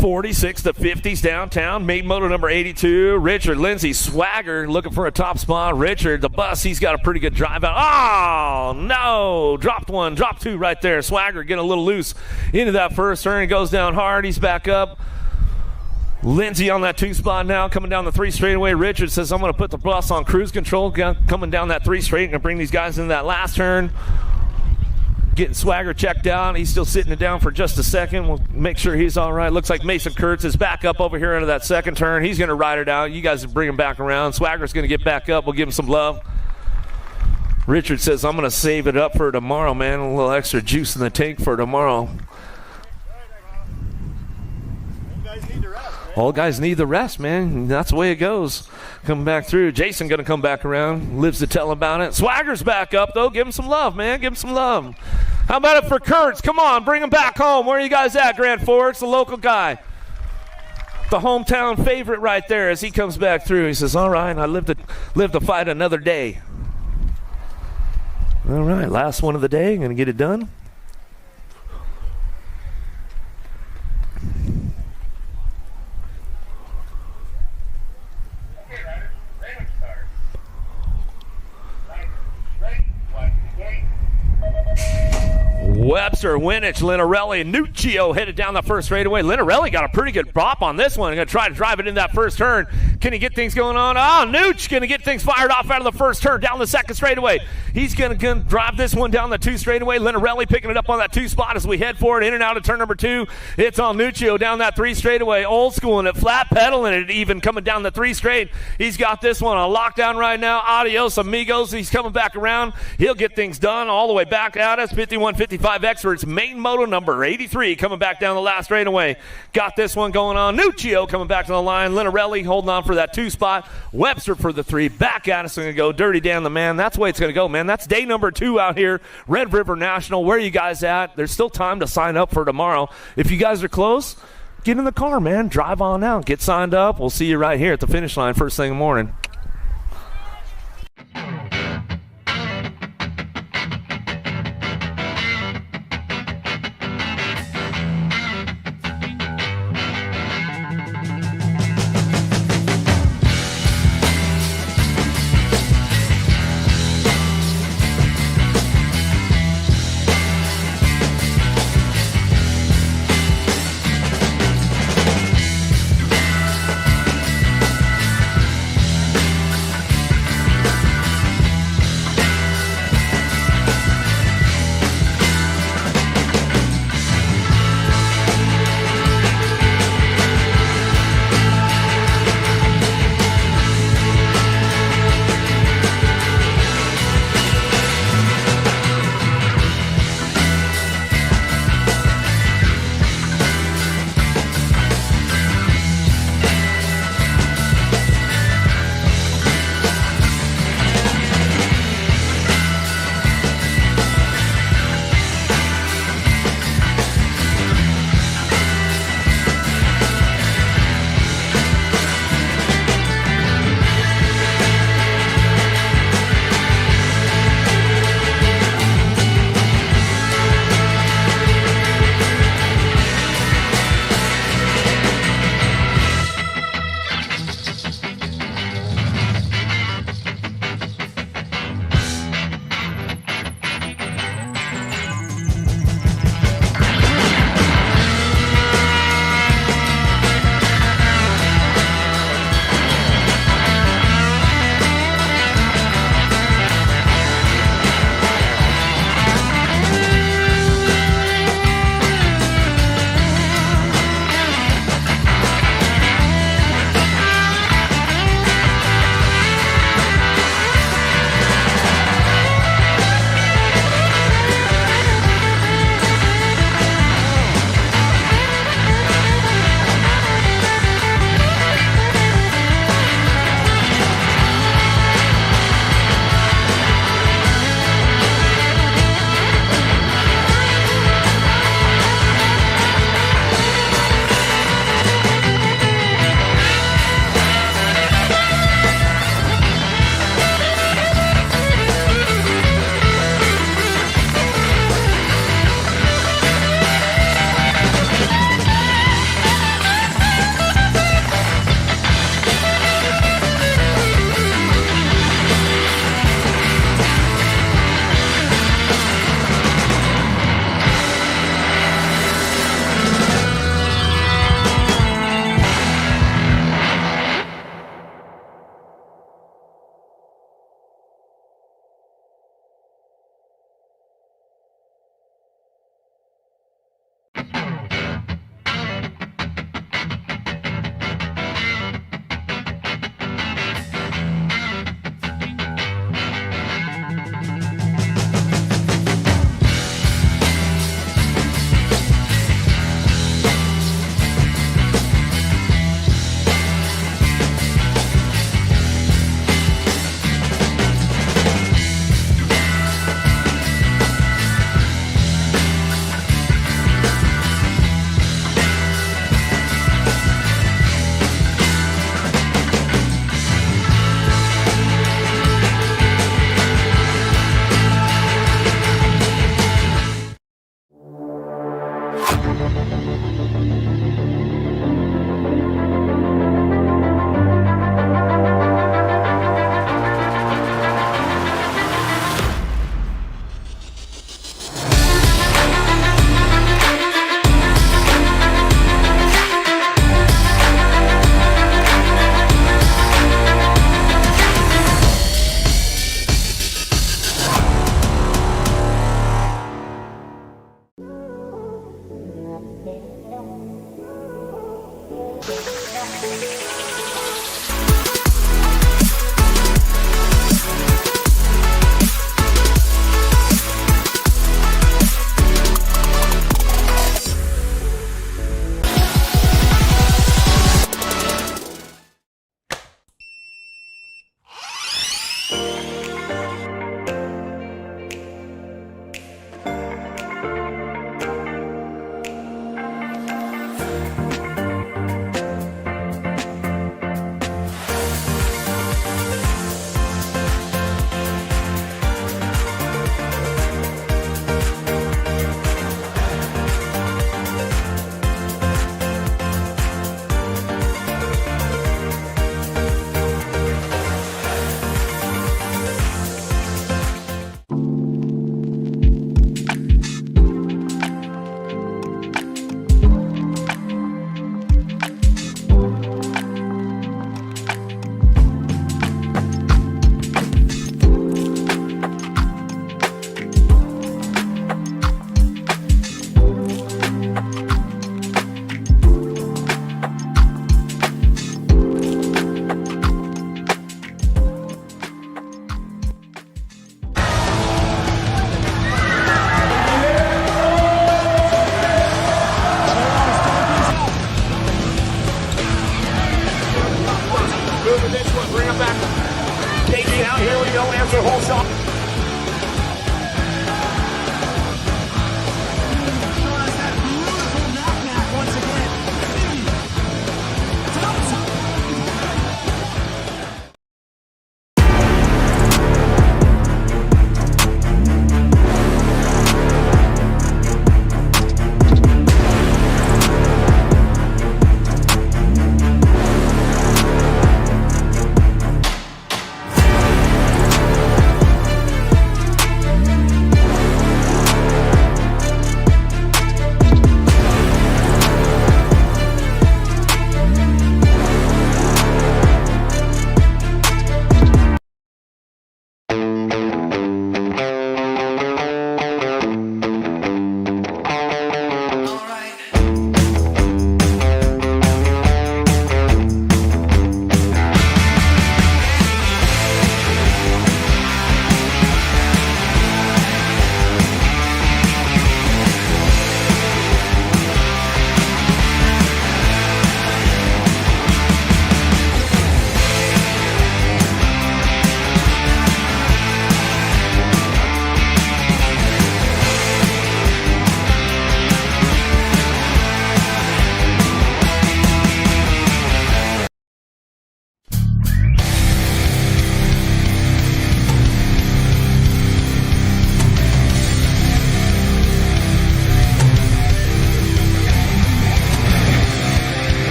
46 to 50s downtown. Main motor number 82. Richard Lindsay Swagger looking for a top spot. Richard, the bus, he's got a pretty good drive out. Oh, no. Dropped 1, dropped 2 right there. Swagger getting a little loose into that first turn. He goes down hard. He's back up. Lindsay on that 2 spot now, coming down the 3 straightaway. Richard says, I'm going to put the bus on cruise control, coming down that 3 straight, and bring these guys into that last turn. Getting Swagger checked out. He's still sitting it down for just a second. We'll make sure he's all right. Looks like Mason Kurtz is back up over here into that second turn. He's going to ride it out. You guys bring him back around. Swagger's going to get back up. We'll give him some love. Richard says, I'm going to save it up for tomorrow, man. A little extra juice in the tank for tomorrow. All guys need the rest, man. That's the way it goes. Come back through. Jason going to come back around. Lives to tell about it. Swagger's back up, though. Give him some love, man. Give him some love. How about it for Kurtz? Come on, bring him back home. Where are you guys at, Grand Forks? The local guy. the hometown favorite right there as he comes back through. He says, all right, I live to fight another day. All right, last one of the day. Going to get it done. Webster, Winich, Linarelli, and Nuccio headed down the first straightaway. Linarelli got a pretty good bop on this one. Going to try to drive it in that first turn. Can he get things going on? Oh, Nuch going to get things fired off out of the first turn down the second straightaway. He's going to drive this one down the 2 straightaway. Linarelli picking it up on that 2 spot as we head forward in and out of turn number 2. It's on Nuccio down that 3 straightaway. Old school and it, flat pedaling it even coming down the 3 straight. He's got this one on lockdown right now. Adios, amigos. He's coming back around. He'll get things done all the way back out as 51-55 Experts. Main moto number 83 coming back down the last straightaway. Got this one going on. Nuccio coming back to the line. Linarelli holding on for that 2 spot. Webster for the 3. Back at us. Going to go Dirty Dan the man. That's the way it's going to go, man. That's day number 2 out here. Red River National. Where are you guys at? There's still time to sign up for tomorrow. If you guys are close, get in the car, man. Drive on out. Get signed up. We'll see you right here at the finish line first thing in the morning.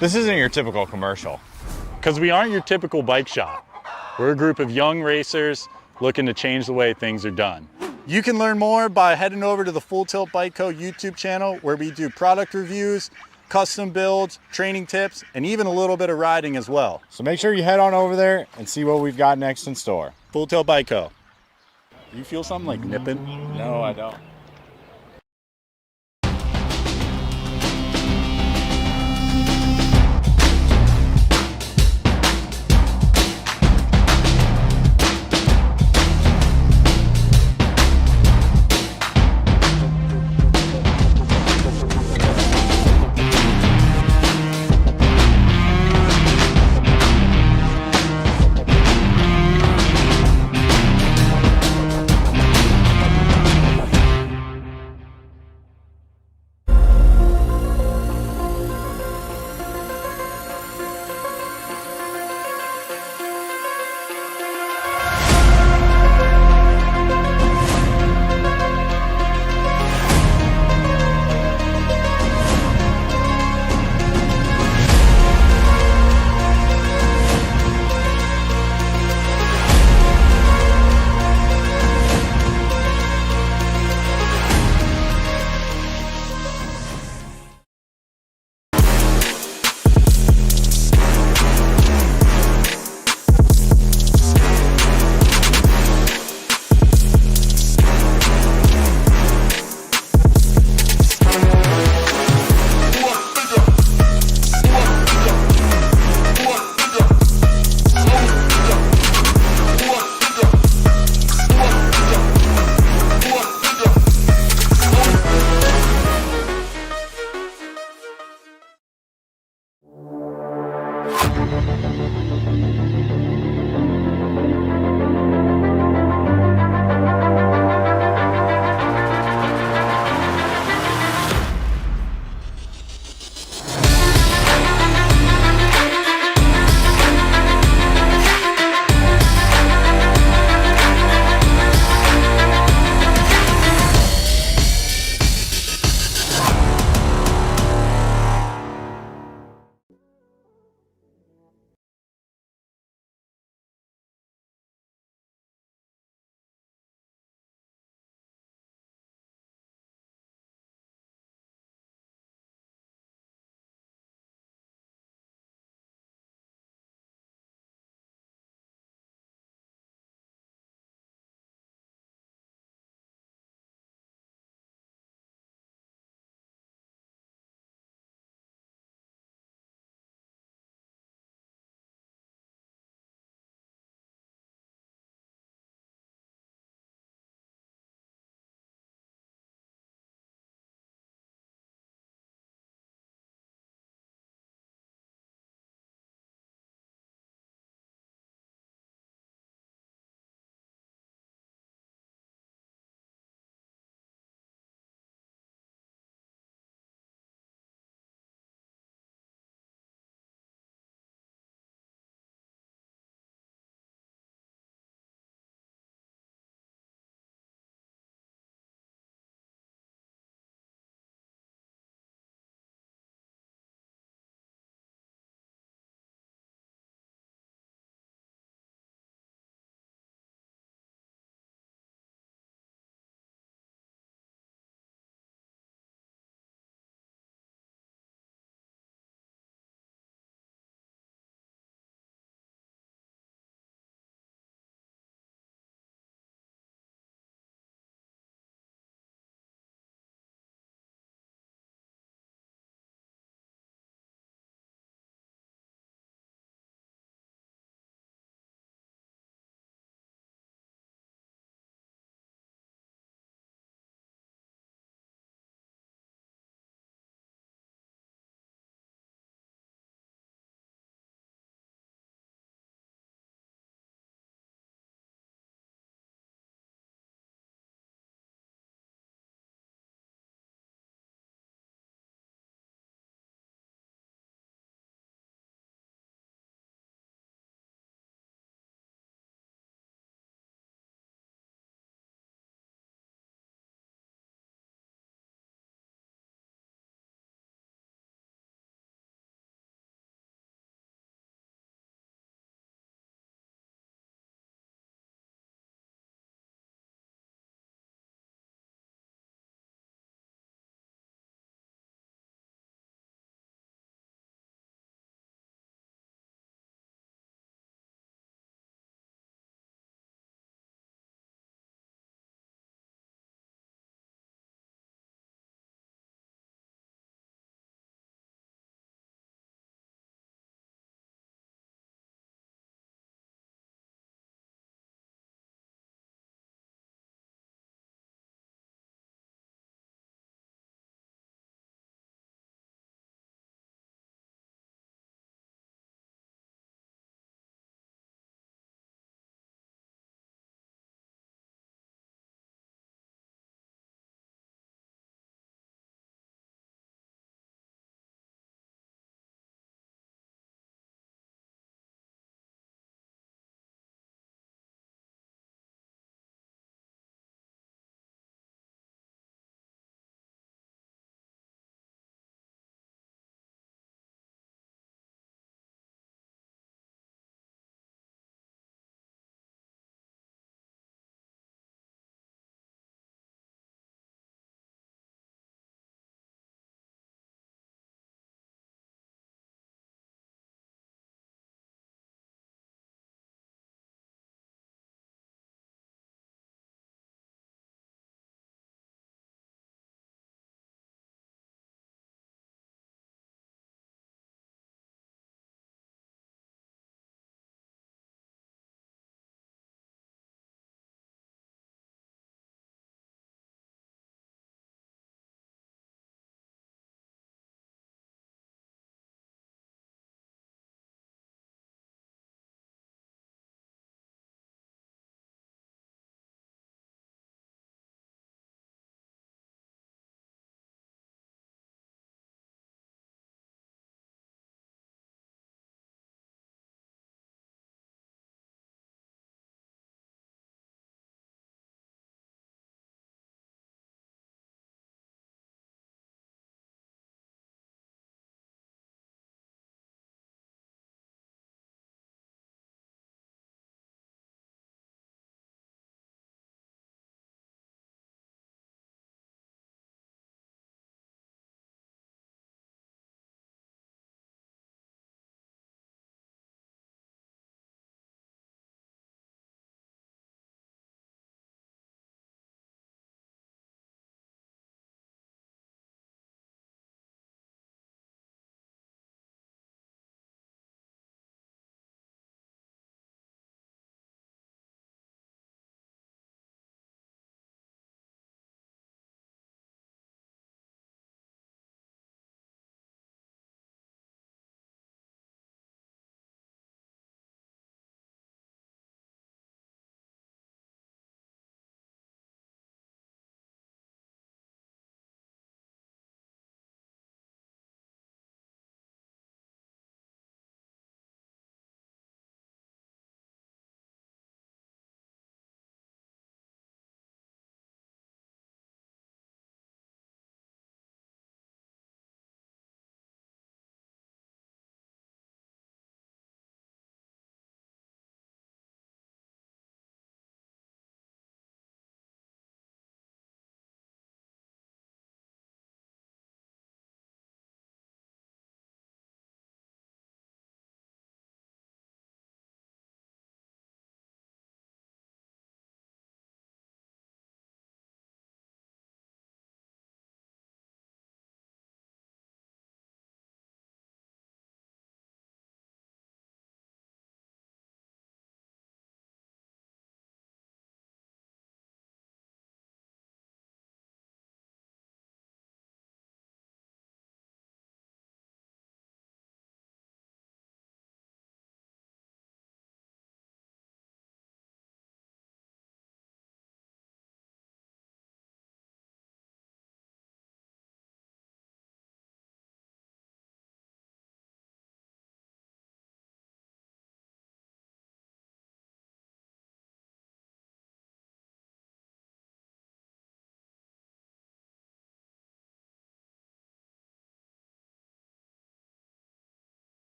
This isn't your typical commercial. Because we aren't your typical bike shop. We're a group of young racers looking to change the way things are done. You can learn more by heading over to the Full Tilt Bike Co. YouTube channel, where we do product reviews, custom builds, training tips, and even a little bit of riding as well. So make sure you head on over there and see what we've got next in store. Full Tilt Bike Co. You feel something like nipping? No, I don't.